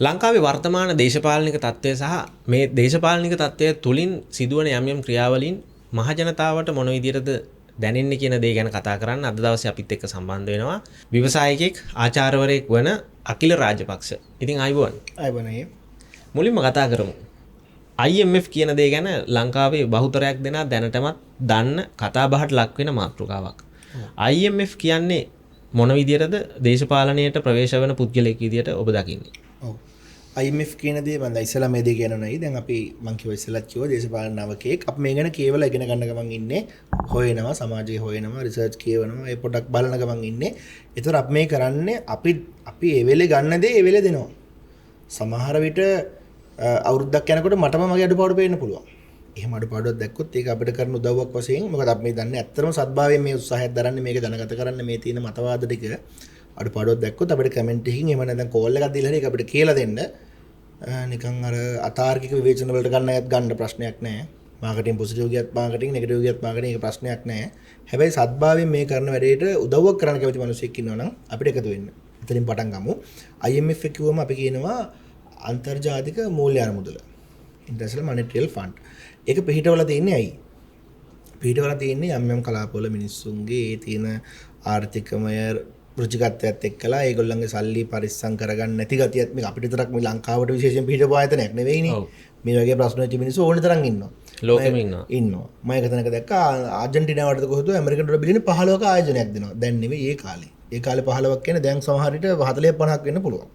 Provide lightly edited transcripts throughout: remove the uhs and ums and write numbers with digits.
ලංකාවේ වර්තමාන දේශපාලනික තත්ත්වය සහ මේ දේශපාලනික තත්ත්වය තුළින් සිදුවන යම් යම් ක්‍රියාවලින් මහජනතාවට මොන විදිහටද දැනෙන්නේ කියන දේ ගැන කතා කරන්න අද දවසේ අපිත් එක්ක සම්බන්ධ වෙනවා ව්‍යවසායකෙක් ආචාර්යවරයෙක් වන අකිල රාජපක්ෂ. ඉතින් අයබෝන්. අයබෝනේ. මුලින්ම කතා කරමු. IMF කියන දේ ගැන ලංකාවේ බහුතරයක් දෙනා දැනටමත් දන්න කතා බහට ලක් වෙන මාතෘකාවක්. IMF කියන්නේ මොන විදිහටද දේශපාලනයට ප්‍රවේශ වෙන පුද්ගලයෙක් විදිහට ඔබ දකින්නේ? ඔව්. IMF කියන දේ මම ඉස්සලා මේ දේ කියනවා නයි. දැන් අපි මං කිව්වා ඉස්සලා කිව්වා දේශපාලන නවකෙක්. අපි මේ ගැන කියවලා ඉගෙන ගන්න ගමන් ඉන්නේ. හොයනවා සමාජයේ හොයනවා රිසර්ච් කියවනවා. ඒ පොඩක් බලන ගමන් ඉන්නේ. ඒතර අපි මේ කරන්නේ අපි ඒ වෙලේ ගන්න දේ ඒ වෙලේ දෙනවා. සමහර විට අවුරුද්දක් යනකොට මටම මගේ අඩුපාඩු පේන්න පුළුවන්. එහෙම අඩුපාඩුවක් දැක්කොත් ඒක අපිට කරන උදව්වක් වශයෙන් මොකද අපි මේ දන්නේ ඇත්තටම සත්භාවයෙන් මේ උත්සාහයක් දරන්නේ මේක දැනගත කරන්න මේ තියෙන මතවාද ටික අඩුපාඩුවක් දැක්කොත් අපිට කමෙන්ට් එකකින් එහෙම නැත්නම් කෝල් එකක් දීලා හරි ඒක අපිට කියලා දෙන්න. නිකන් අර අතාර්කික විවේචන වලට ගන්න අයත් ගන්න ප්‍රශ්නයක් නැහැ. මාකටිං පොසිටිව් ගියත් මාකටිං නෙගටිව් ගියත් මාකටිං ඒක ප්‍රශ්නයක් නැහැ. හැබැයි සත්භාවයෙන් මේ කරන වැඩේට උදව්වක් කරන්න කැමති මිනිස්සෙක් ඉන්නවා නම් අපිට එකතු වෙන්න. එතනින් පටන් ගමු. IMF එක කිව්වම අපි කියනවා අන්තර්ජාතික මූල්‍ය අරමුදල. International monetary fund. ඒක පිටවල තියෙන්නේ ඇයි? පිටවල තියෙන්නේ යම් යම් කලාපවල මිනිස්සුන්ගේ ඒ තියෙන ආර්ථිකමය රුචිකත්වයත් එක්කලා ඒගොල්ලන්ගේ සල්ලි පරිස්සම් කරගන්න නැති ගතියත් මේක අපිට විතරක් මේ ලංකාවට විශේෂයෙන් පිටපු ආයතනයක් නෙවෙයිනේ. මේ වගේ ප්‍රශ්න වෙච්ච මිනිස්සු ඕන තරම් ඉන්නවා. ලෝකෙම ඉන්නවා. මම එක තැනක දැක්කා ආජන්ටිනාවටද කොහොමද ඇමරිකන් ඩොලර් බිලියන 15ක ආයෝජනයක් දෙනවා. දැන් නෙවෙයි ඒ කාලේ. ඒ කාලේ 15ක් කියන්නේ දැන් සමහර විට 40 50ක් වෙන්න පුළුවන්.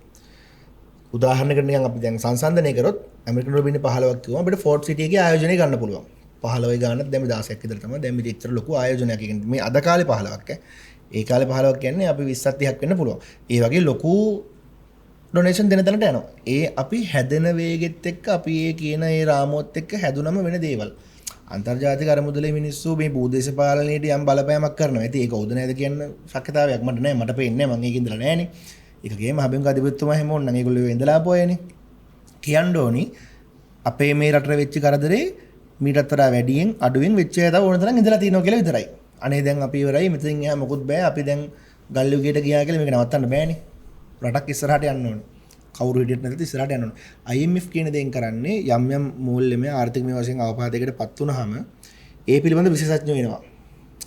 උදාහරණයකට නිකන් අපි දැන් සංසන්දනය කරොත් ඇමරිකන් ඩොලර් බිලියන 15ක් කිව්වම අපිට ෆෝර්ට් සිටි එකේ ආයෝජනය ගන්න පුළුවන්. 15යි ගානක් දැන් 16ක් විතර තමයි. දැන් මේ ඉතර ලොකු ආයෝජනයක් කියන්නේ මේ අද කාලේ 15ක් ඒ කාලේ 15ක් කියන්නේ අපි 20ක් 30ක් වෙන්න පුළුවන්. ඒ වගේ ලොකු ඩොනේෂන් දෙන තැනට යනවා. ඒ අපි හැදෙන වේගෙත් එක්ක අපි ඒ කියන ඒ රාමුවත් එක්ක හැදුනම වෙන දේවල්. අන්තර්ජාතික අරමුදලේ මිනිස්සු මේ භූදේශ පාලනයේට යම් බලපෑමක් කරනවා. ඉතින් ඒක හොඳ නැද්ද කියන ශක්්‍යතාවයක් මට නැහැ. මට පේන්නේ නැහැ. මම ඒක ඉඳලා නැහැනේ. ඒකගේ මහබැංක අධිපතිතුමා හැම ඕන නම් ඒගොල්ලෝ ඉඳලා පොයනේ. කියන්න ඕනි අපේ මේ රටට වෙච්ච කරදරේ මීටත් වඩා වැඩියෙන් අඩුවෙන් වෙච්ච අය තව ඕන තරම් ඉඳලා තියෙනවා කියලා විතරයි. අනේ දැන් අපි ඉවරයි මෙතනින් එහා මොකුත් බෑ. අපි දැන් ගල් යුගයට ගියා කියලා මේක නවත්තන්න බෑනේ. රටක් ඉස්සරහට යන්න ඕනේ. කවුරු හිටියත් නැත්නම් ඉස්සරහට යන්න ඕනේ. IMF කියන දේෙන් කරන්නේ යම් යම් මූල්‍යමය ආර්ථිකමය වශයෙන් අවපාදයකටපත් වුනහම ඒ පිළිබඳ විශේෂඥයෝ වෙනවා.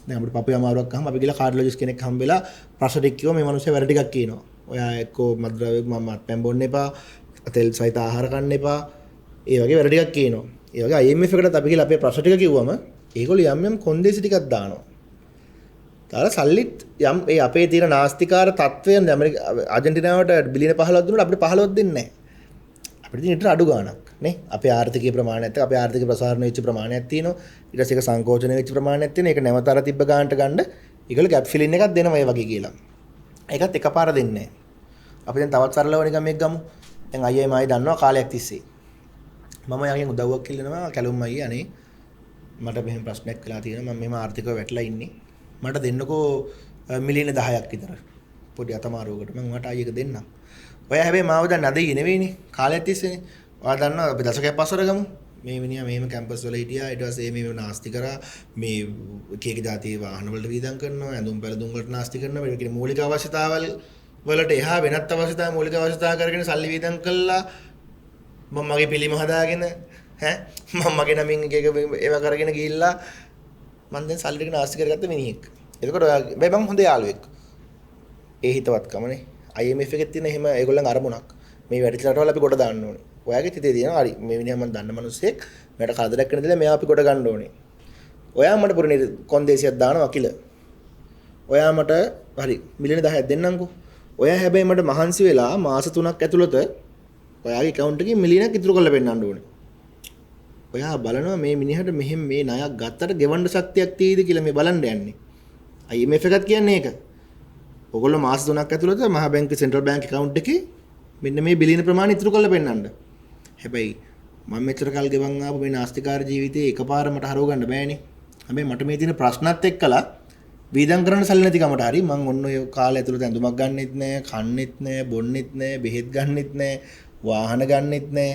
දැන් අපිට පපුවේ අමාරුවක් අහම අපි ගිහලා කාඩියොලොජිස්ට් කෙනෙක් හම්බෙලා ප්‍රශ්න ටික කිව්වම මේ මිනිස්සු වැරදි ටිකක් කියනවා. ඔයා එක්කෝ මත්ද්‍රව්‍ය මත්පැන් බොන්න එපා, තෙල් සහිත ආහාර කන්න එපා. ඒ වගේ වැරදි ටිකක් කියනවා. ඒ වගේ IMF එකටත් අපි ගිහලා අපේ ප්‍රශ්න ටික කිව්වම ඒගොල්ලෝ යම් යම් කොන්දේසි ටිකක් දානවා. තාලා සල්ලිත් යම් ඒ අපේ තියෙන නාස්තිකාර තත්වයන් ආජන්ටිනාවට බිලියන 15ක් දුන්නාට අපිට 15ක් දෙන්නේ නැහැ. අපිට තියෙන ඊට අඩු ගාණක් නේ. අපේ ආර්ථිකීය ප්‍රමාණයත් එක්ක අපේ ආර්ථික ප්‍රසාරණය වෙච්ච ප්‍රමාණයක් තියෙනවා. ඊට පස්සේ ඒක සංකෝචනය වෙච්ච ප්‍රමාණයක් තියෙනවා. ඒක නැවත අර තිබ්බ ගාණට ගන්න ඒගොල්ලෝ ගැප් ෆිලින් එකක් දෙනවා මේ වගේ කියලා. ඒකත් එකපාර දෙන්නේ නැහැ. අපි දැන් තවත් සරලව නිකන් මේක ගමු. දැන් IMI දන්නවා කාලයක් තිස්සේ. මම යාගෙන් උදව්වක් ඉල්ලනවා කැලුම් අයියේ අනේ මට මෙහෙම ප්‍රශ්නයක් වෙලා තියෙනවා. මම මෙහෙම ආර්ථිකව වැටලා ඉන්නේ. මට දෙන්නකෝ මිලියන 10ක් විතර. පොඩි අතමාරුවකට මම මට ආයෙක දෙන්නම්. ඔයා හැබැයි මාව දැන් නැදෙයි නෙවෙයිනේ. කාලයක් තිස්සේනේ. ඔයා දන්නවා අපි දශකයක් පස්සට ගමු. මේ මිනිහා මෙහෙම කැම්පස් වල හිටියා. ඊට පස්සේ මේ නාස්ති කරා. මේ එක එක જાතියේ වාහන වලට වීදම් කරනවා. ඇඳුම් පැළඳුම් වලට නාස්ති කරනවා. මේ කියන මූලික අවශ්‍යතාවල් වලට එහා වෙනත් අවශ්‍යතා මූලික අවශ්‍යතා කරගෙන සල්ලි වීදම් කළා. මම මගේ පිළිම හදාගෙන මම මගේ නමින් එක ඒවා කරගෙන ගිහිල්ලා මම දැන් සල්ලි ටික නාස්ති කරගත්ත මිනිහෙක්. එතකොට ඔයා බෑ මම හොඳ යාළුවෙක්. ඒ හිතවත්කමනේ. IMF එකේ තියෙන එහෙම ඒගොල්ලන් අරමුණක්. මේ වැඩි රටවල් අපි කොට දාන්න ඕනේ. ඔයාගේ හිතේ තියෙනවා හරි මේ මිනිහා මම දන්න මිනිස්සෙක්. මට කරදරයක් වෙන දෙලා මෙයා අපි කොට ගන්න ඕනේ. ඔයා මට පුරේ කොන්දේසියක් දානවා කිල. ඔයා මට හරි මිලියන 10ක් දෙන්නම්කෝ. ඔයා හැබැයි මට මහන්සි වෙලා මාස 3ක් ඇතුළත ඔයාගේ account එකේ මිලියනක් ඉතුරු කරලා පෙන්නන්න ඕනේ. ඔයා බලනවා මේ මිනිහට මෙහෙම මේ ණයක් ගත්තට ගෙවන්න ශක්තියක් තියෙයිද කියලා මේ බලන්න යන්නේ. IMF එකත් කියන්නේ ඒක. ඔයගොල්ලෝ මාස 3ක් ඇතුළත මහා බැංකුවේ සෙන්ට්‍රල් බැංක් account එකේ මෙන්න මේ බිලියන ප්‍රමාණය ඉතුරු කරලා පෙන්නන්න. හැබැයි මම මෙච්චර කල් ගෙවන් ආපු මේ නාස්තිකාර ජීවිතේ එකපාර මට හරව ගන්න බෑනේ. හැබැයි මට මේ තියෙන ප්‍රශ්නත් එක්කලා වීදම් කරන්න සල්ලි නැති කමට හරි මම ඔන්න ඔය කාලය ඇතුළත ඇඳුමක් ගන්නෙත් නෑ, කන්නෙත් නෑ, බොන්නෙත් නෑ, බෙහෙත් ගන්නෙත් නෑ, වාහන ගන්නෙත් නෑ.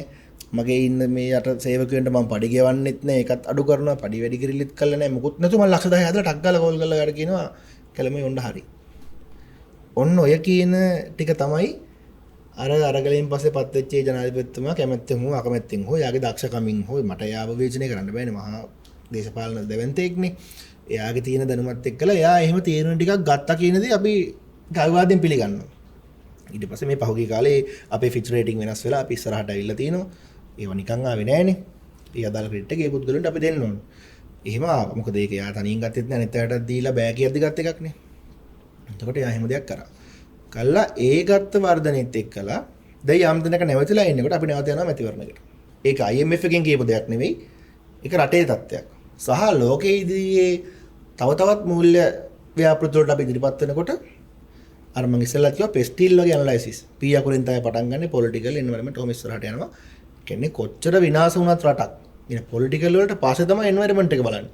මගේ ඉන්න මේ යට සේවකයන්ට මම පඩි ගෙවන්නෙත් නෑ. ඒකත් අඩු කරනවා. පඩි වැඩි කිරිලිත් කළා නෑ. මොකුත් නැතු මම ලක්ෂ 10 හදලා ටක් ගාලා කෝල් කරලා ගාඩ කියනවා කැලමේ ඔන්න හරි. ඔන්න ඔය කියන ටික තමයි අර අරගලෙන් පස්සේ පත් වෙච්ච ජනාධිපතිතුමා කැමැත්තෙන් හෝ අකමැත්තෙන් හෝ යාගේ දක්ෂකමින් හෝ මට යාව විවේචනය කරන්න බෑනේ මහා දේශපාලන දෙවන්තෙක්නේ. එයාගේ තියෙන දැනුමත් එක්කලා එයා එහෙම තීරණ ටිකක් ගත්තා කියන දේ අපි ගෞරවයෙන් පිළිගන්නවා. ඊට පස්සේ මේ පහුගිය කාලේ අපේ ෆිච් රේටින් වෙනස් වෙලා අපි ඉස්සරහට ඇවිල්ලා තිනවා. ඒව නිකන් ආවේ නෑනේ. ඒ අදාළ ක්‍රෙඩිට් එක ඒ පුද්ගලයන්ට අපි දෙන්න ඕනේ. එහෙම ආවා. මොකද ඒක යා තනියෙන් ගත්තෙත් නෑ අනිත් අයටත් දීලා බෑ කියද්දි ගත් එකක් නේ. එතකොට යා එහෙම දෙයක් කරා. කළා ඒ ගත්ත වර්ධනෙත් එක්කලා දැන් යම් දිනක නැවතිලා ඉන්නකොට අපි නැවත යනවා මැතිවරණයකට. ඒක IMF එකෙන් කියපු දෙයක් නෙවෙයි. ඒක රටේ තත්ත්වයක්. සහ ලෝකයේ ඉදිරියේ තව තවත් මූල්‍ය ව්‍යාපෘති වලට අපි ඉදිරිපත් වෙනකොට අර මම ඉස්සෙල්ලා කිව්වා පෙස්ටිල් වගේ ඇනලයිසිස්. P අකුරෙන් තමයි පටන් ගන්නෙ පොලිටිකල් එන්වයරන්මන්ට් ඔහොම ඉස්සරහට යනවා. කියන්නේ කොච්චර විනාශ වුණත් රටක්. ඉතින් පොලිටිකල් වලට පස්සේ තමයි එන්වයරන්මන්ට් එක බලන්නේ.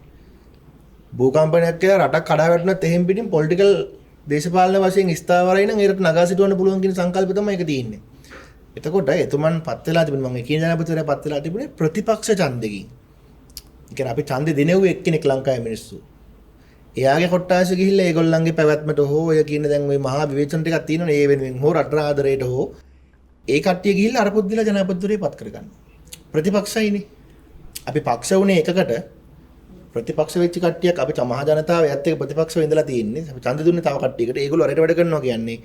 භූකම්පනයක් කියලා රටක් කඩා වැටුණත් එහෙම් පිටින් පොලිටිකල් දේශපාලන වශයෙන් ස්ථාවරයි නම් ඒකට නගා සිටවන්න පුළුවන් කියන සංකල්පය තමයි ඒක තියෙන්නේ. එතකොට එතුමන් පත් වෙලා තිබුණේ මම කියන ජනාධිපතිවරයා පත් වෙලා තිබුණේ ප්‍රතිපක්ෂ ඡන්දකින්. ඒ කියන්නේ අපි ඡන්දෙ දෙනෙව්ව එක්කෙනෙක් ලංකාවේ මිනිස්සු. එයාගේ කොට්ටාස ගිහිල්ලා ඒගොල්ලන්ගේ පැවැත්මට හෝ ඔය කියන දැන් ওই මහා විවේචන ටිකක් තියෙනවනේ ඒ වෙනුවෙන් හෝ රට ආදරයට හෝ ඒ කට්ටිය ගිහිල්ලා අර පුද්දලා ජනාධිපතිවරයා පත් කරගන්නවා. ප්‍රතිපක්ෂයිනේ. අපි පක්ෂ වුණේ එකකට ප්‍රතිපක්ෂ වෙච්ච කට්ටියක් අපි මහ ජනතාව යත් එක්ක ප්‍රතිපක්ෂව ඉඳලා තියෙන්නේ. අපි ඡන්ද දුන්නේ තව කට්ටියකට. ඒගොල්ලෝ අරයට වැඩ කරනවා කියන්නේ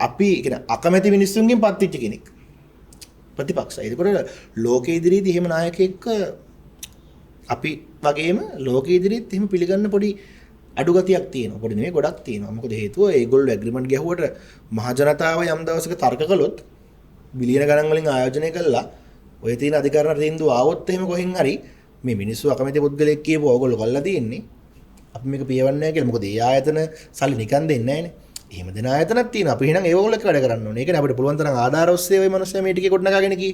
අපි කියන අකමැති මිනිස්සුන්ගෙන් පත් වෙච්ච කෙනෙක්. ප්‍රතිපක්ෂයි. ඒකෝට ලෝකයේ ඉදිරියේදී එහෙම නායකයෙක් අපි වගේම ලෝකයේ ඉදිරියේත් එහෙම පිළිගන්න පොඩි අඩු ගතියක් තියෙනවා. පොඩි නෙවෙයි ගොඩක් තියෙනවා. මොකද හේතුව ඒගොල්ලෝ ඇග්‍රීමන්ට් ගැහුවට මහ ජනතාව යම් දවසක තර්ක කළොත් බිලියන ගණන් වලින් ආයෝජනය කළා ඔය තියෙන අධිකරණ තීන්දුව ආවොත් එහෙම කොහෙන් හරි මේ මිනිස්සු අකමැති පුද්ගලෙක් කියපුව ඕගොල්ලෝ කළා තියෙන්නේ. අපි මේක පියවන්නේ නැහැ කියලා. මොකද ඒ ආයතන සල්ලි නිකන් දෙන්නේ නැහැනේ. එහෙම දෙන ආයතනක් තියෙනවා. අපි එහෙනම් ඒවොල්ලෝ වැඩ කරන්න ඕනේ. ඒකනේ අපිට පුළුවන් තරම් ආධාර ඔස්සේ ওই මිනිස්සු මේ ටිකේ කොට නගාගෙන කී.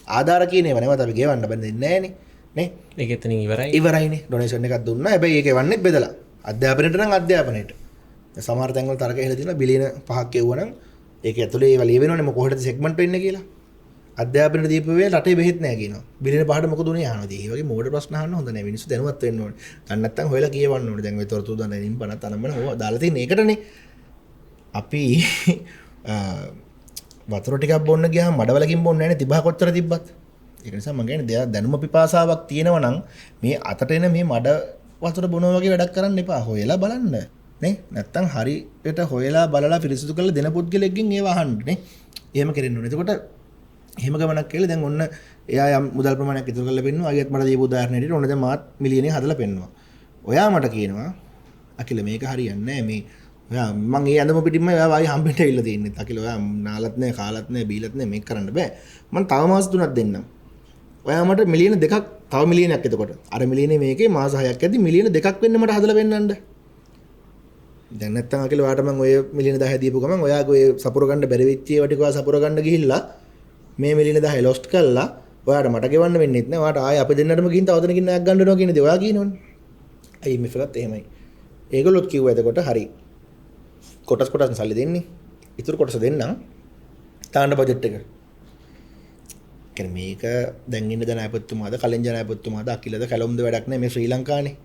ආධාර කියන ඒවා නැවත අපි ගෙවන්න බැඳෙන්නේ නැහැනේ. නේ? ඒක එතනින් ඉවරයි. ඉවරයිනේ. ඩොනේෂන් එකක් දුන්නා. හැබැයි ඒක එවන්නේත් බෙදලා. අධ්‍යාපනයට නම් අධ්‍යාපනයට. සමහර තැන්වල තරක එහෙලා තියෙනවා බිලියන 5ක් එවුවනම් ඒක ඇතුලේ ඒවා ලියවෙනවනේ මොකටද සෙග්මන්ට් වෙන්නේ කියලා. අධ්‍යාපනයට දීපු වේ රටේ බෙහෙත් නැහැ කියනවා. බිලියන 5ට මොකද උනේ අහනවා. ඒ වගේ මෝඩ ප්‍රශ්න අහන්න හොඳ නැහැ. මිනිස්සු දැනුවත් වෙන්න ඕනේ. දැන් නැත්තම් හොයලා කියවන්න ඕනේ. දැන් ඔය තොරතුරු දාන්න පනත් අනම්මන හොව දාලා තියෙන එකටනේ. අපි වතුර ටිකක් බොන්න ගියාම මඩවලකින් බොන්නේ නැහැ නේ 30 කොච්චර තිබ්බත්. ඒක නිසා මම කියන්නේ දැනුම පිපාසාවක් තියෙනවා නම් මේ අතට එන මේ මඩ වතුර බොනවා වගේ වැඩක් කරන්න එපා. හොයලා බලන්න. නේ? නැත්තම් හරියට හොයලා බලලා පිරිසිදු කරලා දෙන පුද්ගලෙක්ගෙන් ඒව අහන්න නේ. එහෙම කරන්න ඕනේ. එතකොට එහෙම ගමනක් කියලා දැන් ඔන්න එයා යම් මුදල් ප්‍රමාණයක් ඉතුරු කරලා පෙන්නවා. අයියත් මට දීපු උදාහරණෙට ඔන්න දැන් මාත් මිලියනේ හදලා පෙන්නවා. ඔයා මට කියනවා අකිල මේක හරියන්නේ නැහැ මේ ඔයා මං ඒ අඳම පිටින්ම ඔයා වායි හම්බෙන්න ඇවිල්ලා තියෙන්නේ. අකිල ඔයා නාලත් නැහැ කාලත් නැහැ බීලත් නැහැ මේක කරන්න බෑ. මං තව මාස 3ක් දෙන්නම්. ඔයා මට මිලියන 2ක් තව මිලියනයක් එතකොට. අර මිලියනේ මේකේ මාස 6ක් ඇද්දි මිලියන 2ක් වෙන්න මට හදලා පෙන්නන්න. දැන් නැත්තම් අකිල ඔයාට මං ඔය මිලියන 10 දීපු ගමන් ඔයාගේ ඔය සපුර ගන්න බැරි වෙච්ච ඒවා ටික ඔයා සපුර ගන්න ගිහිල්ලා මේ මිලියන 10 ලොස්ට් කළා ඔයාට මට ගෙවන්න වෙන්නේ නැහැ. ඔයාට ආයෙ අපි දෙන්නටම ගිහින් තව දෙනකින් ණයක් ගන්න වෙනවා කියන දේ ඔයා කියනවනේ. IMF එකත් එහෙමයි. ඒගොල්ලොත් කිව්වා එතකොට හරි. කොටස් සල්ලි දෙන්නේ. ඉතුරු කොටස දෙන්නම්. තාන්න බජට් එක. කියන්නේ මේක දැන් ඉන්න ජනාධිපතිතුමාද කලින් ජනාධිපතිතුමාද අකිලද කැලොම්ද වැඩක් නැහැ මේ ශ්‍රී ලංකානේ.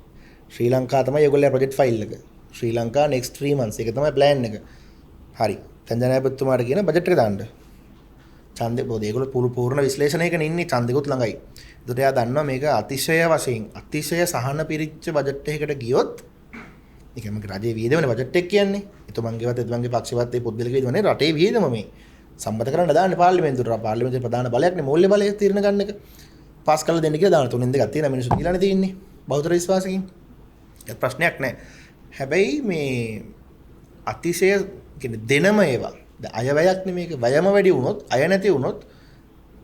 ශ්‍රී ලංකා තමයි ඒගොල්ලෝ ප්‍රොජෙක්ට් ෆයිල් එක. ශ්‍රී ලංකා next 3 months ඒක තමයි plan එක. හරි. දැන් ජනාධිපතිතුමාට කියන බජට් එක දාන්න. ඡන්දේ පොද ඒගොල්ලෝ පූර්ණ විශ්ලේෂණයකනේ ඉන්නේ ඡන්දෙකුත් ළඟයි. ඒකට එයා දන්නවා මේක අතිශය වශයෙන් අතිශය සහන පිරිච්ච බජට් එකකට ගියොත් ඒක මගේ රජයේ වියදමනේ බජට් එක කියන්නේ. එතුමන්ගේවත් එතුමන්ගේ පක්ෂවත් ඒ පොත්වල කියවනේ රටේ වියදම මේ සම්බන්ධ කරන්න දාන්නේ පාර්ලිමේන්තුවට. පාර්ලිමේන්තුවේ ප්‍රධාන බලයක්නේ මූල්‍ය බලය තීරණ ගන්න එක. පාස් කරලා දෙන්න කියලා දාන තුනෙන් දෙකක් තියෙන මිනිස්සු දීලානේ තියෙන්නේ. බෞද්ධ විශ්වාසකින්. ඒක ප්‍රශ්නයක් නෑ. හැබැයි මේ අතිශය කියන්නේ දෙනම ඒවා අයවැයක් නෙමේක වයම වැඩි වුණොත් අය නැති වුණොත්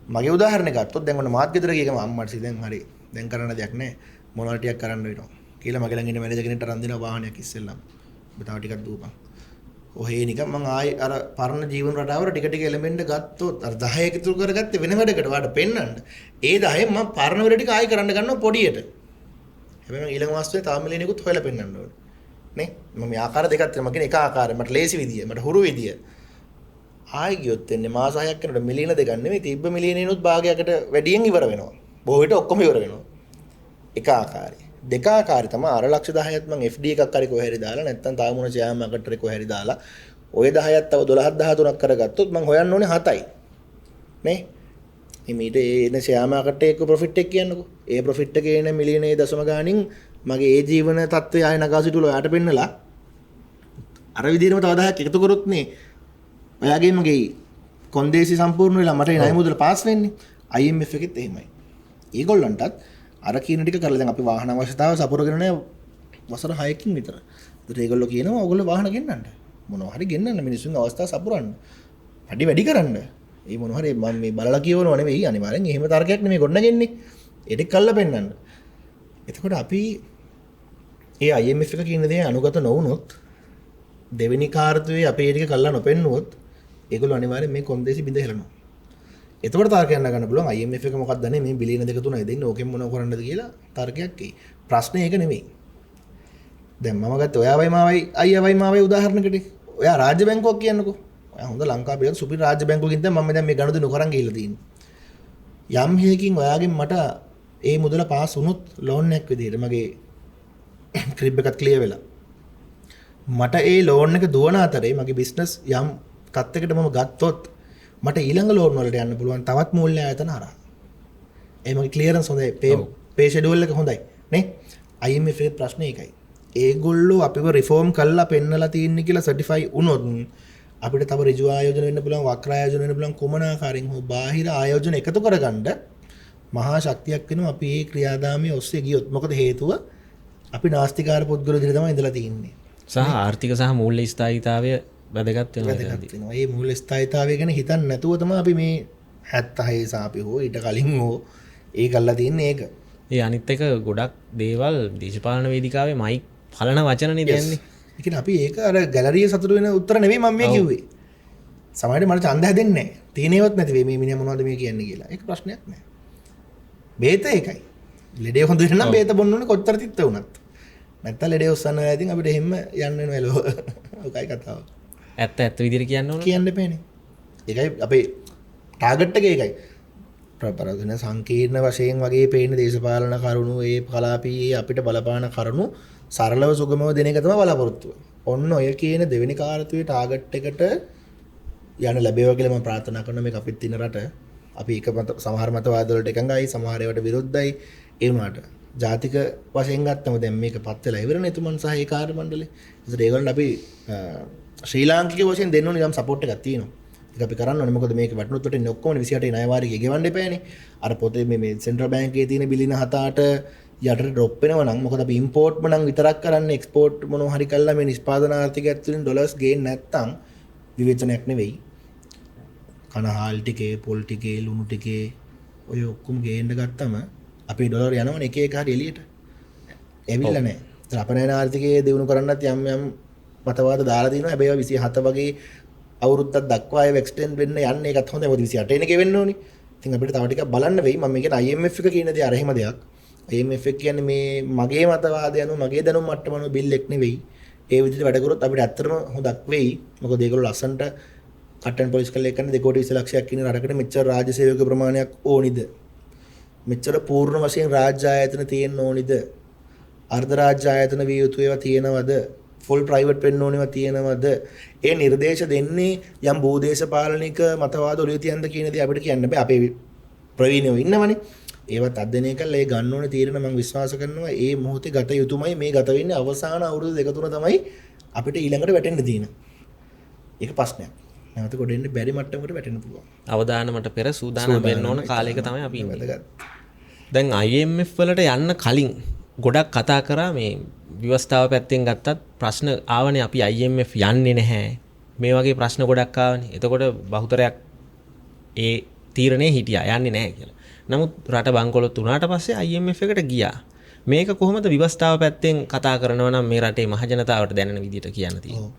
මගේ උදාහරණයක් ගත්තොත් දැන් ඔන්න මාත් ගෙදර ගියකම අම්මට දැන් හරි දැන් කරන්න දෙයක් නැහැ මොනවා ටිකක් කරන්න වෙනවා කියලා මගේ ළඟ ඉන්න මැනේජර් කෙනෙක්ට අරන් දෙනවා වාහනයක් ඉස්සෙල්ලම ඔබ තව ටිකක් දුවපන් ඔහේ නිකන් මං ආයේ අර පරණ ජීවන රටාවර ටික ටික එලෙමෙන්ට් ගත්තොත් අර 10 එකතු කරගත්තේ වෙන වැඩකට වාට පෙන්නන්න ඒ 10 මම පරණ වැඩ ටික ආයෙ කරන්න ගන්නවා පොඩියට හැබැයි මම ඊළඟ මාසෙත් තාම මිලියනෙකුත් හොයලා පෙන්නන්න ඕනේ නේ මම මේ ආකාර දෙකක් තියෙනවා මම කියන්නේ එක ආකාරයක් මට ලේසි විදිය මට හුරු විදිය ආයෙ ගියොත් එන්නේ මාස 6ක් යනකොට මිලියන දෙකක් නෙමෙයි තිබ්බ මිලියනෙනුත් භාගයකට වැඩියෙන් ඉවර වෙනවා. බොහෝ විට ඔක්කොම ඉවර වෙනවා. එක ආකාරي. දෙක ආකාරي තමයි අර ලක්ෂ 10ක් මම FD එකක් හරි කොහේ හරි දාලා නැත්නම් තාම මොන ෂෙයාර් මාකට් එකේ කොහේ හරි දාලා ඔය 10ක් තව 12 13ක් කරගත්තොත් මම හොයන්න ඕනේ 7යි. නේ? මීට එන ෂෙයා මාකට් එකේ ප්‍රොෆිට් එක කියන්නකෝ. ඒ ප්‍රොෆිට් එකේ එන මිලියන දශම ගාණින් මගේ ඒ ජීවන තත්ත්වය ආය නගා සිටුල ඔයාට පෙන්නලා අර විදිහටම තව 10ක් එකතු කරොත් නේ ඔයාගේ මගේ කොන්දේසි සම්පූර්ණ වෙලා මට ණය මුදල පාස් වෙන්නේ. IMF එකෙත් එහෙමයි. ඒගොල්ලන්ටත් අර කියන ටික කරලා දැන් අපි වාහන අවශ්‍යතාව සපුරගෙන නැහැ වසර 6කින් විතර. ඒත් ඒගොල්ලෝ කියනවා ඔයගොල්ලෝ වාහන ගෙන්නන්න. මොනවා හරි ගෙන්නන්න මිනිස්සුන්ගේ අවස්ථාව සපුරන්න. වැඩි කරන්න. ඒ මොනවා හරි මම මේ බලලා කියවනව නෙවෙයි අනිවාර්යෙන් එහෙම තර්කයක් නෙමෙයි ගොඩනගන්නේ. ඒ ටික කල්ලා පෙන්නන්න. එතකොට අපි ඒ IMF එක කියන දේ අනුගත නොවුනොත් දෙවෙනි කාර්යයේ අපේ ටික කල්ලා නොපෙන්නුවොත් ඒගොල්ලෝ අනිවාර්යෙන් මේ කොන්දේසි බිඳ හෙලනවා. එතකොට තර්කයක් නගන්න පුළුවන් IMF එක මොකක්ද නේ මේ බිලියන 2-3 දෙන්නේ ඕකෙන් මොනව කරන්නද කියලා තර්කයක් එයි. ප්‍රශ්නේ ඒක නෙමෙයි. දැන් මම ගත්ත ඔයාවයි මාවයි අයියාවයි මාවයි උදාහරණයකට ඔයා රාජ්‍ය බැංකුවක් කියන්නකෝ. ඔයා හොඳ ලංකාවේ සුපිරි රාජ්‍ය බැංකුවකින් තමයි මම දැන් මේ ගනුදෙනු කරන් ගිහිල්ලා තියෙන්නේ. යම් හේකින් ඔයාගෙන් මට ඒ මුදල පාස් වුණොත් ලෝන් එකක් විදිහට මගේ ක්‍රිබ් එකත් ක්ලියර් වෙලා මට ඒ ලෝන් එක දුවන අතරේ මගේ බිස්නස් යම් තත්යකට මම ගත්තොත් මට ඊළඟ ලෝන් වලට යන්න පුළුවන් තවත් මූල්‍ය ආයතන හරහා. ඒ මගේ ක්ලියරන්ස් හොඳයි පේ ෂෙඩියුල් එක හොඳයි නේ. IMF එකේ ප්‍රශ්නේ ඒකයි. ඒගොල්ලෝ අපිව රිෆෝම් කළා පෙන්නලා තියෙන්නේ කියලා සර්ටිෆයි වුණොත් අපිට තව ඍජු ආයෝජන වෙන්න පුළුවන් වක්‍ර ආයෝජන වෙන්න පුළුවන් කොමන ආකාරයෙන් හෝ බාහිර ආයෝජන එකතු කරගන්න මහා ශක්තියක් වෙනවා අපි මේ ක්‍රියාදාමයේ ඔස්සේ ගියොත්. මොකද හේතුව අපි නාස්තිකාර පුද්ගල විදිහට තමයි ඉඳලා තියෙන්නේ. සහ ආර්ථික සහ මූල්‍ය ස්ථායීතාවය වැදගත් වෙනවා. මේ මූල්‍ය ස්ථායීතාවය ගැන හිතන්නේ නැතුව තමයි අපි මේ 76 සාපි හෝ ඊට කලින් හෝ ඒ කළා තියන්නේ ඒක. ඒ අනිත් එක ගොඩක් දේවල් දේශපාලන වේදිකාවේ මයික් පලන වචනනේ දෙන්නේ. ඒ කියන්නේ අපි ඒක අර ගැලරිය සතුට වෙන උත්තර නෙවෙයි මම මේ කිව්වේ. සමහරවිට මට ඡන්ද හැදෙන්නේ නැහැ. තීනේවත් නැති වෙයි මේ මිනිහා මොනවද මේ කියන්නේ කියලා. ඒක ප්‍රශ්නයක් නෑ. බේත ඒකයි. ලෙඩේ හොඳ වෙන්න නම් බේත බොන්න ඕනේ කොච්චර තිත්ත වුණත්. නැත්තම් ලෙඩේ උස්සන්න වෙලා ඉතින් අපිට එහෙම යන්න වෙනවා එළව. ඔකයි කතාව. ඇත්ත විදිහට කියන්න ඕනේ. කියන්න එපානේ. ඒකයි අපේ ටාගට් එක ඒකයි. ප්‍රපරදන සංකීර්ණ වශයෙන් වගේ පේන දේශපාලන කරුණු ඒ කලාපී අපිට බලපාන කරුණු සරලව සුගමව දෙන එක තමයි බලාපොරොත්තුව. ඔන්න ඔය කියන දෙවෙනි කාර්යතුවේ ටාගට් එකට යන්න ලැබේවා කියලා මම ප්‍රාර්ථනා කරනවා. මේක අපිත් ඉන්න රට. අපි එක සමහර මතවාද වලට එකඟයි, සමහර ඒවාට විරුද්ධයි. ඒ වුණාට ජාතික වශයෙන් ගත්තම දැන් මේක පත් වෙලා ඉවරනේ තුමන් සහ ඒ කාර්ය මණ්ඩලේ. ඒකට ඒගොල්ලන්ට අපි ශ්‍රී ලාංකික වශයෙන් දෙන්න ඕනේ යම් සපෝට් එකක් තියෙනවා. ඒක අපි කරන්න ඕනේ. මොකද මේක වටනුත් වටින් ඔක්කොම 28 ණය වාරිකේ ගෙවන්න එපානේ. අර පොතේ මේ සෙන්ට්‍රල් බැංකුවේ තියෙන බිලියන 7-8 යටට ඩ්‍රොප් වෙනවා නම් මොකද අපි ඉම්පෝර්ට්ම නම් විතරක් කරන්නේ එක්ස්පෝර්ට් මොනවා හරි කළා මේ නිෂ්පාදන ආර්ථිකයත් තුළින් ඩොලර්ස් ගේන් නැත්තම් විවේචනයක් නෙවෙයි. කනහාල් ටිකේ පොල් ටිකේ ලුණු ටිකේ ඔය ඔක්කොම ගේන්න ගත්තම අපේ ඩොලර් යනවනේ එක එක හරි එළියට. එවිල්ලා නැහැ. ඒත් අපේ ආර්ථිකයේ දියුණු කරන්නත් යම් යම් මතවාද දාලා දිනවා. හැබැයි 27 වගේ අවුරුද්දක් දක්වා ඒව එක්ස්ටෙන්ඩ් වෙන්න යන්නේ ඒකත් හොඳයි. මොකද 28 එකේ වෙන්න ඕනේ. ඉතින් අපිට තව ටිකක් බලන්න වෙයි. මම කියන්නේ IMF එක කියන දේ අර එහෙම දෙයක්. IMF එක කියන්නේ මේ මගේ මතවාදය අනුව මගේ දැනුම් මට්ටම අනුව බිල් එක් නෙවෙයි. ඒ විදිහට වැඩ කරොත් අපිට ඇත්තටම හොදක් වෙයි. මොකද ඒගොල්ලෝ ලස්සන්ට කට්ටන් පොලිස් කල්ල එකන්නේ 2 කෝටි 20 ලක්ෂයක් ඉන්න රටකට මෙච්චර රාජ්‍ය සේවක ප්‍රමාණයක් ඕනිද? මෙච්චර පූර්ණ වශයෙන් රාජ්‍ය ආයතන තියෙන්න ඕනිද? අර්ධ රාජ්‍ය ආයතන විය යුතු ඒවා තියෙනවද? ෆුල් ප්‍රයිවට් වෙන්න ඕනේවා තියෙනවද? ඒ නිර්දේශ දෙන්නේ යම් භූදේශපාලනික මතවාද ඔලිය තියන්ද කියන දේ අපිට කියන්න බෑ. අපේ ප්‍රවීණයෝ ඉන්නවනේ. ඒවත් අධ්‍යයනය කරලා ඒ ගන්න ඕනේ තීරණ මම විශ්වාස කරනවා ඒ මොහොතේ ගත යුතුමයි. මේ ගත වෙන්නේ අවසාන අවුරුදු 2-3 තමයි අපිට ඊළඟට වැටෙන්න තියෙන. ඒක ප්‍රශ්නයක්. නැවත ගොඩෙන්න බැරි මට්ටමකට වැටෙන්න පුළුවන්. අවදානමට පෙර සූදානම් වෙන්න ඕන කාලයක තමයි අපි ඉන්නේ. දැන් IMF වලට යන්න කලින් ගොඩක් කතා කරා මේ ව්‍යවස්ථාව පැත්තෙන් ගත්තත් ප්‍රශ්න ආවනේ අපි IMF යන්නේ නැහැ. මේ වගේ ප්‍රශ්න ගොඩක් ආවනේ. එතකොට බහුතරයක් ඒ තීරණේ හිටියා යන්නේ නැහැ කියලා. නමුත් රට බංකොලොත් වුණාට පස්සේ IMF එකට ගියා. මේක කොහොමද ව්‍යවස්ථාව පැත්තෙන් කතා කරනවා නම් මේ රටේ මහජනතාවට දැනෙන විදිහට කියන්න තියෙන්නේ.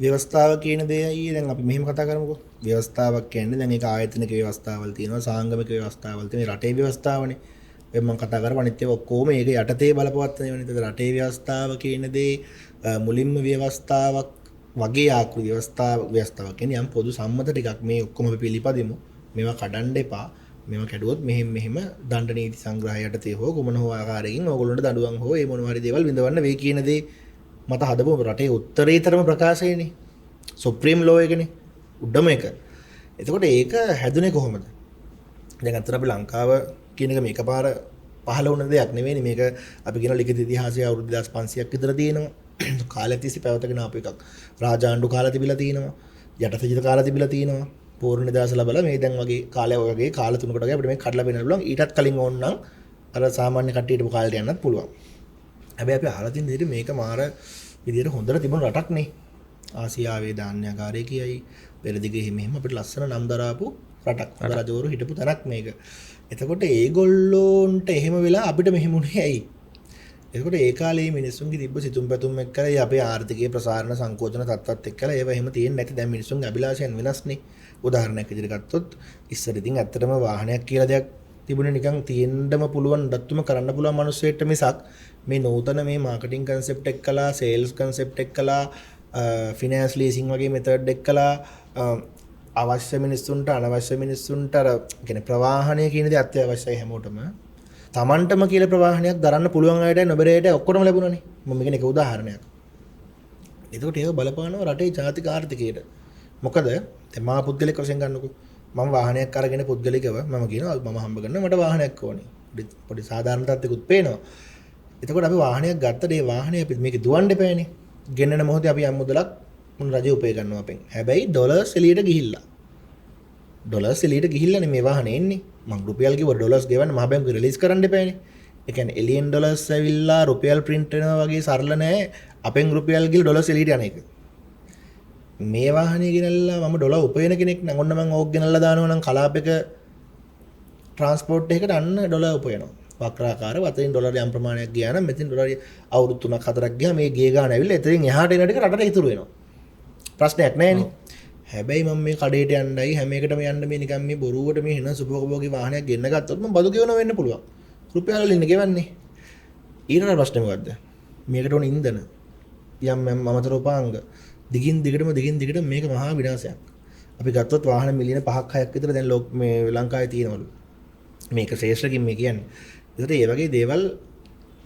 ව්‍යවස්ථාව කියන දෙයයි දැන් අපි මෙහෙම කතා කරමුකෝ. ව්‍යවස්ථාවක් කියන්නේ දැන් ඒක ආයතනික ව්‍යවස්ථාවල් තියෙනවා, සාංගමික ව්‍යවස්ථාවල් තියෙනවා, රටේ ව්‍යවස්ථාවනේ. ඒ මම කතා කරපු අනිත් ඒවා ඔක්කොම ඒක යටතේ බලපවත්වන ඒවානේ. ඒතර රටේ ව්‍යවස්ථාව කියන දේ මුලින්ම ව්‍යවස්ථාවක් වගේ ආකෘති ව්‍යවස්ථාවක් කියන්නේ යම් පොදු සම්මත ටිකක් මේ ඔක්කොම අපි පිළිපදිමු. මේවා කඩන්න එපා. මේවා කැඩුවොත් මෙහෙම දණ්ඩ නීති සංග්‍රහය යටතේ හෝ කොමන හෝ ආකාරයකින් ඕගොල්ලන්ට දඬුවම් හෝ ඒ මොනවා හරි දේවල් විඳවන්න වෙයි කියන දේ මත හදපු රටේ උත්තරීතරම ප්‍රකාශයනේ සුප්‍රීම් ලෝ එකනේ උඩම එක. එතකොට ඒක හැදුනේ කොහොමද? දැන් අතර අපි ලංකාව කියන එක මේකපාර පහළ වුණ දෙයක් නෙවෙයි. මේක අපි කියන ලිඛිත ඉතිහාසය අවුරුදු 2500ක් විතර තියෙනවා. කාලයක් තිස්සේ පැවතගෙන ආපු එකක්. රාජාණ්ඩු කාලා තිබිලා තියෙනවා. යටතජිත කාලා තිබිලා තියෙනවා. පූර්ණ නිදහස ලැබලා මේ දැන් වගේ කාලය වගේ කාල තුනකට වගේ අපිට මේක කඩලා පෙන්නන්න පුළුවන්. ඊටත් කලින් ඕන නම් අර සාමාන්‍ය කට්ටියට පො කාලයට යන්නත් පුළුවන්. හැබැයි අපි අහලා තියෙන විදිහට මේක මාර විදිහට හොඳට තිබුණ රටක් නේ. ආසියාවේ ධාන්‍යාගාරය කියයි පෙරදිගේ හිම අපිට ලස්සන නම් දරාපු රටක්. හොඳ රජවරු හිටපු තැනක් මේක. එතකොට ඒගොල්ලොන්ට එහෙම වෙලා අපිට මෙහෙමුනේ ඇයි? එතකොට ඒ කාලේ මිනිස්සුන්ගේ තිබ්බ සිතුම් පැතුම් එක්කලා අපේ ආර්ථිකයේ ප්‍රසාරණ සංකෝචන තත්ත්වත් එක්කලා ඒව එහෙම තියෙන්නේ නැති. දැන් මිනිස්සුන්ගේ අභිලාෂයන් වෙනස්නේ. උදාහරණයක් විදිහට ගත්තොත් ඉස්සර ඉතින් ඇත්තටම වාහනයක් කියලා දෙයක් තිබුණේ නිකන් තියෙන්නම පුළුවන් දත්තුම කරන්න පුළුවන් මිනිස්සෙට මිසක් මේ නූතන මේ මාකටිං කන්සෙප්ට් එක්කලා සේල්ස් කන්සෙප්ට් එක්කලා ෆිනෑන්ස් ලීසින් වගේ මෙතඩ් එක්කලා අවශ්‍ය මිනිස්සුන්ට අනවශ්‍ය මිනිස්සුන්ට අර කියන්නේ ප්‍රවාහනය කියන දේ අත්‍යවශ්‍යයි හැමෝටම. Tamanටම කියලා ප්‍රවාහනයක් දරන්න පුළුවන් අයට නොබරේට ඔක්කොම ලැබුණානේ. මම මේක උදාහරණයක්. එතකොට ඒක බලපානවා රටේ ජාතික ආර්ථිකයට. මොකද දැන් මා පුද්ගලික වශයෙන් ගන්නකො මම වාහනයක් අරගෙන පුද්ගලිකව මම කියනවා මම හම්බ කරන්න මට වාහනයක් ඕනේ. පොඩි සාධාරණ තත්ත්වයකුත් පේනවා. එතකොට අපි වාහනයක් ගත්තට ඒ වාහනේ අපි මේක දුවන්න එපානේ. ගෙන්නන මොහොතේ අපි යම් මුදලක් මුන් රජය උපය ගන්නවා අපෙන්. හැබැයි ඩොලර්ස් එළියට ගිහිල්ලා. ඩොලර්ස් එළියට ගිහිල්ලානේ මේ වාහනේ එන්නේ. මම රුපියල් කිව්ව ඩොලර්ස් ගෙවන්න මහ බැංකුවේ රිලීස් කරන්න එපානේ. ඒ කියන්නේ එලියන් ඩොලර්ස් ඇවිල්ලා රුපියල් print වෙනවා වගේ සරල නෑ. අපෙන් රුපියල් ගිහලා ඩොලර්ස් එළියට යන එක. මේ වාහනේ ගෙනල්ලා මම ඩොලර් උපයන කෙනෙක් නම් ඔන්න මම ඕක ගෙනල්ලා දානවා නම් කලාපයක ට්‍රාන්ස්පෝර්ට් එකකට අන්න ඩොලර් උපයනවා. වක්‍රාකාර වතෙන් ඩොලර් යම් ප්‍රමාණයක් ගියා නම් මෙතෙන් ඩොලර් අවුරුදු 3ක් 4ක් ගියා මේ ගේ ගන්න ඇවිල්ලා එතනින් එහාට එන ටික රටට ඉතුරු වෙනවා. ප්‍රශ්නයක් නැහැනේ. හැබැයි මම මේ කඩේට යන්නයි හැම එකටම යන්න මේ නිකන් මේ බොරුවට මේ වෙන සුභෝගී වාහනයක් ගෙන්න ගත්තොත් මම බදු ගෙවන වෙන්න පුළුවන්. රුපියල් වලින් ගෙවන්නේ. ඊළඟ ප්‍රශ්නේ මොකද්ද? මේකට ඕන ඉන්ධන. යම් අමතර උපාංග. දිගින් දිගටම මේක මහා විනාශයක්. අපි ගත්තොත් වාහන මිලියන 5ක් 6ක් විතර දැන් මේ ලංකාවේ තියෙනවලු. මේක ශ්‍රේෂ්ඨකින් මේ කියන්නේ. ඒකට මේ වගේ දේවල්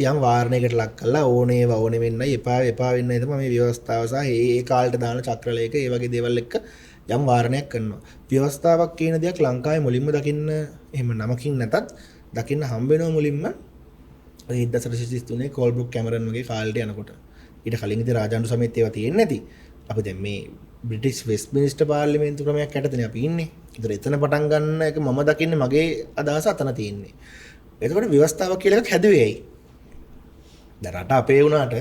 යම් වාරණයකට ලක් කරලා ඕනේ වෙන්නයි එපා වෙන්නයි තමයි මේ ව්‍යවස්ථාව සහ ඒ කාලේට දාන චක්‍රලයක ඒ වගේ දේවල් එක්ක යම් වාරණයක් කරනවා. ව්‍යවස්ථාවක් කියන දෙයක් ලංකාවේ මුලින්ම දකින්න එහෙම නමකින් නැතත් දකින්න හම්බ වෙනවා මුලින්ම 1933 කෝල්බ්‍රුක් කැමරන් වගේ කාලේට යනකොට. ඊට කලින් ඉතින් රාජාණ්ඩු සමයත් ඒවා තියෙන්නේ නැති. අපි දැන් මේ බ්‍රිටිෂ් වෙස්ට්මිනිස්ටර් පාර්ලිමේන්තු ක්‍රමයක් යටතේනේ අපි ඉන්නේ. ඒතර එතන පටන් ගන්න එක මම දකින්නේ මගේ අදහස අතන තියෙන්නේ. එතකොට ව්‍යවස්ථාවක් කියලා එකක් හැදුවේ ඇයි? දැන් රට අපේ වුණාට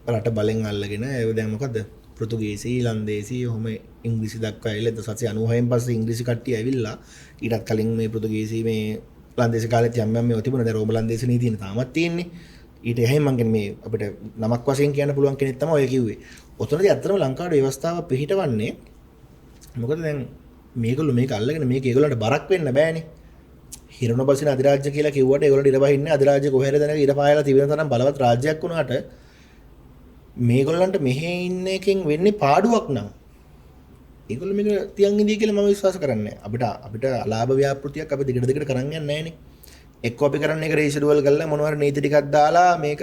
රට බලෙන් අල්ලගෙන ඒ දැන් මොකද්ද? පෘතුගීසි, ඊලන්දේසි, ඔහොම ඉංග්‍රීසි දක්වා ඇවිල්ලා 1996න් පස්සේ ඉංග්‍රීසි කට්ටිය ඇවිල්ලා ඊටත් කලින් මේ පෘතුගීසි මේ ලන්දේසි කාලෙත් යම් මේවා තිබුණා. දැන් රෝම ලන්දේසි නීතියනේ තාමත් තියෙන්නේ. ඊට එහෙම මං කියන්නේ මේ අපිට නමක් වශයෙන් කියන්න පුළුවන් කෙනෙක් තමයි ඔය කිව්වේ. ඔතනදී ඇත්තටම ලංකාවේ ව්‍යවස්ථාව පිහිටවන්නේ මොකද දැන් මේගොල්ලෝ මේක අල්ලගෙන මේක ඒගොල්ලන්ට බරක් වෙන්න බෑනේ. හිරණබසින අධිරාජ්‍ය කියලා කිව්වට ඒගොල්ලෝ ඉර බහින්නේ අධිරාජ්‍ය කොහෙද දැනක ඉර පායලා තිබෙන තරම් බලවත් රාජ්‍යයක් වුණාට මේගොල්ලන්ට මෙහෙ ඉන්න එකෙන් වෙන්නේ පාඩුවක් නම් ඒගොල්ලෝ මේක තියන් ඉඳී කියලා මම විශ්වාස කරන්නේ නැහැ. අපිට අලාභ ව්‍යාපෘතියක් අපි දිගට කරන් යන්නේ නැහනේ. එක්ක අපි කරන්නේ ඒක රේෂඩුවල් කරලා මොනවාර නීති ටිකක් දාලා මේක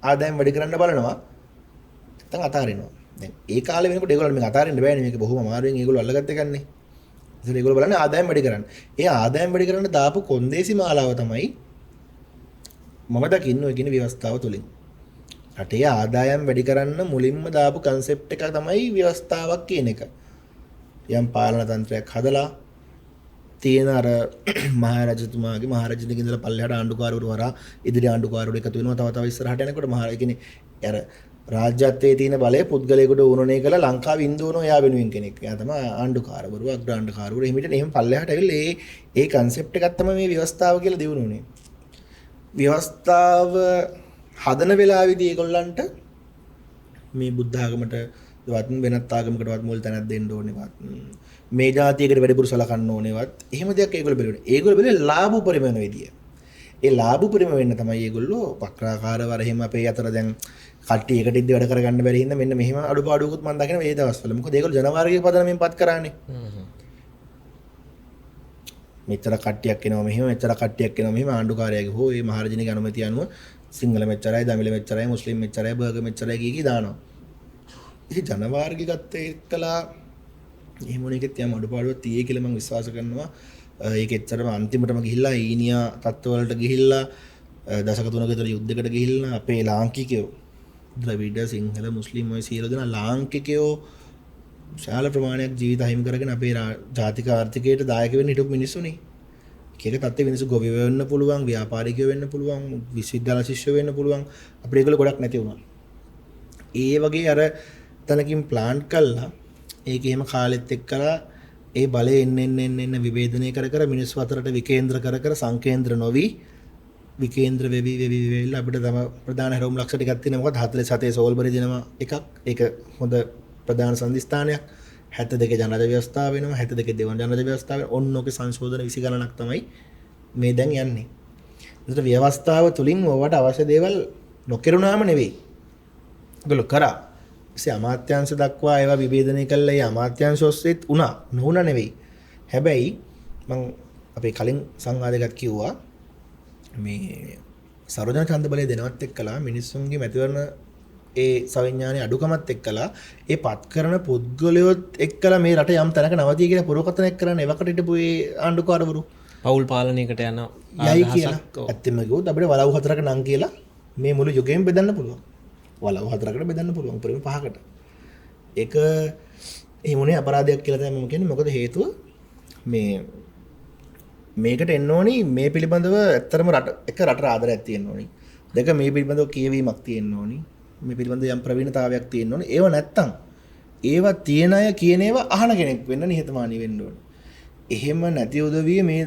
ආදායම් වැඩි කරන්න බලනවා. නැත්නම් අතාරිනවා. දැන් ඒ කාලේ වෙනකොට ඒගොල්ලෝ මේක අතාරින්න බෑනේ. මේක බොහොම අමාරුවෙන් ඒගොල්ලෝ අල්ලගත්ත එකන්නේ. ඒකේ ඒගොල්ලෝ බලන්නේ ආදායම් වැඩි කරන්න. ඒ ආදායම් වැඩි කරන්න දාපු කොන්දේසි මාලාව තමයි මම දකින්නේ ඔය කියන ව්‍යවස්ථාව තුලින්. රටේ ආදායම් වැඩි කරන්න මුලින්ම දාපු concept එක තමයි ව්‍යවස්ථාවක් කියන එක. යම් පාලන තන්ත්‍රයක් හදලා තියෙන අර මහරජතුමාගේ මහරජතුමාගේ ඉඳලා පල්ලෙහාට ආණ්ඩුකාරවරු වරා ඉදිරි ආණ්ඩුකාරවරු එකතු වෙනවා තව ඉස්සරහට යනකොට මහරජ කියන්නේ අර රාජ්‍යත්වයේ තියෙන බලය පුද්ගලයෙකුට උනනේ කළා ලංකාවේ ඉන්දෝනෝ යා වෙනුවෙන් කෙනෙක්. එයා තමයි ආණ්ඩුකාරවරු අග්‍ර ආණ්ඩුකාරවරු එහෙම පල්ලෙහාට ඇවිල්ලා ඒ concept එකක් තමයි මේ ව්‍යවස්ථාව කියලා දිනුනේ. ව්‍යවස්ථාව හදන වෙලාවේදී ඒගොල්ලන්ට මේ බුද්ධ ආගමට වෙනත් ආගමකටවත් මුල් තැනක් දෙන්න ඕනේවත් මේ જાතියකට වැඩිපුර සලකන්න ඕනේවත් එහෙම දෙයක් ඒගොල්ලෝ බැලුවේ. ඒගොල්ලෝ බැලුවේ ලාභ උපරිම වෙන විදිය. ඒ ලාභ උපරිම වෙන්න තමයි ඒගොල්ලෝ වක්‍රාකාරවර එහෙම අපේ අතර දැන් කට්ටිය එකට ඉද්දි වැඩ කරගන්න බැරි හින්දා මෙන්න මෙහෙම අඩුපාඩුකුත් මම දකින මේ දවස්වල. මොකද ඒගොල්ලෝ ජනවාර්ගික පදනමෙන් පත් කරානේ. මෙච්චර කට්ටියක් එනවා මෙහෙම මෙච්චර කට්ටියක් එනවා මෙහෙම ආණ්ඩුකාරයාගේ හෝ මේ මහරජිනගේ අනුමැතිය අනුව සිංහල මෙච්චරයි දමිළ මෙච්චරයි මුස්ලිම් මෙච්චරයි බර්ග මෙච්චරයි කී දානවා. ඒ ජනවාර්ගිකත්වය එක්කලා එහෙම මොනකෙත් යම් අඩුපාඩුවක් තියෙයි කියලා මම විශ්වාස කරනවා. ඒක එච්චරම අන්තිමටම ගිහිල්ලා ඊනියා තත්ත්වවලට ගිහිල්ලා දශක 3ක විතර යුද්ධයකට ගිහිල්ලා අපේ ලාංකිකයෝ ද්‍රවිඩ සිංහල මුස්ලිම් ඔය සියලු දෙනා ලාංකිකයෝ විශාල ප්‍රමාණයක් ජීවිත අහිමි කරගෙන අපේ ජාතික ආර්ථිකයට දායක වෙන්න හිටපු මිනිස්සුනේ. ඒක තත්ත්වෙ මිනිස්සු ගොවි වෙන්න පුළුවන්, ව්‍යාපාරිකයෝ වෙන්න පුළුවන්, විශ්වවිද්‍යාල ශිෂ්‍යයෝ වෙන්න පුළුවන්. අපිට ඒගොල්ලෝ ගොඩක් නැති වුණා. ඒ වගේ අර තනකින් ප්ලාන්ට් කළා ඒක එහෙම කාලෙත් එක්කලා ඒ බලය එන්න විවේදනය කර මිනිස්සු අතරට විකේන්ද්‍ර කර සංකේන්ද්‍ර නොවි විකේන්ද්‍ර වෙවි අපිට තම ප්‍රධාන හැරවුම් ලක්ෂ ටිකක් තියෙනවා. මොකද 47 සෝල්බරි දෙනවා එකක්. ඒක හොඳ ප්‍රධාන සන්දිස්ථානයක්. 72 ජනරජ ව්‍යවස්ථාව වෙනවා. 72 දෙවන ජනරජ ව්‍යවස්ථාව වෙනවා. ඔන්න ඔකේ සංශෝධන 20 ගණනක් තමයි මේ දැන් යන්නේ. ඒකට ව්‍යවස්ථාව තුලින් ඕවට අවශ්‍ය දේවල් නොකිරුණාම නෙවෙයි. ඒගොල්ලෝ කරා. ඒ අමාත්‍යාංශ දක්වා ඒවා විභේදනය කළා. ඒ අමාත්‍යාංශ ඔස්සේත් නොවුණා නෙවෙයි. හැබැයි මම අපේ කලින් සංවාදයකට කිව්වා මේ සරෝජන ඡන්දබලය දෙනවත් එක්කලා මිනිස්සුන්ගේ මැතිවරණ ඒ සවිඥානයේ අඩුකමත් එක්කලා ඒ පත් කරන පුද්ගලයොත් එක්කලා මේ රට යම් තැනක නවතිය කියලා පුරෝකථනයක් කරන්න එවකට හිටපු ඒ ආණ්ඩුකාරවරු පවුල් පාලනයකට යන යයි කියලා ඇත්තම කිව්වොත් අපිට වලව් හතරක නම් කියලා මේ මුළු යුගයෙන් බෙදන්න පුළුවන්. වලව් හතරකට බෙදන්න පුළුවන් උපරිම 5කට. ඒක එහෙමුනේ අපරාධයක් කියලා තමයි මම කියන්නේ. මොකද හේතුව මේකට එන්න ඕනි මේ පිළිබඳව ඇත්තරම රට ආදරයක් තියෙන්න ඕනි. දෙක මේ පිළිබඳව කියවීමක් තියෙන්න ඕනි. මේ පිළිබඳව යම් ප්‍රවීණතාවයක් තියෙන්න ඕනි. ඒව නැත්තම් ඒවා තියෙන අය කියන ඒවා අහන කෙනෙක් වෙන්න නිහතමානී වෙන්න ඕනි. එහෙම නැති උදවිය මේ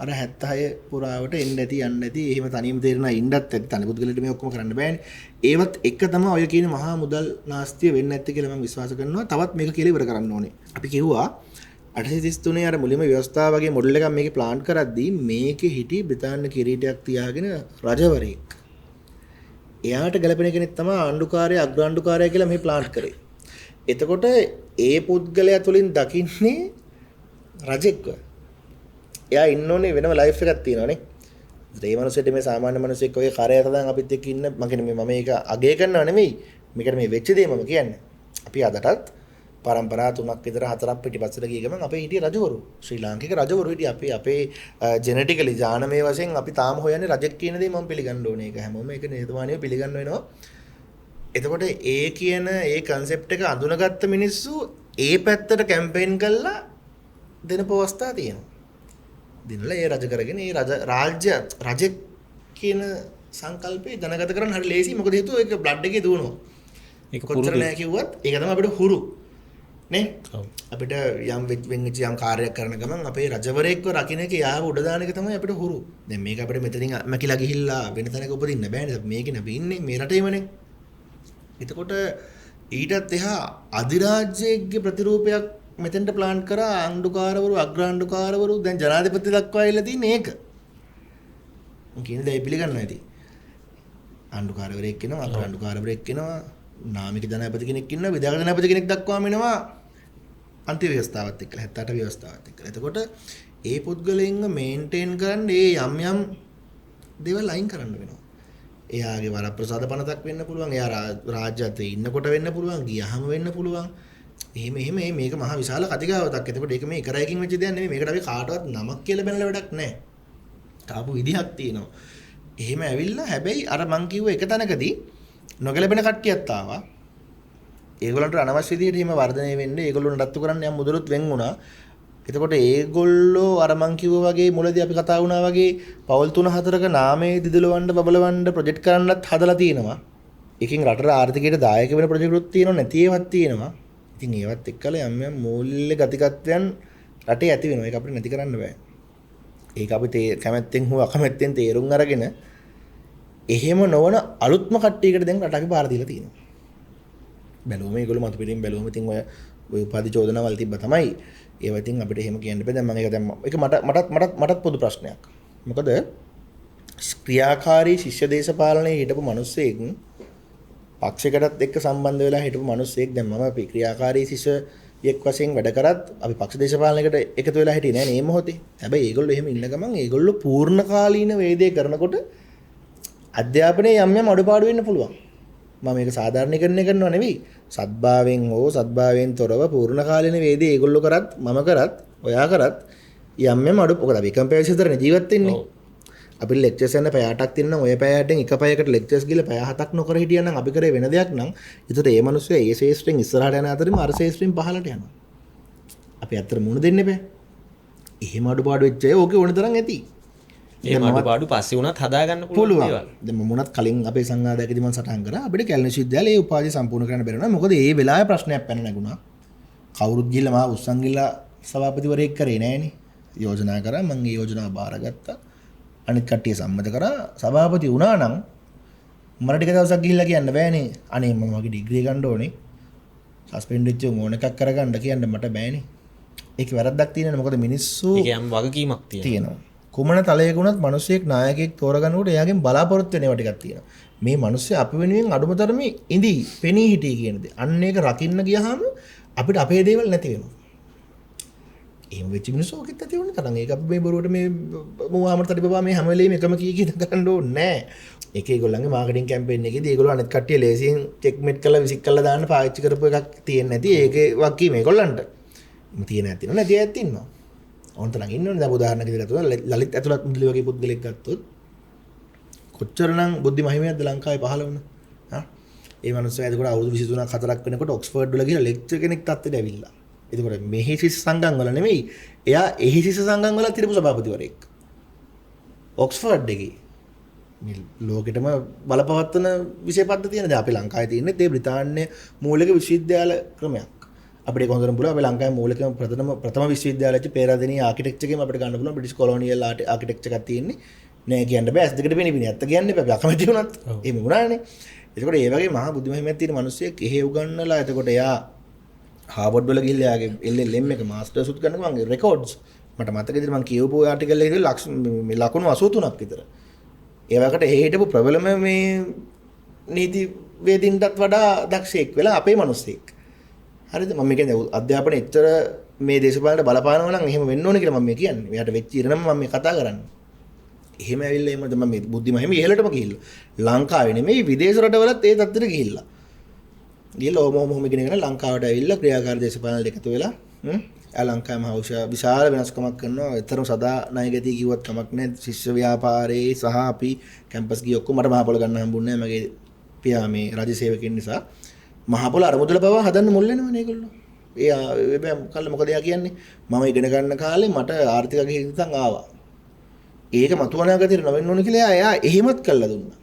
අර 76 පුරාවට එන්න ඇති යන්න ඇති. එහෙම තනියම තේරෙන අය ඉන්නත් ඇති. තනි පුද්ගලෙට මේ ඔක්කොම කරන්න බෑනේ. ඒවත් එක තමයි ඔය කියන මහා මුදල් නාස්තිය වෙන්න ඇති කියලා මම විශ්වාස කරනවා. තවත් මේක කියලා ඉවර කරන්න ඕනේ. අපි කිව්වා 833 අර මුලින්ම ව්‍යවස්ථාව වගේ මොඩල් එකක් මේකේ ප්ලාන්ට් කරද්දී මේකේ හිටි බ්‍රිතාන්‍ය කිරීටයක් තියාගෙන රජවරයෙක්. එයාට ගැලපෙන කෙනෙක් තමයි ආණ්ඩුකාරයා අග්‍රාණ්ඩුකාරයා කියලා මේ ප්ලාන්ට් කරේ. එතකොට ඒ පුද්ගලයා තුලින් දකින්නේ රජෙක්ව. එයා ඉන්න ඕනේ වෙනම ලයිෆ් එකක් තියෙනවානේ. ඒ මනුස්සයෙක් මේ සාමාන්‍ය මනුස්සයෙක් ඔය කරයට දැන් අපිත් එක්ක ඉන්න මම කියන්නේ මම මේක අගය කරනව නෙමෙයි. මේකට මේ වෙච්ච දේ මම කියන්නේ. අපි අදටත් පරම්පරා 3ක් විතර 4ක් පිටිපස්සට ගිය ගමන් අපේ හිටිය රජවරු ශ්‍රී ලාංකික රජවරු හිටිය අපේ ජෙනටිකලි ජානමය වශයෙන් අපි තාම හොයන්නේ රජෙක් කියන දේ මම පිළිගන්න ඕනේ. ඒක හැමෝම ඒක නිහතමානීව පිළිගන්න වෙනවා. එතකොට ඒ කියන ඒ කන්සෙප්ට් එක අඳුනගත්ත මිනිස්සු ඒ පැත්තට කැම්පේන් කළා දෙන පොවස්ථා තියෙනවා. දිනලා ඒ රජ කරගෙන ඒ රජෙක් කියන සංකල්පේ දැනගත කරන්න හරි ලේසි. මොකද හේතුව ඒක බ්ලඩ් එකේ දුවනවා. ඒක කොච්චර නෑ කිව්වත් ඒක තමයි අපිට හුරු. නේ අපිට යම් වෙච්ච යම් කාර්යයක් කරන ගමන් අපේ රජවරයෙක්ව රකින්න එක යාව උඩ දාන එක තමයි අපිට හුරු. දැන් මේක අපිට මෙතනින් මැකිලා ගිහිල්ලා වෙන තැනක උපදින්න බෑනේ. මේකනේ අපි ඉන්නේ මේ රටේමනේ. එතකොට ඊටත් එහා අධිරාජ්‍යයේ ප්‍රතිරූපයක් මෙතෙන්ට ප්ලාන් කරා ආණ්ඩුකාරවරු අග්‍රාණ්ඩුකාරවරු දැන් ජනාධිපති දක්වා ඉල්ල තියෙන්නේ ඒක. මම කියන දේ පිළිගන්න ඇති. ආණ්ඩුකාරවරයෙක් වෙනවා අග්‍රාණ්ඩුකාරවරයෙක් වෙනවා නාමික ජනාධිපති කෙනෙක් ඉන්නවා විධායක ජනාධිපති කෙනෙක් දක්වාම එනවා අන්තිම ව්‍යවස්ථාවත් එක්කලා 78 ව්‍යවස්ථාවත් එක්කලා. එතකොට ඒ පුද්ගලයන්ව මේන්ටේන් කරන්න ඒ යම් දේවල් අයින් කරන්න වෙනවා. එයාගේ වරප්‍රසාද පනතක් වෙන්න පුළුවන්. එයා රාජ්‍යයත් ඉන්නකොට වෙන්න පුළුවන්. ගියහම වෙන්න පුළුවන්. එහෙම මේක මහා විශාල කතිකාවතක්. එතකොට ඒක මේ එකරයකින් වෙච්ච දෙයක් නෙමෙයි. මේකට අපි කාටවත් නමක් කියලා බැනලා වැඩක් නැහැ. තාපු විදිහක් තියෙනවා. එහෙම ඇවිල්ලා හැබැයි අර මං කිව්ව එක තැනකදී නොගැලපෙන කට්ටියත් ආවා. ඒගොල්ලන්ට අනවශ්‍ය විදිහට එහෙම වර්ධනය වෙන්නේ ඒගොල්ලෝ නඩත්තු කරන්න යම් මුදලුත් වෙන් වුණා. එතකොට ඒගොල්ලෝ අර මං කිව්වා වගේ මුලදී අපි කතා වුණා වගේ පවල් 3-4ක නාමයේ දිදලවන්න බබලවන්න ප්‍රොජෙක්ට් කරන්නත් හදලා තියෙනවා. එකකින් රටට ආර්ථිකයට දායක වෙන ප්‍රොජෙක්ට්ුත් තියෙනවා නැති ඒවත් තියෙනවා. ඉතින් ඒවත් එක්කලා යම් මූල්‍ය ගතිකත්වයන් රටේ ඇති වෙනවා. ඒක අපිට නැති කරන්න බෑ. ඒක අපි කැමැත්තෙන් හෝ අකමැත්තෙන් තේරුම් අරගෙන එහෙම නොවන අලුත්ම කට්ටියකට දැන් රට අපි බාර දීලා තියෙනවා. බැලුවම ඒගොල්ලෝ මතු පිටින් බැලුවම ඉතින් ඔය උපාධි චෝදනාවල් තිබ්බ තමයි. ඒවා ඉතින් අපිට එහෙම කියන්න බෑ. දැන් මම ඒක දැම්මා. ඒක මටත් පොදු ප්‍රශ්නයක්. මොකද ක්‍රියාකාරී ශිෂ්‍ය දේශපාලනයේ හිටපු මිනිස්සෙක් පක්ෂයකටත් එක්ක සම්බන්ධ වෙලා හිටපු මිනිස්සෙක් දැන් මම අපි ක්‍රියාකාරී ශිෂ්‍යයෙක් වශයෙන් වැඩ කරත් අපි පක්ෂ දේශපාලනයකට එකතු වෙලා හිටියේ නෑ මේ මොහොතේ. හැබැයි ඒගොල්ලෝ එහෙම ඉන්න ගමන් ඒගොල්ලෝ පූර්ණ කාලීන වේදේ කරනකොට අධ්‍යාපනයේ යම් අඩුපාඩු වෙන්න පුළුවන්. මම මේක සාධාරණීකරණය කරනවා නෙවෙයි. සත්භාවයෙන් හෝ සත්භාවයෙන් තොරව පූර්ණ කාලීන වේදී ඒගොල්ලෝ කරත් මම කරත් ඔයා කරත් යම් අඩු මොකද අපි කම්පියුටර් විතරනේ ජීවත් වෙන්නේ. අපි ලෙක්චර්ස් යන පැය 8ක් තියෙනවා ඔය පැය 8න් එක පැයකට ලෙක්චර්ස් ගිහලා පැය 7ක් නොකර හිටියා නම් අපි කරේ වෙන දෙයක් නම් ඒතර ඒ මිනිස්සු ඒ ශේෂ්ත්‍රයෙන් ඉස්සරහට යන අතරින්ම අර ශේෂ්ත්‍රයෙන් පහළට යනවා. අපි අතර මුණ දෙන්න බෑ. එහෙම අඩුපාඩු වෙච්ච අය ඕකේ ඕන තරම් ඇති. ඒ අඩුපාඩු පස්සේ වුණත් හදාගන්න පුළුවන් දේවල්. දැන් මමුණත් කලින් අපේ සංවාදයකදී මම සටහන් කරා අපිට කැලණි විශ්වවිද්‍යාලයේ උපාධිය සම්පූර්ණ කරන්න බැරි වුණා. මොකද ඒ වෙලාවේ ප්‍රශ්නයක් පැන නැගුණා. කවුරුත් ගිහලා මා උස්සන් ගිහලා සභාපතිවරයෙක් කරේ නෑනේ. යෝජනා කරා මම ඒ යෝජනාව බාරගත්තා. අනිත් කට්ටිය සම්මත කරා සභාපති වුණා නම් මට ටික දවසක් ගිහිල්ලා කියන්න බෑනේ. අනේ මම වගේ ඩිග්‍රී ගන්න ඕනේ. සස්පෙන්ඩ් වෙච්ච ඕන එකක් කරගන්න කියන්න මට බෑනේ. ඒකේ වැරද්දක් තියෙනවා. මොකද මිනිස්සු ඒකේ යම් වගකීමක් තියෙනවා. කුමන තලයක වුණත් මිනිස්සෙක් නායකයෙක් තෝරගන්නකොට එයාගෙන් බලාපොරොත්තු වෙන ඒවා ටිකක් තියෙනවා. මේ මිනිස්සු අපි වෙනුවෙන් අඩුම තරමේ ඉඳි පෙනී හිටියේ කියන දේ. අන්න ඒක රකින්න ගියාම අපිට අපේ දේවල් නැති වෙනවා. එහෙම වෙච්ච මිනිස්සු ඔකෙත් ඇති වෙන්නේ තරම්. ඒක අපි මේ බොරුවට මේ මුවාමරතට බබා මේ හැම වෙලේම එකම කී කරන්න ඕනේ නෑ. ඒක ඒගොල්ලන්ගේ මාකටිං කැම්පේන් එකේදී ඒගොල්ලෝ අනිත් කට්ටිය ලේසියෙන් චෙක්මේට් කරලා විසික් කරලා දාන්න පාවිච්චි කරපු එකක් තියෙන්නේ නැති. ඒකේ වක්කීම ඒගොල්ලන්ට. තියෙන ඇත්ත නෝ නැති ඇත්ත ඉන්නවා. ඕනතරම් ඉන්නවනේ. දැන් උදාහරණයක් විදිහට ලලිත් ඇතුළත් මුදලි වගේ පුද්ගලෙක් ගත්තොත් කොච්චරනම් බුද්ධි මහිමයක්ද ලංකාවේ පහළ වුණා. හා ඒ මනුස්සයා එතකොට අවුරුදු 23ක් 4ක් වෙනකොට ඔක්ස්ෆර්ඩ් වල ගිහලා ලෙක්චර් කෙනෙක් තත්ත්වෙට ඇවිල්ලා. එතකොට මෙහි ශිෂ්‍ය සංගම් වල නෙමෙයි. එයා එහි ශිෂ්‍ය සංගම් වල තිරපු සභාපතිවරයෙක්. ඔක්ස්ෆර්ඩ් එකේ මේ ලෝකෙටම බලපවත්වන විෂය පද්ධතියනේ. දැන් අපි ලංකාවේ තියෙන්නේ ඒ බ්‍රිතාන්‍ය මූලික විශ්වවිද්‍යාල ක්‍රමයක්. අපිට ඒක හොඳටම පුළුවන්. අපි ලංකාවේ මූලිකම ප්‍රථම විශ්වවිද්‍යාලයේ පේරාදෙණිය ආකිටෙක්චර් එකෙන් අපිට ගන්න පුළුවන් බ්‍රිටිෂ් කොලොනියල් ආකිටෙක්චර් එකක් තියෙන්නේ. නෑ කියන්න බෑ. ඇස් දෙකට පෙනී ඇත්ත කියන්නේ බෑ. අපි අකමැති වුණත් එහෙම වුණානේ. එතකොට ඒ වගේ මහා බුද්ධිමහිමයක් තියෙන මිනිස්සෙක් එහෙ උගන්නලා එතකොට එයා හාවර්ඩ් වල ගිහිල්ලා යාගේ LLM එක මාස්ටර්ස් උත් කරනවා මගේ රෙකෝඩ්ස් මට මතකද මම කියවපු ආටිකල් එකේ ලකුණු 83ක් විතර. ඒ වගේකට එහෙ හිටපු ප්‍රබලම මේ නීති වේදින්ටත් වඩා දක්ෂයෙක් වෙලා අපේ මිනිස්සෙක්. හරිද? මම කියන්නේ අධ්‍යාපනයේ එච්චර මේ දේශපාලනට බලපානවා නම් එහෙම වෙන්න ඕනේ කියලා මම කියන්නේ. එයාට වෙච්ච ඉරණම මම මේ කතා කරන්නේ. එහෙම ඇවිල්ලා එහෙම තමයි මේ බුද්ධිමහිම ඉහළටම ගිහිල්ලා. ලංකාවේ නෙමෙයි විදේශ රටවලත් ඒ තත්ත්වෙට ගිහිල්ලා. ගිහිල්ලා ඔහොම ඉගෙනගෙන ලංකාවට ඇවිල්ලා ක්‍රියාකාරී දේශපාලනයට එකතු වෙලා ලංකාවේම විශාල වෙනස්කමක් කරනවා. ඒතරම් සදා ණයගැතිය කිව්වත් කමක් නැහැ. ශිෂ්‍ය ව්‍යාපාරයේ සහ අපි කැම්පස් ගිය ඔක්කොම මට මහ පොළ ගන්න හම්බුන්නේ නැහැ. මගේ පියා මේ රජ සේවකෙන් නිසා මහ පොළ අරමුදල පවා හදන්න මුල් වෙනවනේ ඒගොල්ලෝ. මොකද එයා කියන්නේ මම ඉගෙන ගන්න කාලේ මට ආර්ථික හිතන් ආවා. ඒක මතුවනාගතියට නොවෙන්න ඕන කියලා එයා එහෙමත් කළා දුන්නා.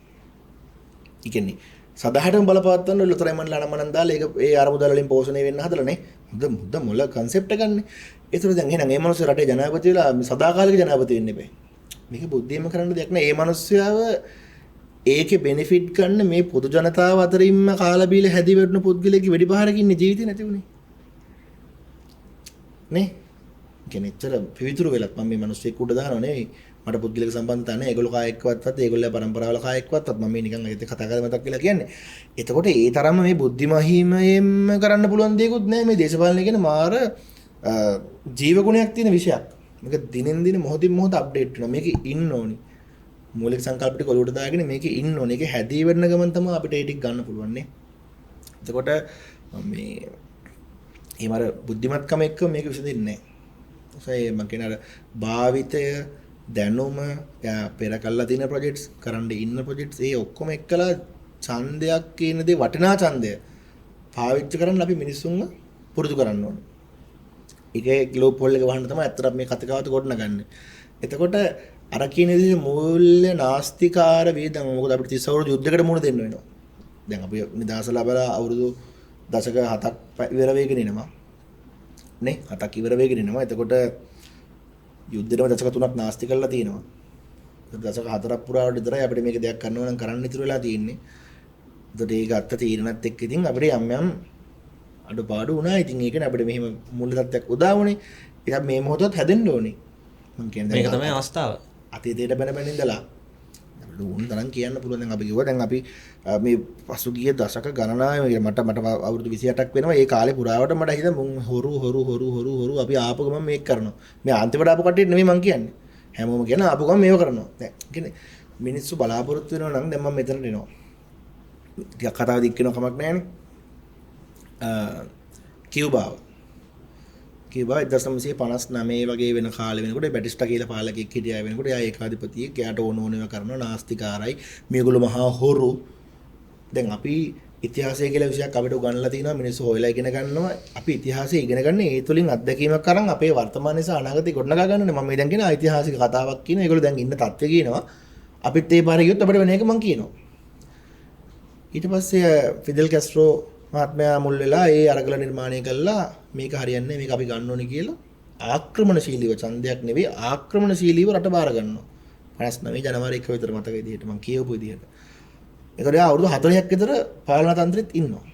ඒ කියන්නේ සදාහටම බලපවත්වන්න ලොතරයි මන්ලා නමනන් දාලා ඒක ඒ අරමුදල වලින් පෝෂණය වෙන්න හදලානේ. මුද මොළ concept එක ගන්න. ඒතර දැන් එහෙනම් මේ මිනිස්සු රටේ ජනාධිපති වෙලා සදාකාලික ජනාධිපති වෙන්න බෑ. මේක බුද්ධියම කරන්න දෙයක් නෑ. මේ මිනිස්සයාව ඒකේ benefit ගන්න මේ පොදු ජනතාව අතරින්ම කාලා බීලා හැදි වැටුණු පුද්ගලෙක්ගේ වෙඩි පහරකින් ඉන්නේ ජීවිතේ නැති වුණේ. නේ? කෙනෙක්තර පිවිතුරු වෙලත් මම මේ මිනිස්සෙක් උඩ දානව නෙවෙයි. මට පුද්ගලික සම්බන්ධතා නැහැ. ඒගොල්ලෝ කායෙක්වත්වත් ඒගොල්ලෝ පරම්පරාවල කායෙක්වත්වත් මම මේ නිකන් ඒත් කතා කරලා මතක් කියලා කියන්නේ. එතකොට ඒ තරම්ම මේ බුද්ධිමහිමයෙන් කරන්න පුළුවන් දෙයක්වත් නැහැ. මේ දේශපාලනය කියන මාර ජීවගුණයක් තියෙන විෂයක්. මේක දිනෙන් දින මොහොතින් මොහොත අප්ඩේට් වෙනවා. මේක ඉන්න ඕනි. මූලික සංකල්ප ටික ඔලුවට දාගෙන මේකේ ඉන්න ඕනේ. ඒක හැදී වෙන්න ගමන් තමයි අපිට ඒ ටික ගන්න පුළුවන් නේ. එතකොට මේ එහෙම අර බුද්ධිමත්කම එක්ක මේක විසඳෙන්නේ නැහැ. මම කියන අර භාවිතය දැනුම පෙර කල්ලා තියෙන ප්‍රොජෙක්ට්ස් කරන්න ඉන්න ප්‍රොජෙක්ට්ස් ඒ ඔක්කොම එක්කලා ඡන්දයක් කියන දේ වටිනා ඡන්දය පාවිච්චි කරන්න අපි මිනිස්සුන්ව පුරුදු කරන්න ඕනේ. ඒකේ ග්ලෝබ් පොල් එක වහන්න තමයි අත්‍තරක් මේ කතිකාවත ගොඩනගන්නේ. එතකොට අර කියන විදිහේ මූල්‍ය නාස්තිකාර වේදම මොකද අපිට 30 අවුරුදු යුද්ධයකට මුහුණ දෙන්න වෙනවා. දැන් අපි නිදාස ලැබලා අවුරුදු දශක 7ක් ඉවර වෙගෙන එනවා. නේ 7ක් ඉවර වෙගෙන එනවා. එතකොට යුද්ධෙම දශක 3ක් නාස්ති කරලා තියෙනවා. දශක 4ක් පුරාවට විතරයි අපිට මේක දෙයක් කරනවා නම් කරන්න ඉතුරු වෙලා තියෙන්නේ. ඒකට ඒ ගත්ත තීරණත් එක්ක ඉතින් අපිට යම් අඩුපාඩු වුණා. ඉතින් ඒකනේ අපිට මෙහෙම මුල් තත්ත්වයක් උදා වුණේ. ඒක මේ මොහොතත් හැදෙන්න ඕනේ. මම කියන්නේ මේක තමයි අවස්ථාව. අතීතයට බැන ඉඳලා ඕන තරම් කියන්න පුළුවන්. දැන් අපි කිව්වා දැන් අපි මේ පසුගිය දශක ගණනාවේ මට අවුරුදු 28ක් වෙනවා. ඒ කාලේ පුරාවට මට හිතෙන මුන් හොරු අපි ආපු ගමන් මේක කරනවා. මේ අන්තිමට ආපු කට්ටිය නෙමෙයි මං කියන්නේ. හැමෝම කියන ආපු ගමන් මේව කරනවා. දැන් කියන්නේ මිනිස්සු බලාපොරොත්තු වෙනවා නම් දැන් මම මෙතනට එනවා. ටිකක් කතාව දික් වෙනව කමක් නැහැ නේ. කියුබාව 1959 වගේ වෙන කාලේ වෙනකොට බැටිස්ටා කියලා පාලකෙක් හිටියා වෙනකොට එයා ඒකාධිපතියෙක්. එයාට ඕන ඒවා කරනවා නාස්තිකාරයි. මේගොල්ලෝ මහා හොරු. දැන් අපි ඉතිහාසය කියලා විෂයක් අපිට උගන්වලා තිනවා මිනිස්සු හොයලා ඉගෙන ගන්නවා. අපි ඉතිහාසය ඉගෙන ගන්න ඒ තුලින් අත්දැකීමක් කරන් අපේ වර්තමානයේ සහ අනාගතේ ගොඩනගා ගන්නනේ. මම මේ දැන් කියන ඓතිහාසික කතාවක් කියන. ඒගොල්ලෝ දැන් ඉන්න තත්ත්වය කියනවා. අපිත් ඒ පාරේ ගියොත් අපිට වෙන එක මම කියනවා. ඊට පස්සේ ෆිදෙල් කැස්ට්‍රෝ මහත්මයා මුල් වෙලා ඒ අරගල නිර්මාණය කළා. මේක හරියන්නේ මේක අපි ගන්න ඕනේ කියලා ආක්‍රමණශීලීව ඡන්දයක් නෙවෙයි ආක්‍රමණශීලීව රට බාර ගන්නවා. 59 ජනවාරි 1 විතර මතක විදිහට මම කියවපු විදිහට. ඒකට එයා අවුරුදු 40ක් විතර පාලන තන්ත්‍රෙත් ඉන්නවා.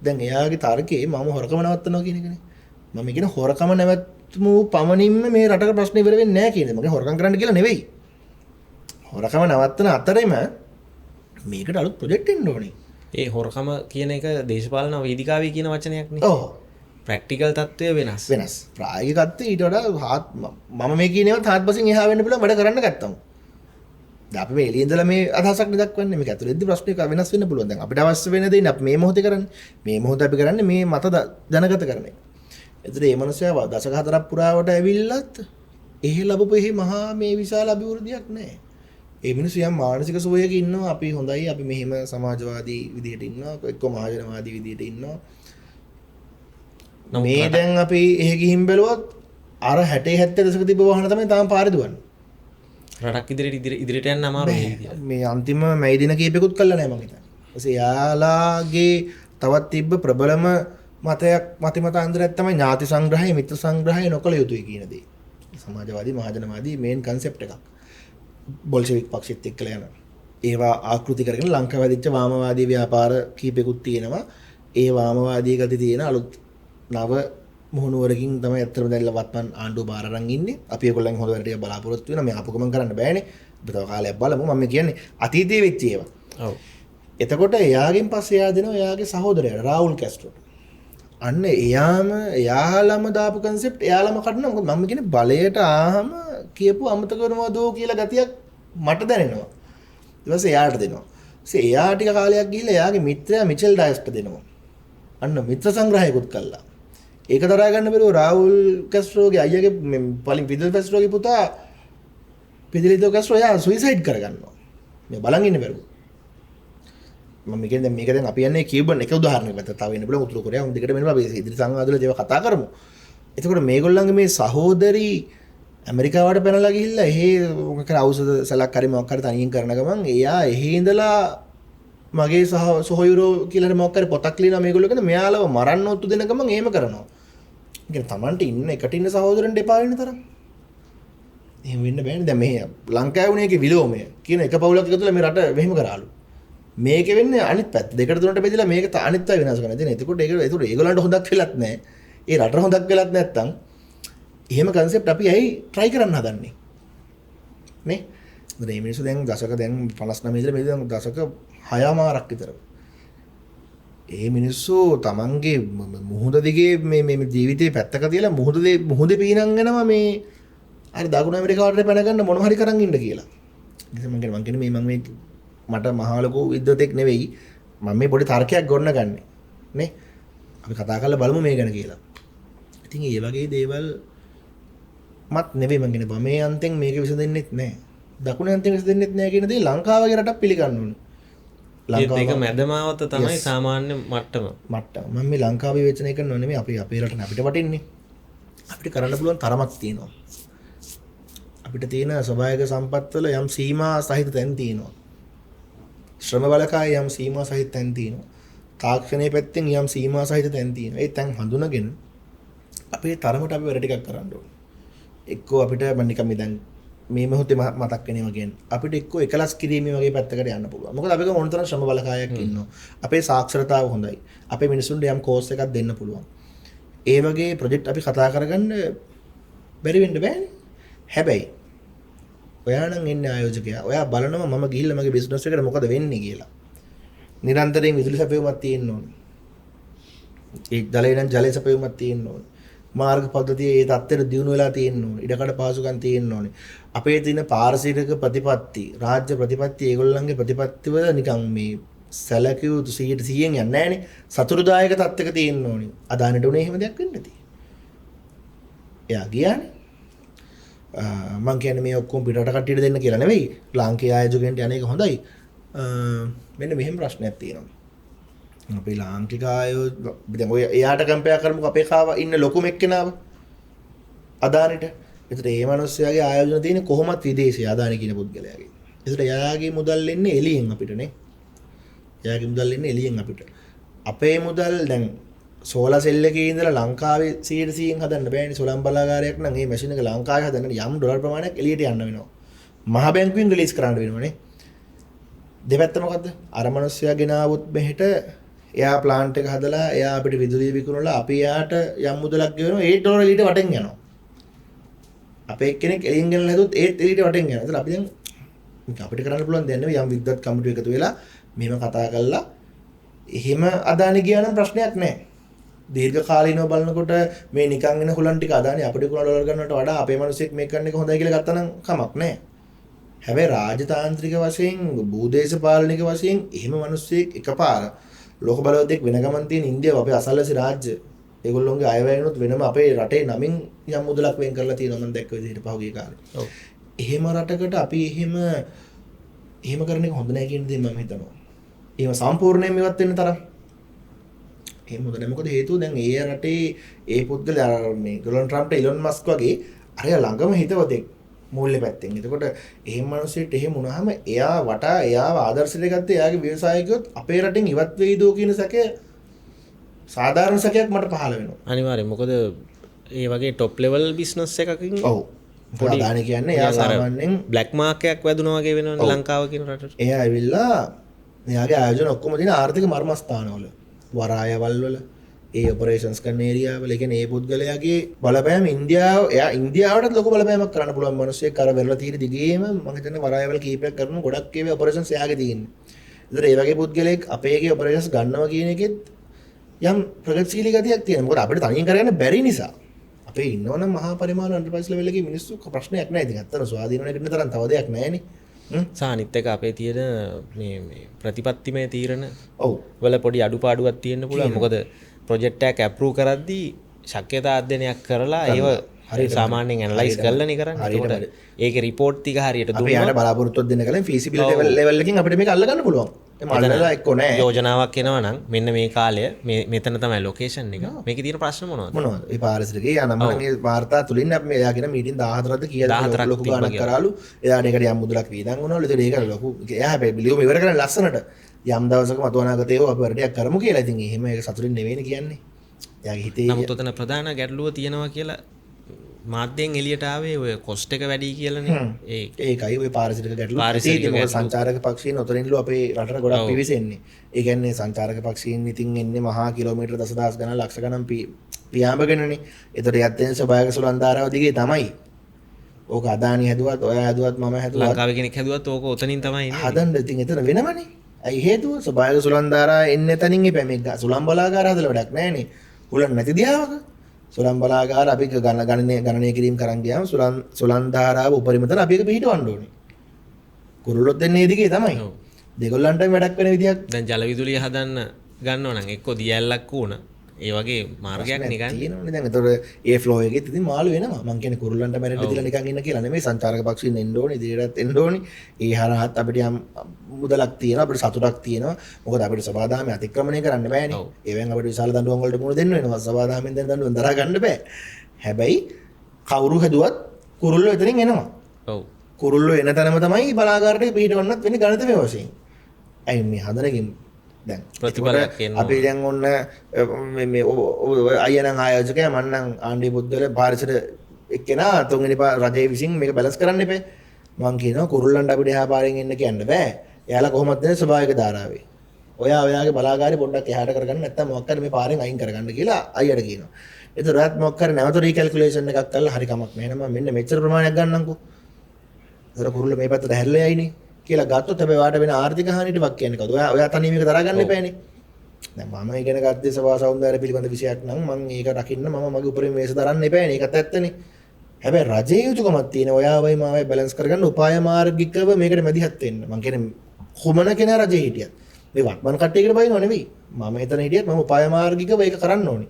දැන් එයාගේ තර්කේ මම හොරකම නවත්තනවා කියන එකනේ. මම කියන හොරකම නැවතුමු පමණින්ම මේ රටක ප්‍රශ්න ඉවර වෙන්නේ නැහැ කියන එක. මම හොරකම් කරන්න කියලා නෙවෙයි. හොරකම නවත්තන අතරෙම මේකට අලුත් ප්‍රොජෙක්ට් එන්න ඕනේ. ඒ හොරකම කියන එක දේශපාලන වේදිකාවේ කියන වචනයක් නේ. ඔව්. ප්‍රැක්ටිකල් තත්ත්වය වෙනස්. ප්‍රායෝගිකත්වය ඊට වඩා මම මේ කියන ඒවා තාත්පසින් එහා වෙන්න පුළුවන් වැඩ කරන්න ගත්තම. දැන් අපි මේ එළියේ ඉඳලා මේ අදහසක් දක්වන්නේ මේක ඇතුළේදී ප්‍රශ්නයක් වෙනස් වෙන්න පුළුවන්. දැන් අපිට අවශ්‍ය වෙන දේ අපි මේ මොහොතේ කරන්නේ. මේ මොහොත අපි කරන්නේ මේ මත දැනගත කරන එක. ඒතර මේ මනුස්සයා දශක හතරක් පුරාවට ඇවිල්ලත් එහෙ ලැබපු එහෙ මහා මේ විශාල අභිවෘද්ධියක් නැහැ. ඒ මිනිස්සු යම් මානසික සුවයක ඉන්නවා. අපි හොඳයි අපි මෙහෙම සමාජවාදී විදිහට ඉන්නවා. එක්ක මහජනවාදී විදිහට ඉන්නවා. මේ දැන් අපි එහෙ ගිහින් බැලුවොත් අර 60 70 දශක තිබ්බ වාහන තමයි තාම පාරේ දුවන්නේ. රටක් ඉදිරියට යන්න අමාරුයි. මේ අන්තිම මැයි දින කීපෙකුත් කළා නැහැ මම හිතන්නේ. ඊපස්සේ යාලාගේ තවත් තිබ්බ ප්‍රබලම මතාන්තරයක් තමයි ඥාති සංග්‍රහය මිත්‍ර සංග්‍රහය නොකළ යුතුයි කියන දේ. සමාජවාදී මහජනවාදී මේන් කන්සෙප්ට් එකක්. බොල්ෂෙවික් පක්ෂෙත් එක්කලා යනවා. ඒවා ආකෘති කරගෙන ලංකාව වැදිච්ච වාමවාදී ව්‍යාපාර කීපෙකුත් තියෙනවා. ඒ වාමවාදී ගති තියෙන අලුත් නව මොහුනුවරකින් තමයි ඇත්තටම දැන් වත්මන් ආණ්ඩුව බාර අරන් ඉන්නේ. අපි ඒගොල්ලන් හොඳ වැඩ ටික බලාපොරොත්තු වෙනවා. මේ අපකමන් කරන්න බෑනේ. අපි තව කාලයක් බලමු. මම කියන්නේ අතීතයේ වෙච්ච ඒවා. ඔව්. එතකොට එයාගෙන් පස්සේ එයා දෙනවා එයාගේ සහෝදරයාට රාහුල් කැස්ට්‍රෝට. අන්න එයාලම දාපු කන්සෙප්ට් එයාලම කඩනවා. මොකද මම කියන්නේ බලයට ආහම කියපු අමතක වෙනවදෝ කියලා ගතියක් මට දැනෙනවා. ඊට පස්සේ එයාට දෙනවා. ඊට එයා ටික කාලයක් ගිහිල්ලා එයාගේ මිත්‍රයා මිචෙල් ඩයස්ට දෙනවා. අන්න මිත්‍ර සංග්‍රහයකුත් කළා. ඒක දරා ගන්න බැරුව රාහුල් කැස්ට්‍රෝගේ අයියාගේ පලින් ෆිදෙල් කැස්ට්‍රෝගේ පුතා පිදිලිතෝ කැස්ට්‍රෝ එයා සුයිසයිඩ් කරගන්නවා. මේ බලන් ඉන්න බැරුව. මම කියන්නේ දැන් මේක දැන් අපි යන්නේ කියුබන් එක උදාහරණයක් පැත්ත තව වෙන්න පුළුවන් උතුරු කොරියාව දෙකට වෙනවා අපි ඉදිරි සංවාදවල ඒවා කතා කරමු. එතකොට මේගොල්ලන්ගේ මේ සහෝදරි ඇමරිකාවට පැනලා ගිහිල්ලා එහෙ මොකක් කර ඖෂධ සලක් හරි මොකක් හරි තනියෙන් කරන ගමන් එයා එහෙ ඉඳලා මගේ සොහොයුරෝ කියලා මොකක් හරි පොතක් ලියනවා මේගොල්ලෝ කියන මෙයාලව මරන්න ඔත්තු දෙන ගමන් එහෙම කරනවා. ඒ තමන්ට ඉන්න එකට ඉන්න සහෝදරයන්ට එපා වෙන තරම්. එහෙම වෙන්න බෑනේ. දැන් මේ ලංකාවේ වුණේ ඒකේ විලෝමය කියන එක පවුලක් එකතුලා මේ රට වෙහිම කරාලු. මේක වෙන්නේ අනිත් පැත්ත දෙකට තුනට බෙදලා මේක අනිත් අය වෙනස් කරනවා. ඉතින් එතකොට ඒගොල්ලන්ට හොඳක් වෙලත් නැහැ. ඒ රටට හොඳක් වෙලත් නැත්තම් එහෙම කන්සෙප්ට් අපි ඇයි try කරන්න හදන්නේ? නේ? මේ මිනිස්සු දැන් දශක දැන් 59 ඉඳලා මේ දැන් දශක 6මාරක් විතර. ඒ මිනිස්සු තමන්ගේ මුහුද දිගේ මේ ජීවිතේ පැත්තක තියලා මුහුදේ පීනන් යනවා මේ අර දකුණු ඇමරිකාවට පැන ගන්න මොන හරි කරන් ඉන්න කියලා. ඉතින් මම කියන්නේ මේ මට මහා ලොකු විද්වතෙක් නෙවෙයි. මම මේ පොඩි තර්කයක් ගොන්න ගන්නෙ. නේ? අපි කතා කරලා බලමු මේ ගැන කියලා. ඉතින් ඒ වගේ දේවල් මත් නෙවෙයි මම කියන්නේ මේ අන්තෙන් මේක විසඳෙන්නෙත් නැහැ. දකුණු අන්තෙන් විසඳෙන්නෙත් නැහැ කියන දේ ලංකාව වගේ රටක් පිළිගන්න ඕනේ. ඒක මැදමාවත තමයි සාමාන්‍ය මට්ටම. මම මේ ලංකාව විවේචනය කරනව නෙමෙයි අපේ රටනේ අපිට වටින්නේ. අපිට කරන්න පුළුවන් තරමක් තියෙනවා. අපිට තියෙන ස්වභාවික සම්පත්වල යම් සීමා සහිත තැන් තියෙනවා. ශ්‍රම බලකාය යම් සීමා සහිත තැන් තියෙනවා. තාක්ෂණයේ පැත්තෙන් යම් සීමා සහිත තැන් තියෙනවා. ඒ තැන් හඳුනගෙන අපේ තරමට අපි වැඩ ටිකක් කරන්න ඕනේ. එක්කෝ අපිට මම නිකන් දැන් මේ මොහොතේ මතක් වෙනවා කියන්නේ අපිට එක්කෝ එකලස් කිරීමේ වගේ පැත්තකට යන්න පුළුවන්. මොකද අපිට මොනතරම් ශ්‍රම බලකායක් ඉන්නවා. අපේ සාක්ෂරතාව හොඳයි. අපේ මිනිසුන්ට යම් කෝස් එකක් දෙන්න පුළුවන්. ඒ වගේ ප්‍රොජෙක්ට් අපි කතා කරගන්න බැරි වෙන්න බෑනේ. හැබැයි ඔයා නම් ඉන්නේ ආයෝජකයා. ඔයා බලනවා මම ගිහිල්ලා මගේ බිස්නස් එකට මොකද වෙන්නේ කියලා. නිරන්තරයෙන් විදුලි සැපයුමක් තියෙන්න ඕනේ. ඒ ජලය නම් ජලය සැපයුමක් තියෙන්න ඕනේ. මාර්ග පද්ධතිය ඒ තත්ත්වෙට දියුණු වෙලා තියෙන්න ඕනේ. ඉඩකඩ පහසුකම් තියෙන්න ඕනේ. අපේ තියෙන පාරිසරික ප්‍රතිපත්ති, රාජ්‍ය ප්‍රතිපත්ති, ඒගොල්ලන්ගේ ප්‍රතිපත්ති වල නිකන් මේ සැලකිය යුතු 100% යන්නේ නැහනේ. සතුටුදායක තත්ත්වයක තියෙන්න ඕනි. අදානට උනේ එහෙම දෙයක් වෙන්නේ නැති. එයා ගියානේ. මං කියන්නේ මේ ඔක්කොම පිටරට කට්ටියට දෙන්න කියලා නෙවෙයි. ලාංකේය ආයෝජකයන්ට අනේක හොඳයි. මෙන්න මෙහෙම ප්‍රශ්නයක් තියෙනවා. අපේ ලාංකික දැන් ඔය එයාට කම්පෙයාර් කරමුකෝ අපේ කාව ඉන්න ලොකුම එක්කෙනාව අදානිට. ඒතර ඒ මිනිස්සයාගේ ආයෝජන තියෙන්නේ කොහොමත් විදේශයේ අදානි කියන පුද්ගලයාගේ. ඒතර එයාගේ මුදල් එන්නේ එළියෙන් අපිටනේ. එයාගේ මුදල් එන්නේ එළියෙන් අපිට. අපේ මුදල් දැන් සෝලා සෙල් එකේ ඉඳලා ලංකාවේ 100%න් හදන්න බෑනේ. සොලම් බලාගාරයක් නම් මේ මැෂින් එක ලංකාවේ හදන්න යම් ඩොලර් ප්‍රමාණයක් එළියට යන්න වෙනවා. මහ බැංකුවෙන් රිලීස් කරන්න වෙනවනේ. දෙපැත්ත මොකද්ද? අර මිනිස්සයා ගෙනාවුත් මෙහෙට එයා ප්ලාන්ට් එක හදලා එයා අපිට විදුලිය විකුණලා අපි එයාට යම් මුදලක් ගෙවනවා. ඒ ඩොලර් ඊට වටෙන් යනවා. අපේ කෙනෙක් එළියෙන් ගෙනලා හදුවොත් ඒත් ඊට වටෙන් යනවා. ඒතර අපි දැන් අපිට කරන්න පුළුවන් දෙයක් නෙවෙයි යම් විද්වත් කමිටුව එකතු වෙලා මෙහෙම කතා කරලා එහෙම අදානි ගියා නම් ප්‍රශ්නයක් නැහැ. දීර්ඝ කාලීනව බලනකොට මේ නිකන් එන හුලන් ටික අදානි අපිට කුණ ඩොලර් ගන්නවට වඩා අපේ මිනිස්සෙක් මේක කරන එක හොඳයි කියලා ගත්තා නම් කමක් නැහැ. හැබැයි රාජතාන්ත්‍රික වශයෙන් භූදේශපාලනික වශයෙන් එහෙම මිනිස්සෙක් එකපාර ලෝක බලවේගයක් වෙන ගමන් තියෙන ඉන්දියාව අපේ අසල්වැසි රාජ්‍ය ඒගොල්ලෝගේ අයවැයනොත් වෙනම අපේ රටේ නමින් යම් මුදලක් වෙන් කරලා තියෙනවා මම දැක්ක විදිහට පහුගිය කාලේ. ඔව්. එහෙම රටකට අපි එහෙම කරන එක හොඳ නැහැ කියන දේ මම හිතනවා. එහෙම සම්පූර්ණයෙන්ම ඉවත් වෙන්න තරම්. එහෙම හොඳ නැහැ. මොකද හේතුව දැන් ඒ රටේ ඒ පුද්ගලයා මේ ඩොනල්ඩ් ට්‍රම්ප්ට ඉලොන් මස්ක් වගේ අර ළඟම හිතවතෙක් මූල්‍ය පැත්තෙන්. එතකොට එහෙම මිනිස්සෙට එහෙම වුණාම එයා වටා එයාව ආදර්ශයට ගත්ත එයාගේ ව්‍යවසායකයොත් අපේ රටෙන් ඉවත් වෙයිද කියන සැකය සාධාරණ සැකයක් මට පහළ වෙනවා. අනිවාර්යෙන්. මොකද ඒ වගේ টොප් ලෙවල් බිස්නස් එකකින් ඔව්. පොඩි දාන කියන්නේ එයා සාමාන්‍යයෙන් බ්ලැක් මාක් එකක් වැදුනා වගේ වෙනවනේ ලංකාව කියන රටට. එයා ඇවිල්ලා එයාගේ ආයෝජන ඔක්කොම තියෙන ආර්ථික මර්මස්ථානවල වරායවල් වල ඒ ඔපරේෂන්ස් කරන ඒරියාවල ඒ කියන්නේ ඒ පුද්ගලයාගේ බලපෑම එයා ඉන්දියාවටත් ලොකු බලපෑමක් කරන්න පුළුවන් මිනිස්සෙක් අර වෙරළ තීර දිගේම මම හිතන්නේ වරායවල් කීපයක් කරන ගොඩක් ඒවා ඔපරේෂන්ස් එයාගේ තියෙන්නේ. ඒතර ඒ වගේ පුද්ගලෙක් අපේගේ ඔපරේෂන්ස් ගන්නවා කියන එකෙත් යම් ප්‍රගතිශීලී ගතියක් තියෙනවා. මොකද අපිට තනියෙන් කරගන්න බැරි නිසා. අපේ ඉන්නවනම් මහා පරිමාණ එන්ටර්ප්‍රයිස් ලෙවල් එකේ මිනිස්සු ප්‍රශ්නයක් නැහැ. ඉතින් අත්තර ස්වාධීන වෙන්න තරම් තව දෙයක් නැහැනේ. සානිත් එක අපේ තියෙන මේ ප්‍රතිපත්තිමය තීරණ ඔව් වල පොඩි අඩුපාඩුවක් තියෙන්න පුළුවන්. මොකද ප්‍රොජෙක්ට් එකක් ඇප්‍රූව් කරද්දී ශක්්‍යතා අධ්‍යයනයක් කරලා ඒව සාමාන්‍යයෙන් ඇනලයිස් කරලා නේ කරන්නේ. ඒකට ඒකේ රිපෝට් ටික හරියට දුන්නා. අපි යාට බලාපොරොත්තුවක් දෙන්න කලින් ෆීසිබිලිටි ලෙවල් එකකින් අපිට මේක අල්ල ගන්න පුළුවන්. මල්ලලා එක්ක නෑ. යෝජනාවක් එනවා නම් මෙන්න මේ කාලය මෙතන තමයි ලොකේෂන් එක. මේකේ තියෙන ප්‍රශ්න මොනවද? මොනවද? ඒ පාරිසරිකේ යන මම මේ වාර්තා තුලින් අපි එයා කියන මීටින් 14ක්ද කියලා ලොකු ගානක් කරාලු. එයාට ඒකට යම් මුදලක් වේදන් වුණාලු. ඒක ලොකු එයා හැබැයි බිලියම ඉවර කරලා ලස්සනට යම් දවසක මතු අනාගතේ අපි වැඩක් කරමු කියලා. ඉතින් එහෙම ඒක සතුටින් නෙවෙයිනේ කියන්නේ. එයාගේ හිතේ නමුත් උතන ප්‍රධාන ගැටලුව තියෙනවා කියලා මාධ්‍යයෙන් එළියට ආවේ ඔය කොස්ට් එක වැඩි කියලානේ. ඒකයි ඔය පාරිසරික ගැටලුව. පාරිසරික සංචාරක පක්ෂීන් උතරින්ලු අපේ රටට ගොඩක් පිවිසෙන්නේ. ඒ කියන්නේ සංචාරක පක්ෂීන් ඉතින් එන්නේ මහා කිලෝමීටර් දසදහස් ගණන් ලක්ෂ ගණන් පියාඹගෙනනේ. ඒතර යත්තෙන් ස්වභාවික සුළං දිගේ තමයි. ඕක අදානි හැදුවත් ඔය හැදුවත් මම හැදුවත් ලංකාවේ කෙනෙක් හැදුවත් ඕක උතනින් තමයි ඉන්නේ. හදන්න ඉතින් එතන වෙනමනේ. ඇයි හේතුව? ස්වභාවික සුළං එන්නේ තනින් එපා. මේ සුළං බලාගාර හදලා වැඩක් නැහැනේ. හුලන් නැති දියාවක. සුළං බලාගාර අපි ගණනය කිරීම කරන් ගියාම සුළං ධාරාව උපරිම තන අපි එක පිහිටවන්න ඕනේ. කුරුල්ලොත් දෙන්නේ මේ දිගේ තමයි. දෙගොල්ලන්ටම වැඩක් වෙන විදියක්. දැන් ජල විදුලිය හදන්න ගන්නව නම් එක්ක දියැලක් වුණ ඒ වගේ මාර්ගයක් නිකන් තියෙනවනේ. දැන් ඒතර ඒ ෆ්ලෝ එකෙත් ඉතින් මාළු වෙනවා. මං කියන්නේ කුරුල්ලන්ට මැරෙන්න දීලා නිකන් ඉන්න කියලා නෙමෙයි. සංචාරක පක්ෂීන් එන්න ඕනේ, ඉදිරියටත් එන්න ඕනේ. ඒ හරහත් අපිට යම් මුදලක් තියෙනවා, අපිට සතුටක් තියෙනවා. මොකද අපිට සබාදාමේ අතික්‍රමණය කරන්න බෑනේ. ඒවෙන් අපිට විශාල දඬුවම් වලට මුහුණ දෙන්න වෙනවා. සබාදාමෙන් දැන් දඬුවම් දරා ගන්න බෑ. හැබැයි කවුරු හැදුවත් කුරුල්ලෝ එතනින් එනවා. ඔව්. කුරුල්ලෝ එන තැනම තමයි බලාගාරයට පිටවන්නත් වෙන්නේ ගණිතමය වශයෙන්. ඇයි මේ හදනකින් දැන් ප්‍රතිඵලයක් එනවා. අපි දැන් ඔන්න මේ අයියනම් ආයෝජකයා මන්නම් ආණ්ඩුවේ පුද්ගල පාරිසර එක්කෙනා තුන්වෙනි රජයේ විසින් මේක බැලන්ස් කරන්න එපේ. මං කියනවා කුරුල්ලන්ට අපිට එහා පාරෙන් එන්න කියන්න බෑ. එයාලා කොහොමද දෙන්නේ ස්වභාවික ධාරාවේ. ඔයාගේ බලාගාරේ පොඩ්ඩක් එහාට කරගන්න නැත්නම් මොකක් හරි මේ පාරෙන් අයින් කරගන්න කියලා අයියට කියනවා. ඒතර රාත් මොකක් හරි නැවත රීකැල්කියුලේෂන් එකක් කරලා හරි කමක් නැහැ නම මෙන්න මෙච්චර ප්‍රමාණයක් ගන්නම්කෝ. ඒතර කුරුල්ල මේ පැත්තට හැරිලා යයිනේ කියලා ගත්තොත් හැබැයි වාට වෙන ආර්ථික හානියට වක් කියන්නේ කවුද? ඔයා තනියම මේක දරා ගන්න එපානේ. දැන් මම ඉගෙන ගත්තේ සභා සෞන්දර්ය පිළිබඳ විෂයක් නම් මම ඒක රකින්න මම මගේ උපරිම වේස දරන්න එපානේ. ඒකත් ඇත්තනේ. හැබැයි රජයේ යුතුයකමක් තියෙන ඔයාවයි මාවයි බැලන්ස් කරගන්න උපාය මාර්ගිකව මේකට මැදිහත් වෙන්න. මම කියන්නේ කොමන කෙනා රජයේ හිටියත් මේ වත්මන් කට්ටියකට බයිනව නෙවෙයි. මම එතන හිටියත් මම උපාය මාර්ගිකව ඒක කරන්න ඕනේ.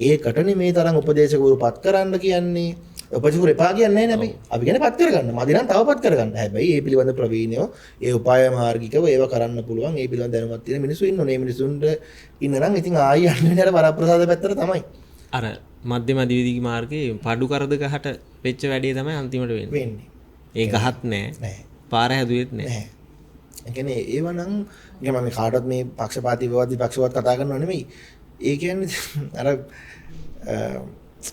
ඒකටනේ මේ තරම් උපදේශකවරු පත් කරන්න කියන්නේ. උපදේශකවරු එපා කියන්නේ නැහැ නේ අපි. අපි කියන්නේ පත් කරගන්න. මදි නම් තව පත් කරගන්න. හැබැයි මේ පිළිබඳ ප්‍රවීණයෝ ඒ උපාය මාර්ගිකව ඒව කරන්න පුළුවන්. ඒ පිළිබඳ දැනුමක් තියෙන මිනිස්සු ඉන්නෝනේ. මේ මිනිසුන්ට ඉන්න නම් ඉතින් ආයි යන්නේ අර වරප්‍රසාද පැත්තට තමයි. අර මධ්‍යම අධිවේදික මාර්ගයේ පඩු කරදකහට වෙච්ච වැඩේ තමයි අන්තිමට වෙන්නේ. ඒ ගහත් නැහැ. පාර හැදුවෙත් නැහැ. ඒ කියන්නේ ඒව නම් මම කාටවත් මේ පක්ෂපාතීවවත් විපක්ෂවත් කතා කරනව නෙමෙයි. ඒ කියන්නේ අර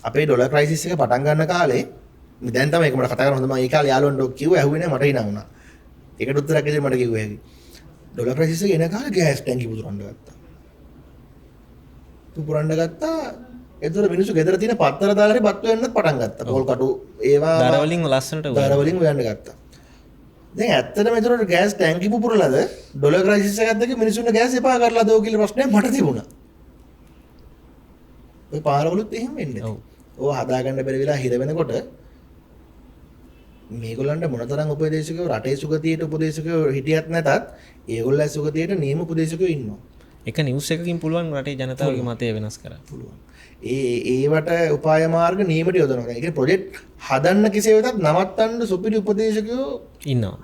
අපේ ඩොලර් ක්‍රයිසිස් එක පටන් ගන්න කාලේ දැන් තමයි ඒක මට කතා කරන්න හොඳ මම ඒ කාලේ යාළුවන්ට කිව්වා ඇහුවේ නැහැ මට හිනා වුණා. ඒකට උත්තරයක් දෙන්න මට කිව්වා හැකි. ඩොලර් ක්‍රයිසිස් එක එන කාලේ ගෑස් ටැංකිය පුපුරන්න ගත්තා. පුපුරන්න ගත්තා. ඒතර මිනිස්සු ගෙදර තියෙන පත්තර දාලා හරි බත් වෙන්නත් පටන් ගත්තා. පොල් කටු ඒවා දරවලින් ලස්සනට දරවලින් හොයන්න ගත්තා. දැන් ඇත්තටම ඒතර ගෑස් ටැංකිය පුපුරලාද ඩොලර් ක්‍රයිසිස් එකත් එක්ක මිනිස්සුන්ට ගෑස් එපා කරලාද ඔය කියලා ප්‍රශ්නයක් මට තිබුණා. ඔය පාරවලුත් එහෙම වෙන්නේ. ඔව් හදාගන්න බැරි වෙලා හිර වෙනකොට මේගොල්ලන්ට මොනතරම් උපදේශකයෝ රටේ සුගතියට උපදේශකයෝ හිටියත් නැතත් ඒගොල්ලෝ සුගතියට නියම උපදේශකයෝ ඉන්නවා. එක නිවුස් එකකින් පුළුවන් රටේ ජනතාවගේ මතය වෙනස් කරන්න. පුළුවන්. ඒවට උපාය මාර්ග නියමට යොදනවා. ඒ කියන්නේ ප්‍රොජෙක්ට් හදන්න කෙසේ වෙතත් නවත්තන්න සුපිරි උපදේශකයෝ ඉන්නවා.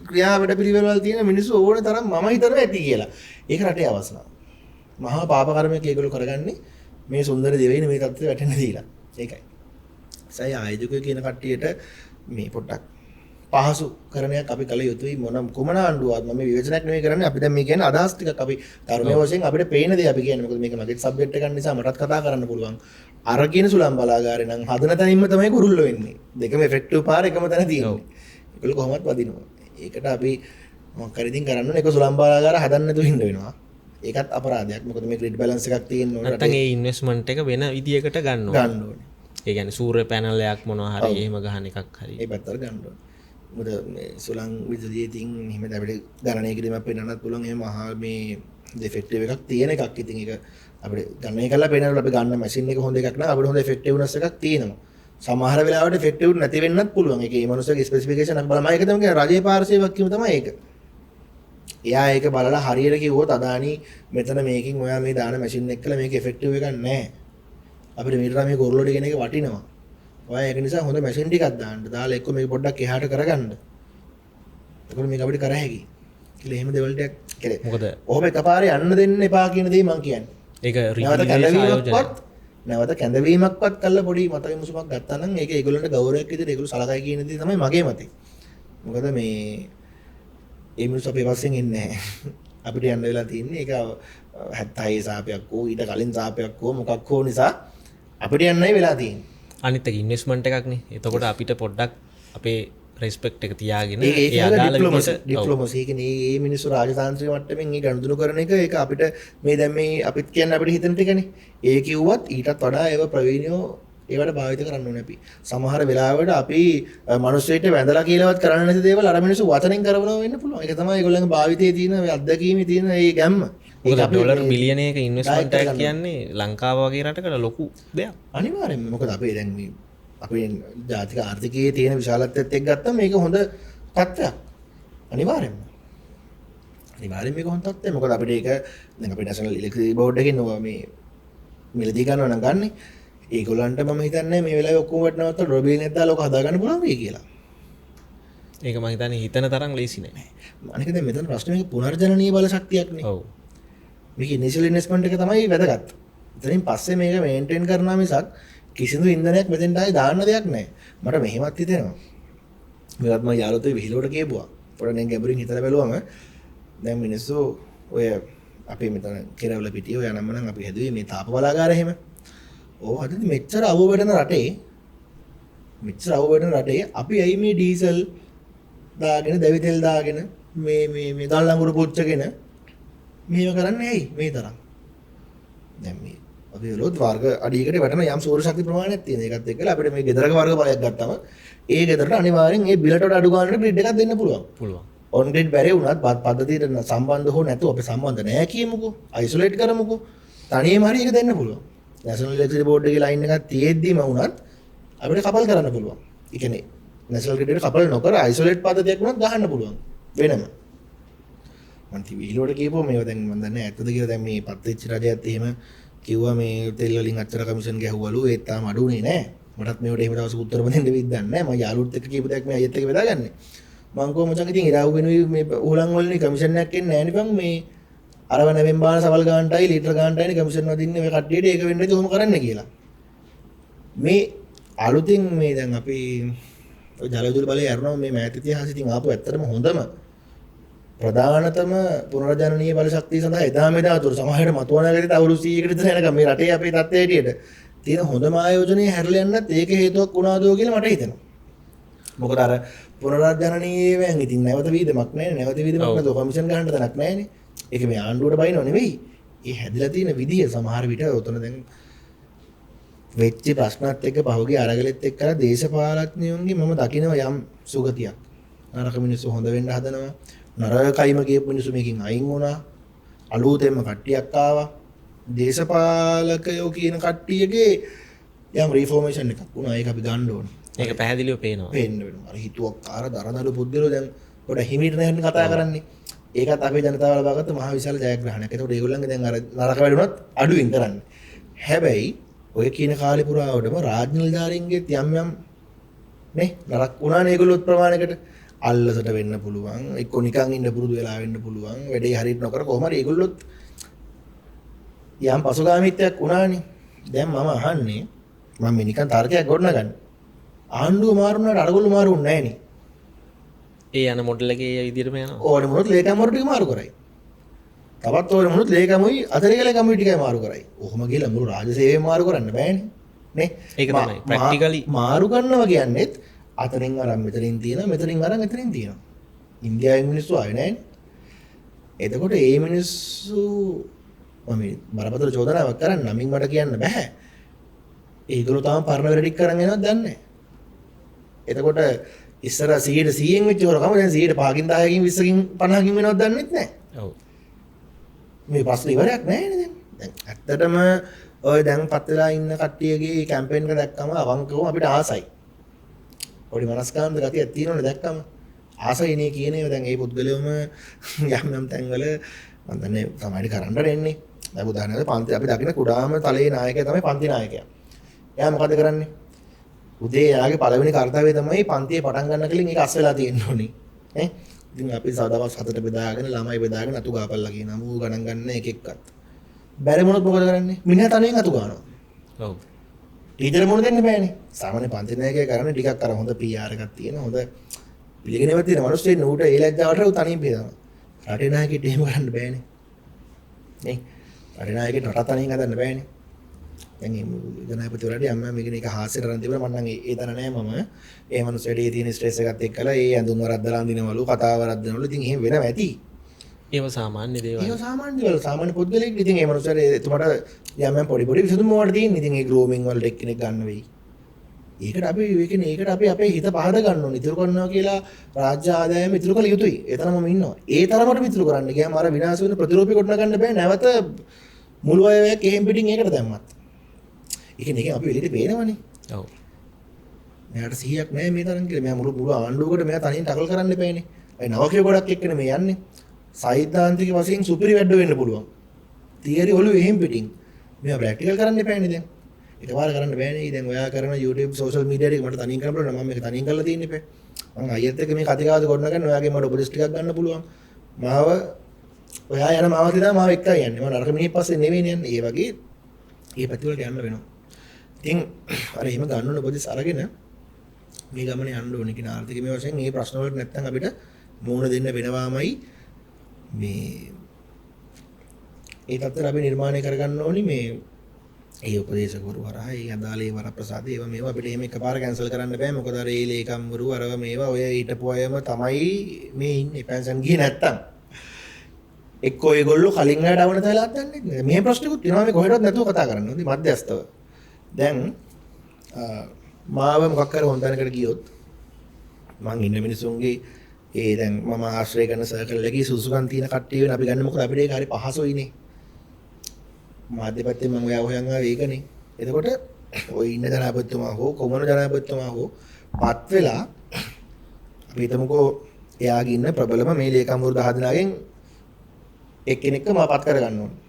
ක්‍රියා වැඩ පිළිවෙළවල් තියෙන මිනිස්සු ඕන තරම් මම හිතනවා ඇති කියලා. ඒක රටේ අවස්ථාව. මහා පාප කර්මයක් ඒගොල්ලෝ කරගන්නේ මේ සුන්දර දෙවියන් මේ තත්ත්වයට වැටෙන්න දීලා. ඒකයි. සයි ආයෝජකයෝ කියන කට්ටියට මේ පොඩ්ඩක් පහසු කරණයක් අපි කළ යුතුයි මොන කුමන ආණ්ඩුවක් මම විවේචනයක් නෙවෙයි කරන්නේ අපි දැන් මේ කියන්නේ අදහස් ටිකක් අපි තරුණයෝ වශයෙන් අපිට පේන දේ අපි කියන්නේ මොකද මේක මගේ සබ්ජෙක්ට් එකක් නිසා මටත් කතා කරන්න පුළුවන් අර කියන සුලම් බලාගාරේ නම් හදන තැනින්ම තමයි කුරුල්ල වෙන්නේ දෙකම ඉෆෙක්ටිව් පාර එකම තැන තියෙන්නේ ඒගොල්ලෝ කොහොමවත් වදිනවා ඒකට අපි මොකක් හරි ඉතින් කරන්න ඕනේ ඒක සුලම් බලාගාර හදන්න නැතුව හින්න වෙනවා ඒකත් අපරාධයක් මොකද මේ ග්‍රිඩ් බැලන්ස් එකක් තියෙන්න ඕනේ නැත්නම් ඒ ඉන්වෙස්ට්මන්ට් එක වෙන විදියකට ගන්න ඕනේ ඒ කියන්නේ සූර්ය පැනල් එකක් මොනවා හරි එහෙම ගහන එකක් හරි ඒ පැත්තට ගන්න ඕනේ මොකද මේ සුළං විදුලිය ඉතින් එහෙම අපිට ගණනය කිරීමක් පෙන්වන්නත් පුළුවන් එහෙම මහා මේ ඩිෆෙක්ටිව් එකක් තියෙන එකක් ඉතින් ඒක අපිට ගණනය කරලා පෙන්නනකොට අපි ගන්න මැෂින් එක හොඳ එකක් නෑ අපිට හොඳ ඉෆෙක්ටිව්නස් එකක් තියෙනවා සමහර වෙලාවට ඉෆෙක්ටිව් නැති වෙන්නත් පුළුවන් ඒක ඒ මනුස්සයාගේ ස්පෙસિෆිකේෂන් එක බලලා ඒක තමයි රජයේ පාර්ශවයක් කියමු තමයි ඒක එයා ඒක බලලා හරියට කිව්වොත් අදානි මෙතන මේකෙන් ඔයා මේ දාන මැෂින් එක කළා මේක ඉෆෙක්ටිව් එකක් නෑ අපිට මීටර මේ කොරලොඩ කියන එක වටිනවා ඔයා ඒක නිසා හොඳ මැෂින් ටිකක් දාන්න. දාලා එක්ක මේක පොඩ්ඩක් එහාට කරගන්න. එතකොට මේක අපිට කර හැකියි. කියලා එහෙම දෙවල් ටිකක් කරේ. මොකද ඔහොම එකපාරේ යන්න දෙන්න එපා කියන දේ මම කියන්නේ. ඒක රිවියුස් නැවත කැඳවීමක්වත් කළා පොඩි මතක මුසුමක් ගත්තා නම් ඒක ඒගොල්ලන්ට ගෞරවයක් විදිහට ඒගොල්ලෝ සලකයි කියන දේ තමයි මගේ මතය. මොකද මේ ඒ මිනිස්සු අපේ පස්සෙන් ඉන්නේ නැහැ. අපිට යන්න වෙලා තියෙන්නේ ඒක 76 සාපයක් හෝ ඊට කලින් සාපයක් හෝ මොකක් හෝ නිසා අපිට යන්නයි වෙලා තියෙන්නේ. අනිත් එක ඉන්වෙස්ට්මන්ට් එකක් නේ. එතකොට අපිට පොඩ්ඩක් අපේ රෙස්පෙක්ට් එක තියාගෙන ඒ අදාළ ඩිප්ලොමසි කියන්නේ මේ මිනිස්සු රාජතාන්ත්‍රික මට්ටමින් මේ ගනුදෙනු කරන එක ඒක අපිට මේ දැන් මේ අපිත් කියන්නේ අපිට හිතන ටිකනේ. ඒ කිව්වත් ඊටත් වඩා ඒව ප්‍රවීණයෝ ඒවට භාවිත කරන්න ඕනේ අපි. සමහර වෙලාවට අපි මිනිස්සුන්ට වැඳලා කියලාවත් කරන්න නැති දේවල් අර මිනිස්සු වචනෙන් කරනවා වෙන්න පුළුවන්. ඒක තමයි ඒගොල්ලන්ගේ භාවිතයේ තියෙන අත්දැකීමේ තියෙන ඒ ගැම්ම. මොකද ඩොලර් බිලියනයක ඉන්වෙස්ට්මන්ට් එකක් කියන්නේ ලංකාව වගේ රටකට ලොකු දෙයක්. අනිවාර්යෙන්ම මොකද අපේ දැන් මේ අපේ ජාතික ආර්ථිකයේ තියෙන විශාලත්වයත් එක්ක ගත්තම මේක හොඳ තත්ත්වයක්. අනිවාර්යෙන්ම. අනිවාර්යෙන්ම මේක හොඳ තත්ත්වයක්. මොකද අපිට ඒක දැන් අපේ නැෂනල් ඉලෙක්ට්‍රිසිටි බෝඩ් එකෙන් මේ මිලදී ගන්නවා නම් ගන්නේ. ඒගොල්ලන්ට මම හිතන්නේ මේ වෙලාවේ ඔක්කොම වටනවත් ඩොලර් බිලියනයක් දාලා ඔක හදාගන්න පුළුවන් වෙයි කියලා. ඒක මම හිතන්නේ හිතන තරම් ලේසි නෑ. අනික දැන් මෙතන ප්‍රශ්නේ මේක පුනර්ජනනීය බල ශක්තියක් නේ. ඔව්. මේක ඉනිෂියල් ඉන්වෙස්ට්මන්ට් එක තමයි වැදගත්. එතනින් පස්සේ මේක මේන්ටේන් කරනවා මිසක් කිසිදු ඉන්ධනයක් මෙතෙන්ට ආයේ දාන්න දෙයක් නැහැ. මට මෙහෙමත් හිතෙනවා. මේවත් මම යාළුවෝ විහිළුවට කියපුවා. පොඩ්ඩක් දැන් ගැඹුරින් හිතලා බැලුවම දැන් මිනිස්සු ඔය අපේ මෙතන කෙරවල පිටිය ඔය නම්ම නම් අපි හැදුවේ මේ තාප බලාගාර එහෙම. ඕව හදද්දි මෙච්චර අවුව වෙන රටේ අපි ඇයි මේ ඩීසල් දාගෙන දැවි තෙල් දාගෙන මේ දල් ලඟුරු පුච්චගෙන මේව කරන්නේ ඇයි මේ තරම්? දැන් මේ අපි වලොත් වර්ග අඩියකට වැටෙන යම් සූර්ය ශක්ති ප්‍රමාණයක් තියෙන. ඒකත් එක්කලා අපිට මේ ගෙදරක වර්ග බලයක් ගත්තම ඒ ගෙදරට අනිවාර්යෙන් ඒ බිලට වඩා අඩු ගන්නට ග්‍රිඩ් එකක් දෙන්න පුළුවන්. ඔන් ග්‍රිඩ් බැරි වුණත් පද්ධතියට සම්බන්ධ හෝ නැතුව අපි සම්බන්ධ නැහැ කියමුකෝ. අයිසොලේට් කරමුකෝ. තනියම හරි ඒක දෙන්න පුළුවන්. නැෂනල් ඉලෙක්ට්‍රිසිටි බෝඩ් එකේ ලයින් එකක් තියෙද්දිම වුණත් අපිට කපල් කරන්න පුළුවන්. ඒ කියන්නේ නැෂනල් ග්‍රිඩ් එකට කපල් නොකර අයිසොලේට් පද්ධතියක් වුණත් ගහන්න පුළුවන් වෙනම. මන්ති වීලෝට කියපුවා මේවා දැන් මම දන්නේ ඇත්තද කියලා දැන් මේ පත්වෙච්ච රජයත් එහෙම කිව්වා මේ තෙල් වලින් අච්චර කමිෂන් ගැහුවලු ඒත් තාම අඩුනේ නැහැ මටත් මේවට එහෙම දවසක උත්තර දෙන්න විද්දන්නේ නැහැ මම යාළුවොත් එක්ක කියපු දෙයක් මේ අයියත් එක්ක බෙදාගන්නේ මං කොහොම මචං ඉතින් ඉරාවු වෙනුයි මේ උලන් වලින් කමිෂන් එකක් එන්නේ නැහැ නේ බං මේ අරව නැවෙන් බාන සවල් ගානටයි ලීටර් ගානටයි කමිෂන් වදින්නේ ඔය කට්ටියට ඒක වෙන්නේ කොහොම කරන්නේ කියලා මේ අලුතින් මේ දැන් අපි ජලවිදුලි බලය අරනවා මේ මෑත ඉතිහාසෙ ඉතින් ආපු ඇත්තටම හොඳම ප්‍රධානතම පුනර්ජනනීය බල ශක්තිය සඳහා එදා මෙදා තුර සමහරවිට මතුවනාගත්තේ අවුරුදු 100කට විතර යනකම් මේ රටේ අපේ තත්ත්වය හැටියට තියෙන හොඳම ආයෝජනයේ හැරලා යන්නත් ඒක හේතුවක් වුණාදෝ කියලා මට හිතෙනවා. මොකද අර පුනර්ජනනීයයෙන් ඉතින් නැවත වීදමක් නැහැ නැවත වීදමක් නැතුව කමිෂන් ගන්න තැනක් නැහැනේ. ඒක මේ ආණ්ඩුවට බයිනව නෙවෙයි. ඒ හැදිලා තියෙන විදිය සමහර විට උතන දැන් වෙච්ච ප්‍රශ්නත් එක්ක පහුගිය අරගලෙත් එක්ක අර දේශපාලඥයන්ගේ මම දකිනවා යම් සුගතියක්. නරක මිනිස්සු හොඳ වෙන්න හදනවා. නරකයිම කියපු මිනිස්සු මේකෙන් අයින් වුණා. අලුතෙන්ම කට්ටියක් ආවා. දේශපාලකයෝ කියන කට්ටියගේ යම් රිෆෝමේෂන් එකක් වුණා. ඒක අපි ගන්න ඕනේ. ඒක පැහැදිලිව පේනවා. පේන්න වෙනවා. අර හිතුවක්කාර දරදඬු පුද්ගලෝ දැන් පොඩ හිමිට නැහෙන්න කතා කරන්නේ. ඒකත් අපේ ජනතාව ලබාගත්ත මහ විශාල ජයග්‍රහණයක්. ඒකට ඒගොල්ලන්ගේ දැන් අර නරක වැඩුණත් අඩුවෙන් කරන්නේ. හැබැයි ඔය කියන කාලේ පුරාවටම රාජ්‍ය නිලධාරීන්ගේ යම් යම් නේ නරක වුණානේ ඒගොල්ලොත් ප්‍රමාණයකට අල්ලසට වෙන්න පුළුවන් එක්ක නිකන් ඉන්න පුරුදු වෙලා වෙන්න පුළුවන් වැඩේ හරියට නොකර කොහොම හරි ඒගොල්ලොත් යම් පසුගාමීත්වයක් වුණානේ දැන් මම අහන්නේ මම මේ නිකන් තර්කයක් ගොඩනගන්නේ ආණ්ඩුව මාරුනාට අරගොල්ලෝ මාරුන්නේ නැහැ නේ ඒ යන මොඩල් එකේ ඒ විදිහටම යනවා ඕනේ මොනොත් ලේකම්වරු ටික මාරු කරයි තවත් ඕනේ මොනොත් ලේකමුයි අතරේ ගල කමිටු ටිකයි මාරු කරයි ඔහොම ගිහලා මුළු රාජ්‍ය සේවය මාරු කරන්න බෑනේ නේ ඒක තමයි ප්‍රැක්ටිකලි මාරු කරනවා කියන්නේත් අතරින් අරන් මෙතනින් තියෙනවා මෙතනින් අරන් එතනින් තියෙනවා ඉන්දියාවේ මිනිස්සු ආවේ නැහැනේ එතකොට මේ මිනිස්සු මම බරපතල චෝදනාවක් කරන්න නමින් මට කියන්න බෑ ඒගොල්ලෝ තාම පරණ වැඩ ටික කරන් යනවද දන්නේ නැහැ එතකොට ඉස්සර 100%න් වෙච්ච හොරකම දැන් 5%කින් 10කින් 20කින් 50කින් වෙනවද දන්නෙත් නැහැ ඔව් මේ ප්‍රශ්න ඉවරයක් නැහැ නේද දැන් ඇත්තටම ඔය දැන් පත් වෙලා ඉන්න කට්ටියගේ කැම්පේන් එක දැක්කම අවංකවම අපිට ආසයි පොඩි මනස්කාන්ත ගතියක් තියෙනවනේ දැක්කම ආසයිනේ කියන්නේ දැන් ඒ පුද්ගලයෝම යම් යම් තැන්වල මම දන්නේ තමයි කරන්න දෙන්නේ දැන් උදාහරණයක් පන්ති අපි දකින කුඩාම තලයේ නායකයා තමයි පන්ති නායකයා එයා මොකද කරන්නේ උදේ යාගේ පළවෙනි කාර්යය තමයි පන්තියේ පටන් ගන්න කලින් ඒක අස් වෙලා තියෙන්න ඕනේ ඈ ඉතින් අපි සදවස් 7ට බෙදාගෙන ළමයි බෙදාගෙන අතු ගාපල්ලා කියනවා මූ ගණන් ගන්න එක එක්කත් බැරි මොනොත් මොකද කරන්නේ මිනිහා තනියෙන් අතු ගන්නවා ඔව් ටීචර් මොන දෙන්න බෑනේ සාමාන්‍ය පන්ති නායකයා කරන්නේ ටිකක් අර හොඳ PR එකක් තියෙන හොඳ පිළිගෙනවක් තියෙන මිනිස්සුන් ඌට ඒ ලැජ්ජාවට උ තනියෙන් බෙදානවා රටේ නායකයෙක් එහෙම කරන්න බෑනේ නේ රටේ නායකයෙක් රට තනියෙන් හදන්න බෑනේ දැන් මේ ජනාධිපතිවරයාට යම් මේක එක හාස්‍යයට අරන් තිබුණා මම නම් ඒ දන නෑ මම ඒ මිනිස්සුන්ට ඒ තියෙන ස්ට්‍රෙස් එකත් එක්කලා ඒ ඇඳුම් වරද්දලා අඳිනවලු කතාව වරද්දනවලු ඉතින් එහෙම වෙනව ඇති ඒව සාමාන්‍ය දේවල් ඒක සාමාන්‍ය දේවල් සාමාන්‍ය පුද්ගලෙක් ඉතින් ඒ මිනිස්සුන්ට එතුමාට යම් යම් පොඩි පොඩි විසඳුම් වලට තියෙන ඉතින් ඒ ග්‍රෝමින් වලට එක්කෙනෙක් ගන්න වෙයි ඒකට අපි ඒ කියන්නේ ඒකට අපි අපේ හිත පහද ගන්න ඕනේ ඉතුරු කරනවා කියලා රාජ්‍ය ආදායම ඉතුරු කළ යුතුයි ඒ තරමම ඉන්නවා ඒ තරමට ඉතුරු කරන්න ගියාම අර විනාශ වෙන ප්‍රතිරූපී කොට ගන්න බෑ නැවත මුළු අයයක් එහෙම් පිටින් ඒකට දැම්මත් ඒක අපි එළියට පේනවනේ. ඔව්. මෙයාට 100ක් නැහැ මේ තරම් කියලා. මෙයා මුළු ආණ්ඩුවකට මෙයා තනියෙන් ටකල් කරන්න එපානේ. ඒ නවකේ ගොඩක් එක්කනේ මේ යන්නේ. සෛද්ධාන්තික වශයෙන් සුපිරි වැඩ වෙන්න පුළුවන්. තියරි ඔළුවේ එහෙම් පිටින්. මෙයා ප්‍රැක්ටිකල් කරන්න එපානේ දැන්. ඒකපාර කරන්න බෑනේ. දැන් ඔයා කරන YouTube social media එක මට තනියෙන් කරන්න පුළුවන්. මම මේක තනියෙන් කරලා තියෙන්නේ පෙ. මම අයියත් එක්ක මේ කතිකාවත ගොඩනගන්න ඔයාගේ මට උපදෙස් ටිකක් ගන්න පුළුවන්. මාව ඔයා යන මාවත් ඉඳලා මාව එක්කයි යන්නේ. මම නරක මිනිහ පස්සේ නෙවෙයි යන්නේ. ඒ වගේ මේ පැතිවලට යන්න වෙනවා. ඉතින් අර එහෙම ගන්න ඕන උපදෙස් අරගෙන මේ ගමනේ යන්න ඕනේ කියන ආර්ථිකමය වශයෙන් මේ ප්‍රශ්න වලට නැත්තම් අපිට මුහුණ දෙන්න වෙනවාමයි මේ ඒ තත්ත්වය අපි නිර්මාණය කරගන්න ඕනි මේ ඒ උපදේශකවරු හරහා ඒ අදාළේ වරප්‍රසාද ඒවා මේවා අපිට එහෙම එකපාර කැන්සල් කරන්න බෑ මොකද අර ඒ ලේකම්වරු අරව මේවා ඔය ඊටපු අයම තමයි මේ ඉන්නේ පෙන්ෂන් ගියේ නැත්තම් එක්කෝ ඒගොල්ලෝ කලින් ආඩ අවන තැලක් දන්නේ නැහැ මේ ප්‍රශ්නකුත් වෙනවා මේ කොහෙටවත් නැතුව කතා කරන්න ඕනේ මැදස්තව දැන් මාව මොකක් කර හොඳ තැනකට ගියොත් මං ඉන්න මිනිස්සුන්ගේ ඒ දැන් මම ආශ්‍රය කරන සර්කල් එකේ සුසුකම් තියෙන කට්ටිය වෙන අපි ගන්න මොකද අපිට ඒක හරි පහසුයිනේ මාධ්‍ය පැත්තෙන් මම ඔයා හොයන් ආවේ ඒකනේ එතකොට ඔය ඉන්න ජනාධිපතිතුමා හෝ කොමන ජනාධිපතිතුමා හෝ පත් වෙලා අපි හිතමුකෝ එයාගේ ඉන්න ප්‍රබලම මේ ලේකම්වරු 10 දෙනාගෙන් එක්කෙනෙක්ව මාපත් කරගන්න ඕනේ.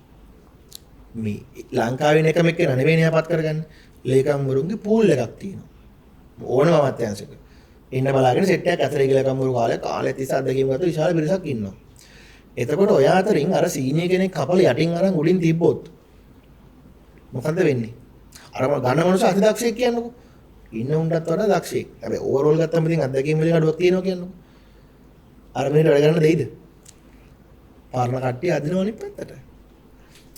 මේ ලංකාවේ එකම එක්කෙනා නෙවෙයි න්යාපත් කරගන්නේ. ලේකම්වරුන්ගේ පූල් එකක් තියෙනවා. ඕනම අමාත්‍යාංශයක. ඉන්න බලාගෙන සෙට් එකක් ඇතරේ කියලා ලේකම්වරු කාලේ තිස්සේ අත්දැකීම් ගත්ත විශාල පිරිසක් ඉන්නවා. එතකොට ඔය අතරින් අර සීනියර් කෙනෙක් කපල යටින් අරන් උඩින් තිබ්බොත් මොකද්ද වෙන්නේ? අර ගන්න මනුස්ස අතිදක්ෂයෙක් කියන්නකෝ. ඉන්න උන්ටත් වඩා දක්ෂයෙක්. හැබැයි ඕවර්ऑල් ගත්තම ඉතින් අත්දැකීම් වලින් අඩුවක් තියෙනවා කියන්නකෝ. අර මෙහෙට වැඩ ගන්න දෙයිද? පාරණ කට්ටිය අදිනව අනිත් පැත්තට.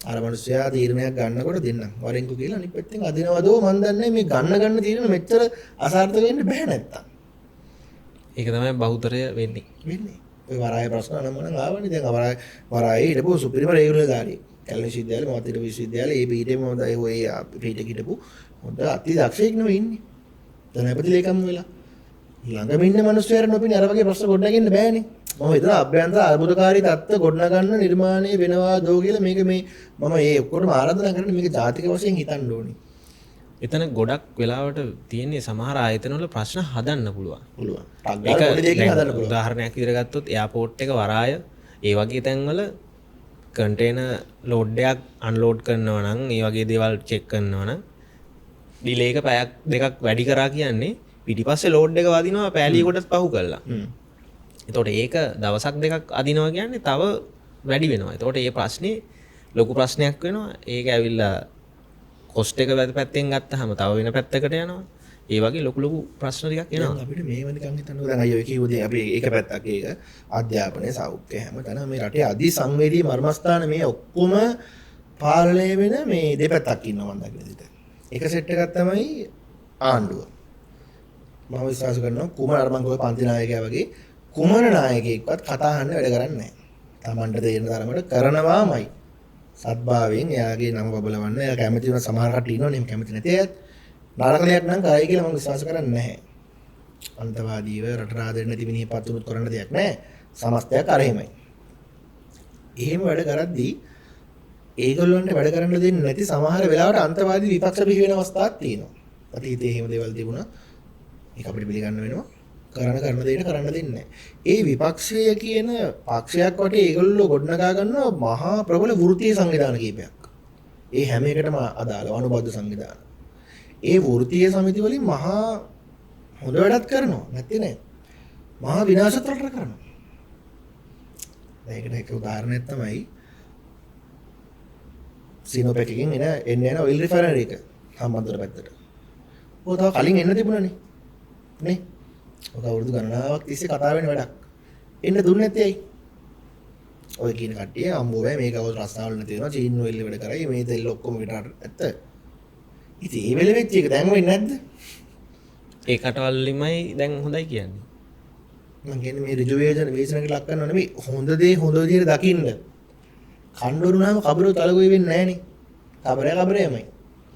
අර මිනිස්සයා තීරණයක් ගන්නකොට දෙන්නම්. වරෙන්කෝ කියලා අනිත් පැත්තෙන් අදිනවදෝ මන් දන්නේ මේ ගන්න තීරණ මෙච්චර අසාර්ථක වෙන්න බෑ නැත්තම්. ඒක තමයි බහුතරය වෙන්නේ. ඔය වරාය ප්‍රශ්න නම් ආවනේ දැන් වරායේ හිටපු සුපිරිම රේගුලර්කාරියෙක්. කැලණි විශ්වවිද්‍යාලේ මහතිර විශ්වවිද්‍යාලේ ඒ පීඨෙම හොඳ ඔය පීඨෙක හිටපු හොඳ අති දක්ෂයෙක් නෙවෙයි ඉන්නේ. ධනපති ලේකම් වෙලා. ළඟම ඉන්න මිනිස්සුන්ට නොපින අර වගේ ප්‍රශ්න ගොඩනගන්න බෑනේ. මම හිතලා අභ්‍යන්තර අර්බුදකාරී තත්ත්ව ගොඩනගන්න නිර්මාණය වෙනවා දෝ කියලා මේක මේ මම ඒ ඔක්කොටම ආරාධනා කරන්නේ මේක ජාතික වශයෙන් හිතන්න ඕනේ. එතන ගොඩක් වෙලාවට තියෙන්නේ සමහර ආයතනවල ප්‍රශ්න හදන්න පුළුවන්. පුළුවන්. ඒක පොඩි දෙයකින් හදන්න පුළුවන්. උදාහරණයක් විදිහට ගත්තොත් එයාපෝට් එක වරාය ඒ වගේ තැන්වල කන්ටේනර් ලෝඩ් එකක් අන්ලෝඩ් කරනවා නම් ඒ වගේ දේවල් චෙක් කරනවා නම් ඩිලේ එක පැයක් දෙකක් වැඩි කරා කියන්නේ පිටිපස්සේ ලෝඩ් එක වදිනවා පෑලිය කොටත් පහු කරලා. එතකොට ඒක දවසක් දෙකක් අදිනවා කියන්නේ තව වැඩි වෙනවා. එතකොට මේ ප්‍රශ්නේ ලොකු ප්‍රශ්නයක් වෙනවා. ඒක ඇවිල්ලා කොස්ට් එක පැත්තෙන් ගත්තාම තව වෙන පැත්තකට යනවා. ඒ වගේ ලොකු ප්‍රශ්න ටිකක් එනවා. අපිට මේ වෙනකන් හිතන්න දැන් අයියෝ කිව්ව දේ අපි ඒක පැත්තක් ඒක අධ්‍යාපනය සෞඛ්‍ය හැමතැනම මේ රටේ අධි සංවේදී මර්මස්ථාන මේ ඔක්කොම පාලනය වෙන මේ දෙපැත්තක් ඉන්නවා මම දකින විදිහට. එක සෙට් එකක් තමයි ආණ්ඩුව. මම විශ්වාස කරනවා කුමර අර මං කිව්ව පන්ති නායකයා වගේ කුමර නායකයෙක්වත් කතා අහන්න වැඩ කරන්නේ නැහැ. Tamanට තේරෙන තරමට කරනවාමයි. සත්භාවයෙන් එයාගේ නම බබලවන්න එයා කැමති වෙන සමහර කට්ටිය ඉන්නවනේ කැමති නැති අයත් නරක දෙයක් නම් කරයි කියලා මම විශ්වාස කරන්නේ නැහැ. අන්තවාදීව රට රාදෙන්න නැති මිනිහපත් උනුත් කරන්න දෙයක් නැහැ. සමස්තයක් අර එහෙමයි. එහෙම වැඩ කරද්දී ඒගොල්ලන්ට වැඩ කරන්න දෙන්නේ නැති සමහර වෙලාවට අන්තවාදී විපක්ෂ බිහි වෙන අවස්ථාවක් තියෙනවා. අතීතයේ එහෙම දේවල් තිබුණා. ඒක අපිට පිළිගන්න වෙනවා. කරන දෙයට කරන්න දෙන්නේ නැහැ. ඒ විපක්ෂය කියන පක්ෂයක් වටේ ඒගොල්ලෝ ගොඩනගා ගන්නවා මහා ප්‍රබල වෘත්තීය සංවිධාන කීපයක්. ඒ හැම එකටම අදාළව අනුබද්ධ සංවිධාන. ඒ වෘත්තීය සමිති වලින් මහා හොඳ වැඩක් කරනවා. නැත්තේ නෑ. මහා විනාශත් වලට කරනවා. ඒකට එක උදාහරණයක් තමයි සිනෝපෙක් එකකින් එන ඔයිල් රිෆයිනරි එක සම්බන්ධතර පැත්තට. ඔය තව කලින් එන්න තිබුණානේ. නේ? ඔක අවුරුදු ගණනාවක් තිස්සේ කතා වෙන වැඩක්. එන්න දුන්නේ නැත්තේ ඇයි? ඔය කියන කට්ටිය අම්බෝ බෑ මේක අවුරුදු රස්සාවල නැති වෙනවා චීන ඔයිල් වැඩ කරයි මේ තෙල් ඔක්කොම විතරට ඇත්ත. ඉතින් ඒ වෙලෙ වෙච්ච එක දැන් වෙන්නේ නැද්ද? ඒ කටවල් වලින්මයි දැන් හොඳයි කියන්නේ. මම කියන්නේ මේ ඍජු වේදනකට ලක් කරනව නෙමෙයි හොඳ දේ හොඳ විදිහට දකින්න. කණ්ඩෝරුනාම කබරෝ තලගොයි වෙන්නේ නැහනේ. කබරයමයි.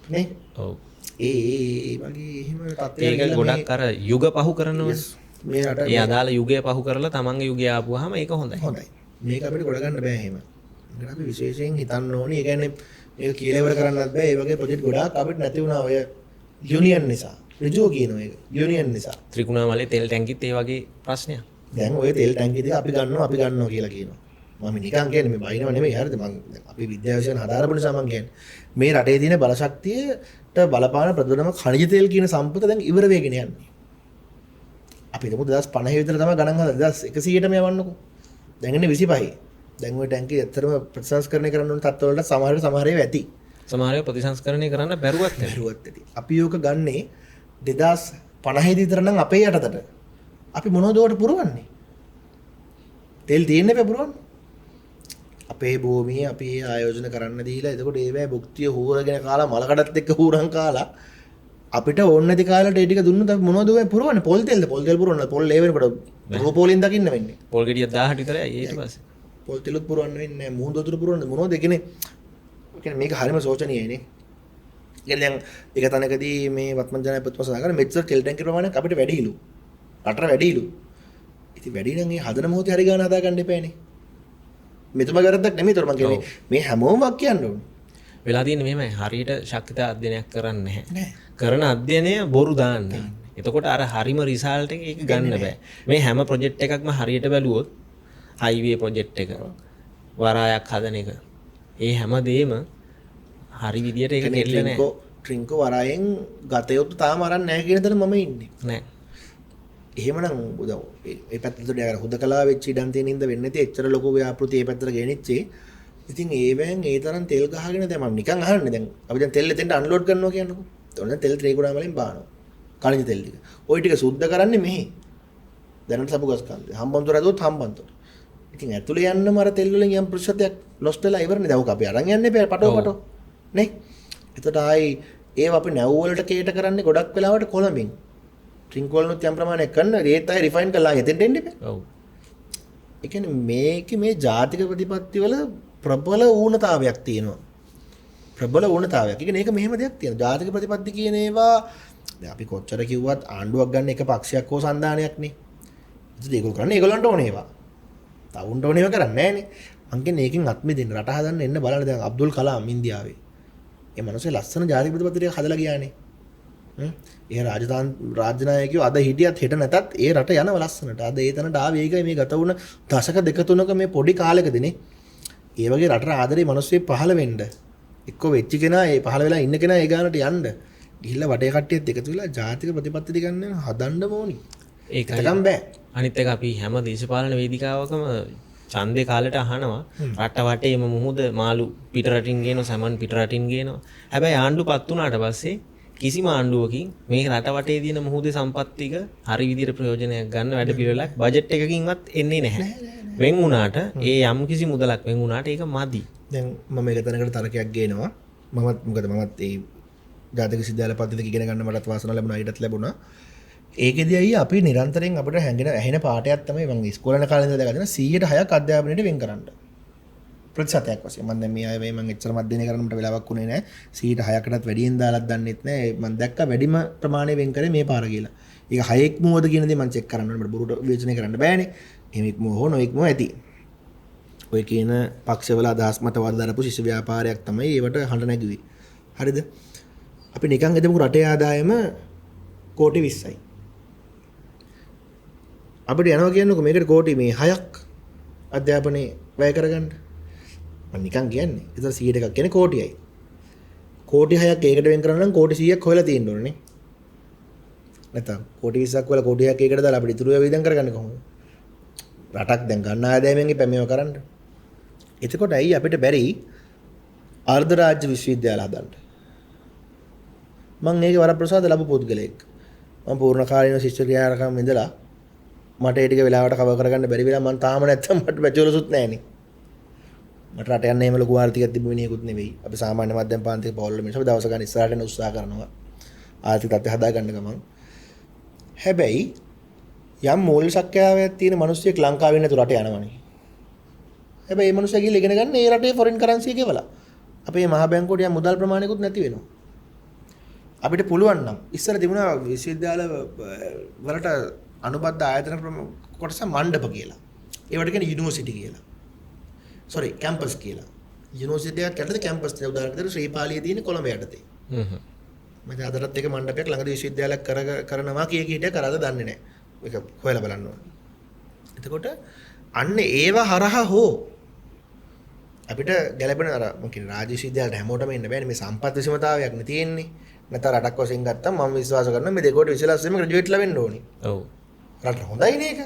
නේ? ඔව්. ඒ වගේ එහෙම තත්ත්වයක් ඒක ගොඩක් අර යුග පහු කරනවා. මේ රට ඒ අදාළ යුගය පහු කරලා තමන්ගේ යුගය ආපුවාම ඒක හොඳයි. හොඳයි. මේක අපිට ගොඩ ගන්න බෑ එහෙම. ඒකට අපි විශේෂයෙන් හිතන්න ඕනේ. ඒ කියන්නේ මේක කියලා ඉවර කරන්නත් බෑ. ඒ වගේ ප්‍රොජෙක්ට් ගොඩාක් අපිට නැති වුණා ඔය යුනියන් නිසා. ඍජුව කියනවා ඒක. යුනියන් නිසා. ත්‍රිකුණාමලේ තෙල් ටැංකිත් ඒ වගේ ප්‍රශ්නයක්. දැන් ඔය තෙල් ටැංකිය දෙක අපි ගන්නවා කියලා කියනවා. මම නිකන් කියන්නේ මේ බයිනව නෙමෙයි හරිද? මම අපි විද්‍යාවේෂණ හදාරපු නිසා මම කියන්නේ. මේ රටේ තියෙන බලශක්තියට බලපාන ප්‍රධානම ඛනිජ තෙල් කියන සම්පත දැන් ඉවර වෙගෙන යන්නේ. අපි හිතමු 2050 විතර තමයි ගණන් හදලා 2100ටම යවන්නකෝ. දැන් ඉන්නේ 25. දැන් ওই ටැංකිය ඇත්තටම ප්‍රතිසංස්කරණය කරන්න ඕන තත්ත්වවලට සමහර ඒවා ඇති. සමහර ඒවා ප්‍රතිසංස්කරණය කරන්න බැරුවත් ඇති. අපි යෝක ගන්නේ 2050 විතර නම් අපේ යටතට. අපි මොනවද උඩට පුරවන්නේ? තෙල් තියෙන්නේ අපි පුරවන්නේ. අපේ භූමිය අපි ආයෝජන කරන්න දීලා එතකොට ඒවැ භුක්තිය හූරගෙන කාලා මලකඩත් එක්ක හූරන් කාලා අපිට ඕන නැති කාලට ඒ ටික දුන්නොත් අපි මොනවද ඔය පුරවන්නේ? පොල් තෙල්ද? පොල් තෙල් පුරවන්න. පොල් ඒ වෙනකොට රෝපෝලින් දකින්න වෙන්නේ. පොල් ගෙඩියක් 1000ට විතරයි ඊට පස්සේ. පොල් තෙලුත් පුරවන්න වෙන්නේ නැහැ. මුහුදු වතුර පුරවන්න මොනවද කියන්නේ? මේක හරිම සෝචනීයයිනේ. දැන් එක තැනකදී මේ වත්මන් ජනාධිපතිතුමා සඳහන් කරා මෙච්චර තෙල් ටැංකිය ප්‍රමාණයක් අපිට වැඩිලු. රටට වැඩිලු. ඉතින් වැඩි නම් ඒ හදන මොහොතේ හරි ගන්න හදා ගන්න එපානේ. මෙතුමා වැරද්දක් නෙමෙයි තොර මං කියන්නේ. මේ හැමෝම වක් කියන්න ඕනේ. වෙලා තියෙන්නේ මෙහෙමයි හරියට ශක්තිත අධ්‍යයනයක් කරන්නේ නැහැ. කරන අධ්‍යයනය බොරු දාන්නේ. එතකොට අර හරිම රිසල්ට් එක ඒක ගන්න බෑ. මේ හැම ප්‍රොජෙක්ට් එකක්ම හරියට බැලුවොත් හයිවේ ප්‍රොජෙක්ට් එක වරායක් හදන එක. ඒ හැමදේම හරි විදියට ඒක කෙරෙන්නේ නැහැ. ට්‍රින්කෝ වරායෙන් ගත යුතු තාම අරන් නැහැ කියන තැන මම ඉන්නේ. නෑ. එහෙමනම් උදව් ඒ පැත්තට ඩයර හුදකලා වෙච්ච ඉඩම් තියෙන හින්දා වෙන්නේ නැති එච්චර ලොකු ව්‍යාපෘති ඒ පැත්තට ගෙනිච්චේ. ඉතින් ඒවෙන් ඒ තරම් තෙල් ගහගෙන දැන් මම නිකන් අහන්නේ දැන් අපි දැන් තෙල් එතෙන්ට අන්ලෝඩ් කරනවා කියන්නකෝ. එතකොට තෙල් ත්‍රිකුණා වලින් බානවා. කලින් තෙල් ටික. ওই ටික සුද්ධ කරන්නේ මෙහි. දැනට සබුගස් කන්දේ. හම්බන්තොට ඇදුවොත් හම්බන්තොට. ඉතින් ඇතුලේ යන්නම අර තෙල් වලින් යම් ප්‍රතිශතයක් ලොස්ට් වෙලා ඉවරනේ. දැන් ඔක අපි අරන් යන්නේ පටෝ නේ. එතකොට ආයි ඒව අපි නැව් වලට කේට කරන්නේ ගොඩක් වෙලාවට කොළඹින්. ට්‍රින්කෝ වලනුත් යම් ප්‍රමාණයක් කරන ඒත් ආයි රිෆයින් කරලා එතෙන්ට එන්න එපා. ඔව්. ඒ කියන්නේ මේකේ මේ ජාතික ප්‍රතිපත්ති වල ප්‍රබල ඌනතාවයක් තියෙනවා. ප්‍රබල ඌනතාවයක්. ඒ කියන්නේ ඒක මෙහෙම දෙයක් තියෙනවා. ජාතික ප්‍රතිපත්ති කියන ඒවා දැන් අපි කොච්චර කිව්වත් ආණ්ඩුවක් ගන්න එක පක්ෂයක් හෝ සන්දානයක් නේ. ඉතින් ඒගොල්ලෝ කරන්නේ ඒගොල්ලන්ට ඕනේ ඒවා. තවුන්ට ඕනේ ඒවා කරන්නේ නැහනේ. මං කියන්නේ ඒකෙන් අත්මි දෙන්න රට හදන්න එන්න බලන්න දැන් අබ්දුල් කලාම් ඉන්දියාවේ. ඒ මිනිස්සේ ලස්සන ජාතික ප්‍රතිපත්ති ටික හදලා ගියානේ. ඒ රාජ්‍ය නායකයෝ අද හිටියත් හෙට නැතත් ඒ රට යනවා ලස්සනට. අද ඒ තැනට ආවේ ඒකයි මේ ගත වුණ දශක දෙක තුනක මේ පොඩි කාලෙකදීනේ. ඒ වගේ රටට ආදරේ මිනිස්සු පහළ වෙන්න. එක්ක වෙච්ච කෙනා ඒ පහළ වෙලා ඉන්න කෙනා ඒ ගානට යන්න. ගිහිල්ලා වටේ කට්ටියත් එකතු වෙලා ජාතික ප්‍රතිපත්ති ටික ගන්න හදන්න ඕනි. ඒකම බෑ. අනිත් එක අපි හැම දේශපාලන වේදිකාවකම ඡන්දේ කාලෙට අහනවා රට වටේම මුහුද මාළු පිට රටින් ගේනවා සමන් පිට රටින් ගේනවා. හැබැයි ආණ්ඩුපත් වුණාට පස්සේ කිසිම ආණ්ඩුවකින් මේ රට වටේ තියෙන මුහුදේ සම්පත් ටික හරි විදිහට ප්‍රයෝජනයක් ගන්න වැඩ පිළිවෙලක් බජට් එකකින්වත් එන්නේ නැහැ. වෙන් වුණාට ඒ යම් කිසි මුදලක් වෙන් වුණාට ඒක මදි. දැන් මම එක තැනකට තරකයක් ගේනවා. මමත් ඒ ජාතික විශ්වවිද්‍යාල පද්ධතිය ඉගෙන ගන්න මටත් වාසනාව ලැබුණා ඊටත් ලැබුණා. ඒකෙදී අයියා අපි නිරන්තරයෙන් අපිට හැංගෙන ඇහෙන පාඩයක් තමයි මම ඉස්කෝලේ යන කාලේ ඉඳලා දැකගෙන 106ක් අධ්‍යාපනයට වෙන් කරන්න. ප්‍රතිශතයක් වශයෙන් මම දැන් මේ අය මම එච්චර මැදිනේ කරන්න මට වෙලාවක් උනේ නැහැ. 106කටත් වැඩියෙන් දාලක් දන්නෙත් නැහැ. මම දැක්කා වැඩිම ප්‍රමාණය වෙන් කරේ මේ පාර කියලා. ඒක 6ක් මොවද කියන දේ මම චෙක් කරන්න ඕනේ. මට බොරුට විවේචනය කරන්න බෑනේ. එහෙමක් මොහ හෝ නොඑක් මොහ ඇති. ඔය කියන පක්ෂවල අදහස් මත වර්ධනපු ශිෂ්‍ය ව්‍යාපාරයක් තමයි ඒවට හඬ නැගුවේ. හරිද? අපි නිකන් හිතමුකෝ රටේ ආදායම කෝටි 20යි. අපිට යනවා කියන්නකෝ මේකට කෝටි මේ 6ක් අධ්‍යාපනයේ වැය කරගන්න. මම නිකන් කියන්නේ. ඒතර 100 එකක් කියන්නේ කෝටියයි. කෝටි 6ක් ඒකට වෙන් කරන්න නම් කෝටි 100ක් හොයලා තියෙන්න ඕනේ නේ. නැත්නම් කෝටි 20ක් වල කෝටි 6ක් ඒකට දාලා අපිට ඉතුරු ඒවා ඉදන් කරගන්නේ කොහොමද? රටක් දැන් ගන්න ආදායමෙන් ඉපැමේව කරන්න. එතකොට ඇයි අපිට බැරි අර්ධ රාජ්‍ය විශ්වවිද්‍යාල හදන්න? මම මේකේ වරප්‍රසාද ලැබු පුද්ගලෙක්. මම පූර්ණ කාලීන ශිෂ්‍ය ක්‍රියාකාරකම් ඉඳලා මට ඒ ටික වෙලාවට කවර් කරගන්න බැරි වෙලා මම තාම නැත්තම් මට බැචලර්ස්ුත් නැහනේ. මට රට යන්න එහෙම ලොකු ආර්ථිකයක් තිබ්බ මිනිහෙකුත් නෙවෙයි. අපි සාමාන්‍ය මධ්‍යම පාන්තික පවුල් වල මිනිස්සු අපි දවස ගන්න ඉස්සරහට යන උත්සාහ කරනවා. ආර්ථික තත්ත්වය හදාගන්න ගමන්. හැබැයි යම් මූල්‍ය ශක්තියක් තියෙන මිනිස්සෙක් ලංකාවේ නැතු රට යනවනේ. හැබැයි මේ මිනිස්සු ගිහලා ඉගෙන ගන්න ඒ රටේ ෆොරින් කරන්සි එක ගෙවලා. අපේ මහා බැංකුවට යම් මුදල් ප්‍රමාණයකුත් නැති වෙනවා. අපිට පුළුවන් නම් ඉස්සර තිබුණා විශ්වවිද්‍යාල වලට අනුබද්ධ ආයතන කොටස මණ්ඩප කියලා. ඒවට කියන්නේ යුනිවර්සිටි කියලා. සෝරි කැම්පස් කියලා. යුනිවර්සිටි එකක් යටතේ කැම්පස් තියෙන උදාහරණයක් විදිහට ශ්‍රීපාලියේ තියෙන කොළඹ යටතේ. මම අදටත් එක මණ්ඩපයක් ළඟදී විශ්වවිද්‍යාලයක් කරනවා කිය කීට කරාද දන්නේ නැහැ. ඒක හොයලා බලන්න ඕනේ. එතකොට අන්න ඒව හරහා හෝ අපිට ගැලපෙන අර මම කියන රාජ්‍ය විශ්වවිද්‍යාලයට හැමෝටම එන්න බෑනේ මේ සම්පත් විසමතාවයක් නේ තියෙන්නේ. නැත්නම් රටක් වශයෙන් ගත්තම මම විශ්වාස කරනවා මේ දෙකෝට 20 ලක්ෂෙම ග්‍රැජුවේට්ලා වෙන්න ඕනේ. ඔව්. රට හොඳයිනේ ඒක.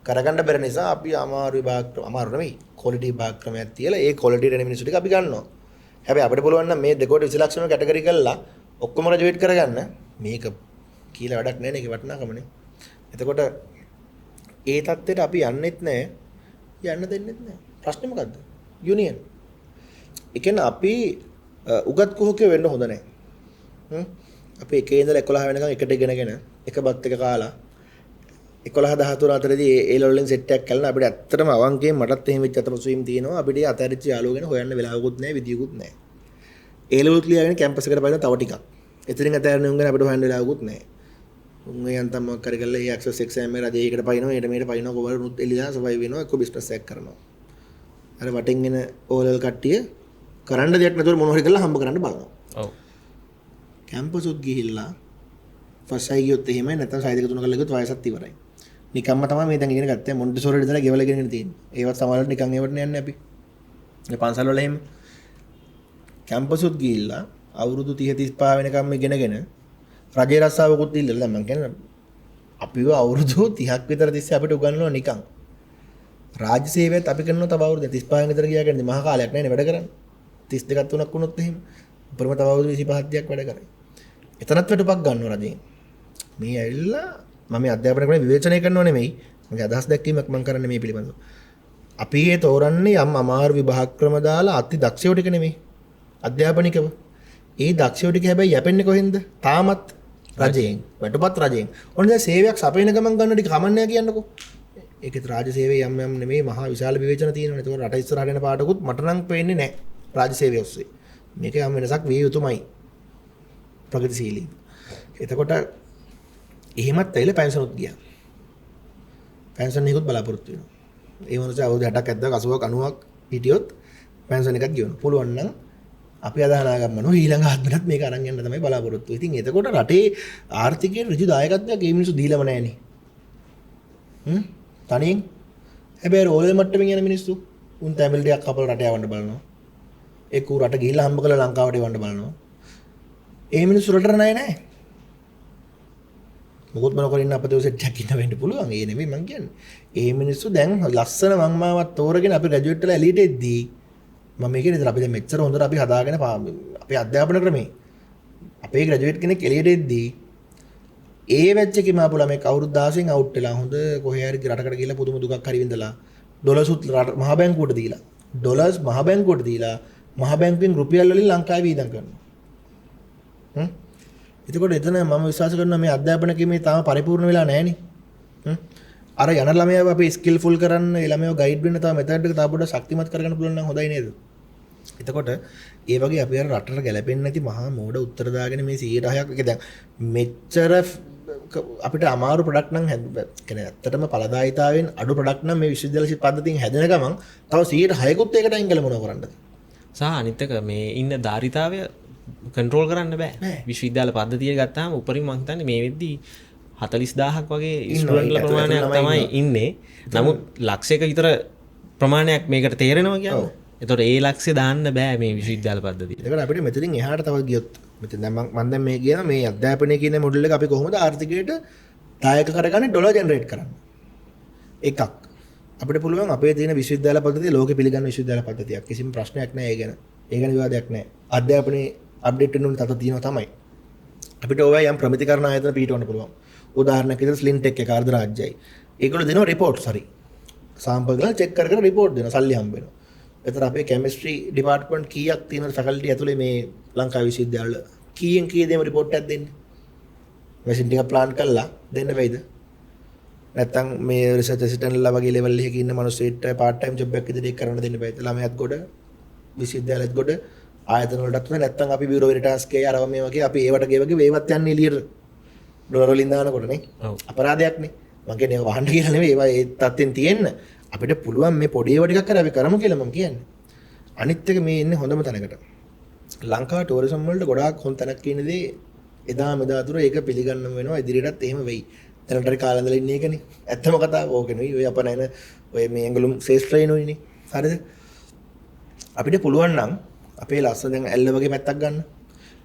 කරගන්න බැරි නිසා අපි අමාරු නෙමෙයි ක්වොලිටි විභාග ක්‍රමයක් තියලා ඒ ක්වොලිටි රෙන මිනිස්සු ටික අපි ගන්නවා. හැබැයි අපිට පුළුවන් නම් මේ දෙකෝට 20 ලක්ෂෙම කැටගරි කරලා ඔක්කොම ග්‍රැජුවේට් කරගන්න මේක කියලා වැඩක් නැහැ නේ ඒක වටිනාකමනේ. එතකොට ඒ தත්ත්වයට අපි යන්නෙත් නැහැ යන්න දෙන්නෙත් නැහැ. ප්‍රශ්නේ මොකද්ද? යුනියන්. ඒ කියන්නේ අපි උගත් කුහකයෝ වෙන්න හොඳ නැහැ. අපි එකේ ඉඳලා 11 වෙනකන් එකට ඉගෙනගෙන එක බත් එක කාලා 11 13 අතරදී ඒ ලෙවලින් සෙට් එකක් කළා අපිට ඇත්තටම අවංකයෙන් මටත් එහෙම වෙච්ච අතපසුවීම් තියෙනවා අපිට අතහැරිච්ච යාළුවෝ ගැන හොයන්න වෙලාවකුත් නැහැ විදියකුත් නැහැ. ඒ ලෙවල් ක්ලියර්ගෙන කැම්පස් එකට පයින්න තව ටිකක්. එතනින් අතහැරෙන උන් ගැන අපිට හොයන්න වෙලාවකුත් නැහැ. උන් ඒ යන්තම් මොකක් හරි කරලා ඒ ඇක්සස් එක්සෑම් එක රජයකට පයින්නවා ඊට මෙහෙට පයින්නවා කොහොමද නුත් එලිලා සර්වයිව් වෙනවා එක්ක බිස්නස් එකක් කරනවා. අර වටින් එන ඕලල් කට්ටිය කරන්න දෙයක් නැතුව මොන හරි කරලා හම්බ කරන්න බලනවා. ඔව්. කැම්පස් උත් ගිහිල්ලා ෆස්ට් අයි ගියොත් එහෙමයි නැත්නම් සයි දෙක තුන කරලා ගියොත් වයසත් ඉවරයි. නිකම්ම තමයි මේ දැන් ඉගෙන ගත්තේ මොන්ටිසෝරි ඉඳලා ගෙවලා ඉගෙනගෙන තියෙන්නේ. ඒවත් සමහරවිට නිකන් ඒවට යන්නේ අපි. පන්සල් වල එහෙම කැම්පසුත් ගිහිල්ලා අවුරුදු 30 35 වෙනකම් ඉගෙනගෙන රජේ රස්සාවකුත් ඉල්ලලා දැන් මම කියන්නේ අපිව අවුරුදු 30ක් විතර තිස්සේ අපිට උගන්වනවා නිකන්. රාජ්‍ය සේවයත් අපි කරනවා තව අවුරුදු 35 විතර ගියා කියන්නේ මහා කාලයක් නෑනේ වැඩ කරන්නේ. 32ක් 3ක් වුණොත් එහෙම උපරිම තව අවුරුදු 25 30ක් වැඩ කරේ. එතනත් වැටුපක් ගන්නවා රජයෙන්. මේ ඇවිල්ලා මම අධ්‍යාපන ක්‍රම විවේචනය කරනව නෙමෙයි. මගේ අදහස් දැක්වීමක් මම කරන්නේ මේ පිළිබඳව. අපි ඒ තෝරන්නේ යම් අමාරු විභාග ක්‍රම දාලා අති දක්ෂයෝ ටික නෙමෙයි. අධ්‍යාපනිකව. ඒ දක්ෂයෝ ටික හැබැයි යැපෙන්නේ කොහෙන්ද? තාමත් රජයෙන්. වැටුපත් රජයෙන්. ඔන්න දැන් සේවයක් සපයන ගමන් ගන්න ටික කමන්නේ කියන්නකෝ. ඒකේ රාජ්‍ය සේවයේ යම් යම් නෙමෙයි මහා විශාල විවේචන තියෙනවනේ. ඒක රට ඉස්සරහට එන පාටකුත් මට නම් පේන්නේ නැහැ. රාජ්‍ය සේවය ඔස්සේ. මේක යම් වෙනසක් විය යුතුමයි. ප්‍රගතිශීලී. එතකොට එහෙමත් ඇවිල්ලා පෙන්ෂනුත් ගියා. පෙන්ෂන් එකකුත් බලාපොරොත්තු වෙනවා. ඒ මොනසෙ අවුරුදු 60ක් 70ක් 80ක් 90ක් හිටියොත් පෙන්ෂන් එකක් ගෙවනවා. පුළුවන් නම් අපි අදහනා ගන්නව ඊළඟ ආත්මෙත් මේක අරන් යන්න තමයි බලාපොරොත්තු වෙන්නේ. ඉතින් එතකොට රටේ ආර්ථිකයේ ඍජු දායකත්වයක් මේ මිනිස්සු දීලම නැහෙනේ. තනියෙන් හැබැයි රෝල් මට්ටමින් යන මිනිස්සු උන් තැඹිල් ටිකක් කපලා රට යවන්න බලනවා. ඒක උ රට ගිහිල්ලා හම්බ කරලා ලංකාවට එවන්න බලනවා. ඒ මිනිස්සු රටට නැහැ. මොකොත් මොන කරින්න අපේ සෙට් එකක් ඉන්න වෙන්න පුළුවන්. ඒ නෙමෙයි මං කියන්නේ. ඒ මිනිස්සු දැන් ලස්සන වංමාවක් තෝරගෙන අපි ග්‍රැජුවේට් වෙලා එළියට එද්දී මම කියන්නේ අපි දැන් මෙච්චර හොඳට අපි හදාගෙන අපේ අධ්‍යාපන ක්‍රමේ අපේ ග්‍රැජුවේට් කෙනෙක් එළියට එද්දී ඒ වැච් එකේ මාපු ළමයි අවුරුදු 16න් අවුට් වෙලා හොඳ කොහේ හරි රටකට ගිහලා පුදුම දුකක් හරි විඳලා ඩොලර්ස් මහ බැංකුවට දීලා ඩොලර්ස් මහ බැංකුවට දීලා මහ බැංකුවෙන් රුපියල් වලින් ලංකාවේ වීදම් කරනවා. එතකොට එතන මම විශ්වාස කරනවා මේ අධ්‍යාපන ක්‍රමේ තාම පරිපූර්ණ වෙලා නැහෙනේ. අර යන ළමයාව අපි ස්කිල්ෆුල් කරන්න, ඒ ළමයාව ගයිඩ් වෙන්න තව මෙතඩ් එක තව පොඩ්ඩක් ශක්තිමත් කරගන්න පුළුවන් නම් හොඳයි නේද? එතකොට ඒ වගේ අපි අර රටට ගැලපෙන්නේ නැති මහා මෝඩ උත්තර දාගෙන මේ 110ක් එක දැන් මෙච්චර අපිට අමාරු ප්‍රොඩක්ට් නම් කියන්නේ ඇත්තටම ඵලදායීතාවයෙන් අඩු ප්‍රොඩක්ට් නම් මේ විශ්වවිද්‍යාල ශිල්ප පද්ධතියෙන් හැදෙන ගමන් තව 106කුත් ඒකට අයින් කළ මොනව කරන්නද? සහ අනිත් එක මේ ඉන්න ධාරිතාවය කන්ට්‍රෝල් කරන්න බෑ. විශ්වවිද්‍යාල පද්ධතිය ගත්තාම උපරිම මං හිතන්නේ මේ වෙද්දී 40000ක් වගේ ස්ටුඩන්ට්ල ප්‍රමාණයක් තමයි ඉන්නේ. නමුත් ලක්ෂයක විතර ප්‍රමාණයක් මේකට තේරෙනවා කියන්නේ. එතකොට ඒ ලක්ෂය දාන්න බෑ මේ විශ්වවිද්‍යාල පද්ධතිය. ඒකට අපිට මෙතනින් එහාට තව ගියොත් මෙතන දැන් මම දැන් මේ කියන මේ අධ්‍යාපනය කියන මොඩල් එක අපි කොහොමද ආර්ථිකයට දායක කරගන්නේ ඩොලර් ජෙනරේට් කරන්න. එකක් අපිට පුළුවන් අපේ තියෙන විශ්වවිද්‍යාල පද්ධතිය ලෝකෙ පිළිගන්න විශ්වවිද්‍යාල පද්ධතියක්. කිසිම ප්‍රශ්නයක් නැහැ ඒ ගැන. ඒ ගැන විවාදයක් නැහැ. අධ්‍යාපනයේ අප්ඩේට් වෙන තත්ත්ව තියෙනවා තමයි. අපිට ඕවා යම් ප්‍රමිතිකරණ ආයතන පිටවන්න පුළුවන්. උදාහරණයක් විදිහට ස්ලින්ටෙක් එක ආර්ධ රාජ්‍යයි. ඒගොල්ලෝ දෙනවා රිපෝට්ස් හරි. සාම්පල් ගාලා චෙක් කර කර රිපෝට් දෙනවා. සල්ලි හම්බ වෙනවා. එතන අපේ කෙමිස්ට්‍රි ඩිපාර්ට්මන්ට් කීයක් තියෙනවද ෆැකල්ටි ඇතුලේ මේ ලංකාවේ විශ්වවිද්‍යාවල කීයෙන් කී දෙම රිපෝට් එකක් දෙන්නේ? මැෂින් ටික ප්ලාන් කරලා දෙන්න වෙයිද? නැත්තම් මේ රිසර්ච් ඇසිස්ටන්ට්ලා වගේ ලෙවල් එකක ඉන්න මිනිස්සුන්ට පාර්ට් ටයිම් ජොබ් එකක් විදිහට කරන්න දෙන්න බෑද? ළමයාත් ගොඩ විශ්වවිද්‍යාලෙත් ගොඩ ආයතන වලටත් නැත්තම් අපි බියුරෝ වෙරිටාස් කේ අරව මේ වගේ අපි ඒවට ගේ වගේ වේවත් යන්නේ එළියට ඩොලර් වලින් දානකොට නේ. අපරාධයක්නේ. මම කියන්නේ වහන්න කියලා නෙවෙයි ඒවා ඒ තත්ත්වෙන් තියෙන්න. අපිට පුළුවන් මේ පොඩි ඒවා ටිකක් කර අපි කරමු කියලා මම කියන්නේ. අනිත් එක මේ ඉන්නේ හොඳම තැනකට. ලංකාව ටුවරිසම් වලට ගොඩාක් හොඳ තැනක් කියනදී එදා මෙදා අතුරු ඒක පිළිගන්නම වෙනවා ඉදිරියටත් එහෙම වෙයි. දැනට කාලෙන්දලා ඉන්නේ ඒකනේ. ඇත්තම කතාව ඕක නෙවෙයි. ඔය අප නැන ඔය මේ ඇඟලුම් ශේෂ්ත්‍රයනෝනේ. හරිද? අපිට පුළුවන් නම් අපේ ලස්සන දැන් ඇල්ල වගේ පැත්තක් ගන්න.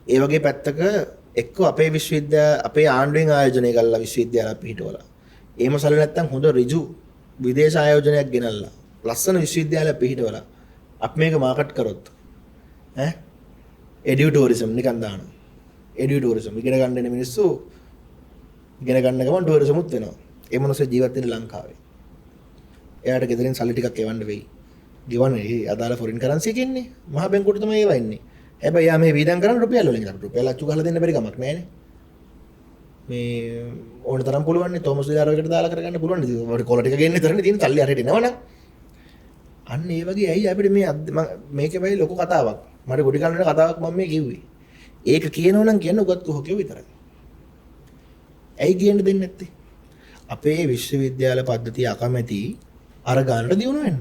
ඒ වගේ පැත්තක එක්ක අපේ විශ්වවිද්‍යාල අපේ ආණ්ඩුවෙන් ආයෝජනය කළා විශ්වවිද්‍යාල පිටවලා. එහෙම සල්ලි නැත්තම් හොඳ ඍජු විදේශ ආයෝජනයක් ගෙනල්ලා ලස්සන විශ්වවිද්‍යාල පිටවලා අපි මේක මාකට් කරොත් ඈ එඩියු ටුවරිසම් නිකන් දාන. එඩියු ටුවරිසම් ඉගෙන ගන්න එන මිනිස්සු ඉගෙන ගන්න ගමන් ටුවරිසමුත් වෙනවා. ඒ මොනසේ ජීවත් වෙන ලංකාවේ. එයාට ගෙදරින් සල්ලි ටිකක් එවන්න වෙයි. ගෙවන්නේ අදාළ ෆොරින් කරන්සි එකන්නේ මහ බැංකුවට තමයි ඒවා එන්නේ. හැබැයි යා මේ වීදම් කරන රුපියල් වලින් කරා. රුපියල් අච්චු ගහලා දෙන්න බැරි කමක් නැහැ නේ. මේ ඕන තරම් පුළුවන් නේ තෝමස් විලාරවකට දාලා කරගන්න පුළුවන්. ඉතින් කොල ටික ගේන්න තරනේ තියෙන සල්ලි හරියට එනවනම්. අන්න ඒ වගේ ඇයි අපිට මේ මේකේ වෙයි ලොකු කතාවක්. මට ගොඩි කන්න කතාවක් මම මේ කිව්වේ. ඒක කියනවනම් කියන්න උගත් කොහොකියෝ විතරයි. ඇයි කියන්න දෙන්නේ නැත්තේ? අපේ විශ්වවිද්‍යාල පද්ධතිය අකමැති අර ගන්නට දිනු වෙන්න.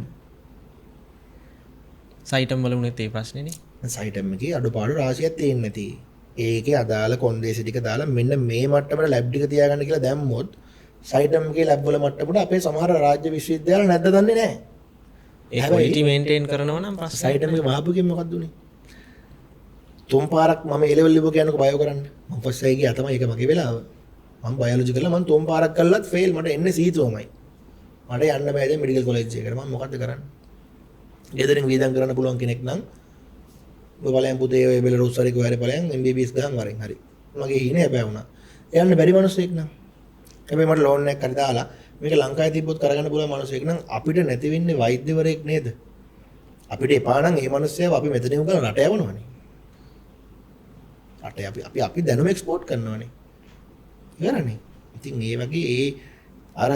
සයිටම් වල උනේත් ඒ ප්‍රශ්නේ නේ. සයිටම් එකේ අඩුපාඩු රාශියක් තියෙන්නේ නැති. ඒකේ අදාළ කොන්දේසි ටික දාලා මෙන්න මේ මට්ටමට ලැබ් ටික තියාගන්න කියලා දැම්මොත් සයිටම් එකේ ලැබ් වල මට්ටමට අපේ සමහර රාජ්‍ය විශ්වවිද්‍යාල නැද්ද දන්නේ නැහැ. ඒ quality maintain කරනවා නම් ප්‍රශ්න සයිටම වහපුකින් මොකක්ද උනේ? තුන් පාරක් මම A level ලිව්ව කියනකො බයෝ කරන්න. මම ෆස්ට් එකේ ගියා තමයි ඒක මගේ වෙලාව. මම බයොලොජි කරලා මම තුන් පාරක් කළත් ෆේල්. මට එන්නේ C2මයි. මට යන්න බෑ දැන් මෙඩිකල් කොලෙජ් එකකට. මම මොකද්ද කරන්නේ? ගෙදරින් වීදම් කරන්න පුළුවන් කෙනෙක් නම් ඔය බලයන් පුතේ ඔය බෙලරුස් හරි කොහරි බලයන් MBBS ගහන් වරෙන් හරි. මගේ හිනේ හැබැයි වුණා. යන්න බැරි මිනිස්සෙක් නම්. හැබැයි මට ලෝන් එකක් හරි දාලා මේක ලංකාවේ තිබ්බොත් කරගන්න පුළුවන් මිනිස්සෙක් නම් අපිට නැති වෙන්නේ වෛද්‍යවරයෙක් නේද? අපිට එපා නම් මේ මිනිස්සයව අපි මෙතනින් උගල රට යවනවනේ. රට අපි දැනුම එක්ස්පෝර්ට් කරනවනේ. ඉවරනේ. ඉතින් ඒ වගේ ඒ අර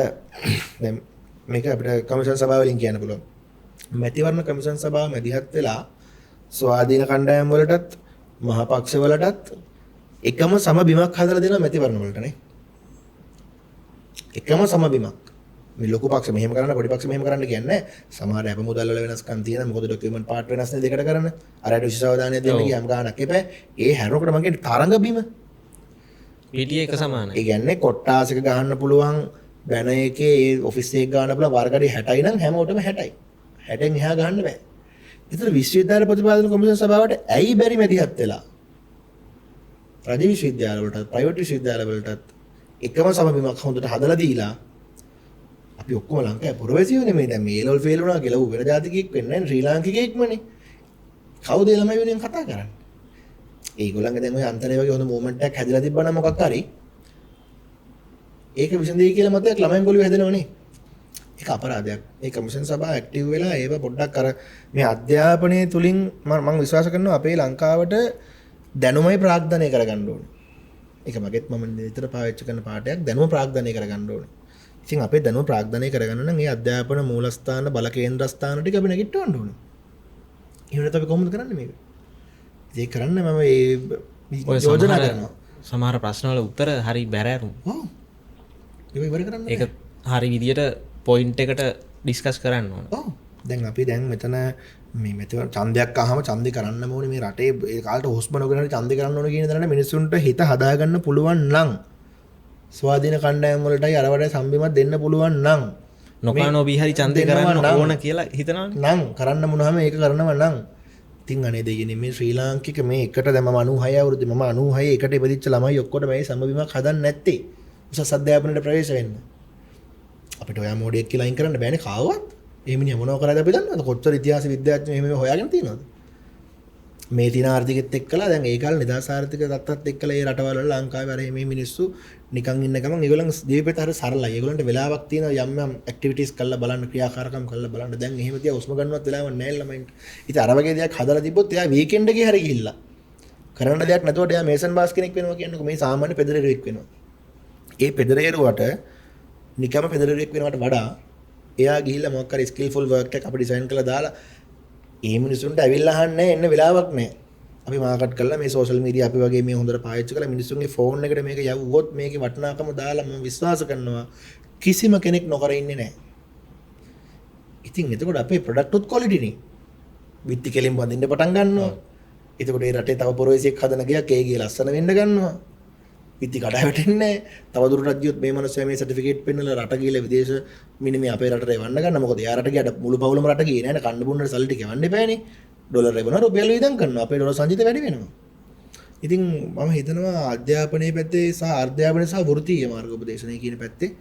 දැන් මේක අපිට කමිෂන් සභාව වලින් කියන්න පුළුවන්. මැතිවරණ කමිෂන් සභාව මැදිහත් වෙලා ස්වාධීන කණ්ඩායම් වලටත් මහ පක්ෂ වලටත් එකම සම බිමක් හදලා දෙනවා මැතිවරණ වලටනේ. එකම සම බිමක්. මේ ලොකු පක්ෂ මෙහෙම කරන්න පොඩි පක්ෂ මෙහෙම කරන්න කියන්නේ සමහර අප මුදල් වල වෙනස්කම් තියෙනවා. මොකද ඩොකියුමන්ට් පාර්ට් වෙනස්නේ දෙකට කරන. අරයට විශේෂ අවධානය දෙන්න ගියාම ගානක් එපා. ඒ හැරෙනකොට මම කියන්නේ තරඟ බිම. පිටිය එක සමානයි. ඒ කියන්නේ කොට්ටාසක ගහන්න පුළුවන් බැන එකේ ඒ ඔෆිස් එක ගන්න පුළුවන් වර්ගඩි 60යි නම් හැමෝටම 60යි. 60න් එහා ගහන්න බෑ. ඒතර විශ්වවිද්‍යාල ප්‍රතිපාදන කොමිෂන් සභාවට ඇයි බැරි මැදිහත් වෙලා? රජ විශ්වවිද්‍යාල වලටත් ප්‍රයිවට් විශ්වවිද්‍යාල වලටත් එකම සමබිමක් හොඳට හදලා දීලා අපි ඔක්කොම ලංකාවේ පුරවැසියෝනේ මේ දැන් මේ A level ෆේල් වුණා කියලා ඌ වෙන ජාතිකයෙක් වෙන්නේ නැහැ ශ්‍රී ලාංකිකයෙක්මනේ. කවුද ඒ ළමයි වෙනින් කතා කරන්නේ? ඒගොල්ලන්ගේ දැන් ඔය අන්තරේ වගේ හොඳ මූවමන්ට් එකක් හැදිලා තිබ්බනම් මොකක් හරි ඒක විසඳෙයි කියලා මතයක් ළමයින් ගොල්ලෝ හැදෙනවනේ. ඒක අපරාධයක්. මේ කමිෂන් සභාව ඇක්ටිව් වෙලා ඒව පොඩ්ඩක් අර මේ අධ්‍යාපනයේ තුලින් මම විශ්වාස කරනවා අපේ ලංකාවට දැනුමයි ප්‍රාග්ධනය කරගන්න ඕනේ. ඒක මගෙත් මම විතර පාවිච්චි කරන පාඩයක් දැනුම ප්‍රාග්ධනය කරගන්න ඕනේ. ඉතින් අපේ දැනුම ප්‍රාග්ධනය කරගන්න නම් මේ අධ්‍යාපන මූලස්ථාන බල කේන්ද්‍රස්ථාන ටික අපි නැගිටවන්න ඕනේ. එහෙම නැත්නම් අපි කොහොමද කරන්නේ මේක? ඒක කරන්න මම මේ යෝජනා කරනවා. සමහර ප්‍රශ්න වල උත්තර හරි බැරෑරුම්. ඔව්. ඒක ඉවර කරන්න. ඒක හරි විදියට පොයින්ට් එකට ඩිස්කස් කරන්න ඕන. ඔව්. දැන් අපි දැන් මෙතන මේ මෙතන ඡන්දයක් අහම ඡන්දේ කරන්න ඕනේ මේ රටේ ඒ කාලේට හොස්ම නොගෙන හරි ඡන්දේ කරන්න ඕනේ කියන දරන මිනිස්සුන්ට හිත හදාගන්න පුළුවන් නම් ස්වාධීන කණ්ඩායම් වලටයි අරවට සම්බිමක් දෙන්න පුළුවන් නම් නොකා නොබී හරි ඡන්දේ කරන්න ඕන කියලා හිතනවනේ. නම් කරන්න මොනවාම ඒක කරනවා නම් ඉතින් අනේ දෙයියනේ මේ ශ්‍රී ලාංකික මේ එකට දැන් මම 96 අවුරුද්දේ මම 96 එකට ඉපදිච්ච ළමයි ඔක්කොට මේ සම්බිමක් හදන්න නැත්තේ උසස් අධ්‍යාපනයට ප්‍රවේශ වෙන්න. අපිට ඔයා මොඩියෙක් කියලා අයින් කරන්න බෑනේ කාවවත්. ඒ මිනිහා මොනව කරාද අපි දන්නවද? කොච්චර ඉතිහාස විද්‍යාඥයෝ එහෙම හොයාගෙන තියෙනවද? මේ තින ආර්ථිකෙත් එක්කලා දැන් ඒ කාලේ නිදාස් ආර්ථික තත්ත්වත් එක්කලා ඒ රටවල වල ලංකාවේ අර මේ මිනිස්සු නිකන් ඉන්න ගමන් ඒගොල්ලන් ජීවිතේට හරිය සරලයි. ඒගොල්ලන්ට වෙලාවක් තියෙනවා යම් යම් ඇක්ටිවිටීස් කරලා බලන්න ක්‍රියාකාරකම් කරලා බලන්න. දැන් එහෙම තියා උස්ම ගන්නවත් වෙලාවක් නැහැ ළමයින්ට. ඉතින් අර වගේ දෙයක් හදලා තිබ්බොත් එයා වීකෙන්ඩ් එකේ හරි ගිහිල්ලා කරන්න දෙයක් නැතුවට එයා මේසන් බාස් කෙනෙක් වෙනවා කියන්නකො මේ සාමාන්‍ය පෙදරේරුවෙක් වෙනවා. ඒ පෙදරේරුවට නිකම්ම පෙදරේරුවෙක් වෙනවට වඩා එයා ගිහිල්ලා මොකක් හරි ස්කිල්ෆුල් වර්ක් එකක් අපිට ඩිසයින් කරලා දාලා ඒ මිනිසුන්ට ඇවිල්ලා අහන්නේ එන්න වෙලාවක් නැහැ. අපි මාකට් කරලා මේ සෝෂල් මීඩියා අපි වගේ මේ හොඳට පාවිච්චි කරලා මිනිස්සුන්ගේ ෆෝන් එකට මේක යවුවොත් මේකේ වටිනාකම දාලා මම විශ්වාස කරනවා කිසිම කෙනෙක් නොකර ඉන්නේ නැහැ. ඉතින් එතකොට අපේ ප්‍රොඩක්ට් උත් ක්වොලිටි නේ. විත්ති කෙලින් බඳින්න පටන් ගන්නවා. එතකොට ඒ රටේ තව පොරොයිසියෙක් හදන ගියක් ඒ ගිය ලස්සන වෙන්න ගන්නවා. විත්ති කඩා වැටෙන්නේ නැහැ. තව දුරටත් ගියොත් මේ මිනිස්සයා මේ සර්ටිෆිකේට් පෙන්නලා රට ගිහලා විදේශ මිනිහ මේ අපේ රටට එවන්න ගන්න. මොකද එයා රට ගියාට මුළු පවුලම රට ගියේ නැහැ නේ. කන්න බොන්න සල්ලි ටික එවන්න එපානේ. ඩොලර් එවනවා රුපියල් වියදම් කරනවා. අපේ ඩොලර් සංචිත වැඩි වෙනවා. ඉතින් මම හිතනවා අධ්‍යාපනයේ පැත්තේ සහ අර්ධ්‍යාපනයේ සහ වෘත්තීය මාර්ගෝපදේශනයේ කියන පැත්තේ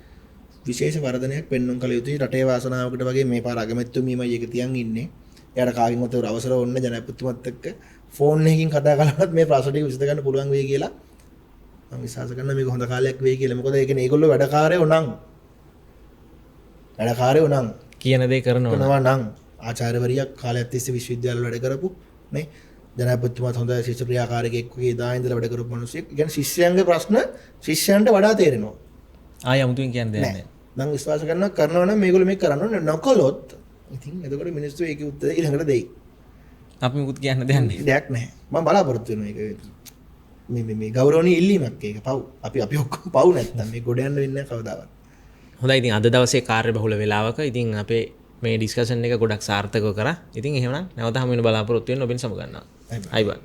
විශේෂ වර්ධනයක් පෙන්වන්න කල යුතුයි. රටේ වාසනාවකට වගේ මේ පාර අගමැතිතුමියමයි එක තියන් ඉන්නේ. එයාට කාගෙන්වත් අවසර ඕනේ ජනාධිපතිතුමත් එක්ක ෆෝන් එකකින් කතා කරලාවත් මේ ප්‍රශ්න ටික විසඳ ගන්න පුළුවන් වෙයි කියලා මම විශ්වාස කරනවා. මේක හොඳ කාලයක් වෙයි කියලා. මොකද ඒ කියන්නේ ඒගොල්ලෝ වැඩකාරයෝ නම් කියන දේ කරනවා නම් ආචාර්යවරියක් කාලයක් තිස්සේ විශ්වවිද්‍යාල වැඩ කරපු නේ ජනාධිපතිතුමාත් හොඳ ශිෂ්‍ය ක්‍රියාකාරකෙක් වගේ ඉදා ඉඳලා වැඩ කරපු මිනිස්සෙක්. ඒ කියන්නේ ශිෂ්‍යයන්ගේ ප්‍රශ්න ශිෂ්‍යයන්ට වඩා තේරෙනවා. ආය 아무තුන් කියන්නේ නැහැ. මම විශ්වාස කරනවා නම් මේගොල්ලෝ මේක කරන්න ඕනේ. නොකළොත් ඉතින් එතකොට මිනිස්සු ඒකේ උත්තරේ ඊළඟට දෙයි. අපි මුකුත් කියන්න දෙයක් නැහැ. මම බලාපොරොත්තු වෙනවා ඒක. මේ ගෞරවණීය ඉල්ලීමක් ඒක. පව්. අපි ඔක්කොම පව් නැත්තම් මේ ගොඩ යන්න වෙන්නේ නැහැ කවදාවත්. හොඳයි. ඉතින් අද දවසේ කාර්යබහුල වෙලාවක ඉතින් අපේ මේ ඩිස්කෂන් එක ගොඩක් සාර්ථකව කරා. ඉතින් එහෙමනම් නැවත හමු වෙන බලාපොරොත්තු වෙන්න ඔබෙන් සමු ගන්නවා. අයිබෝන්.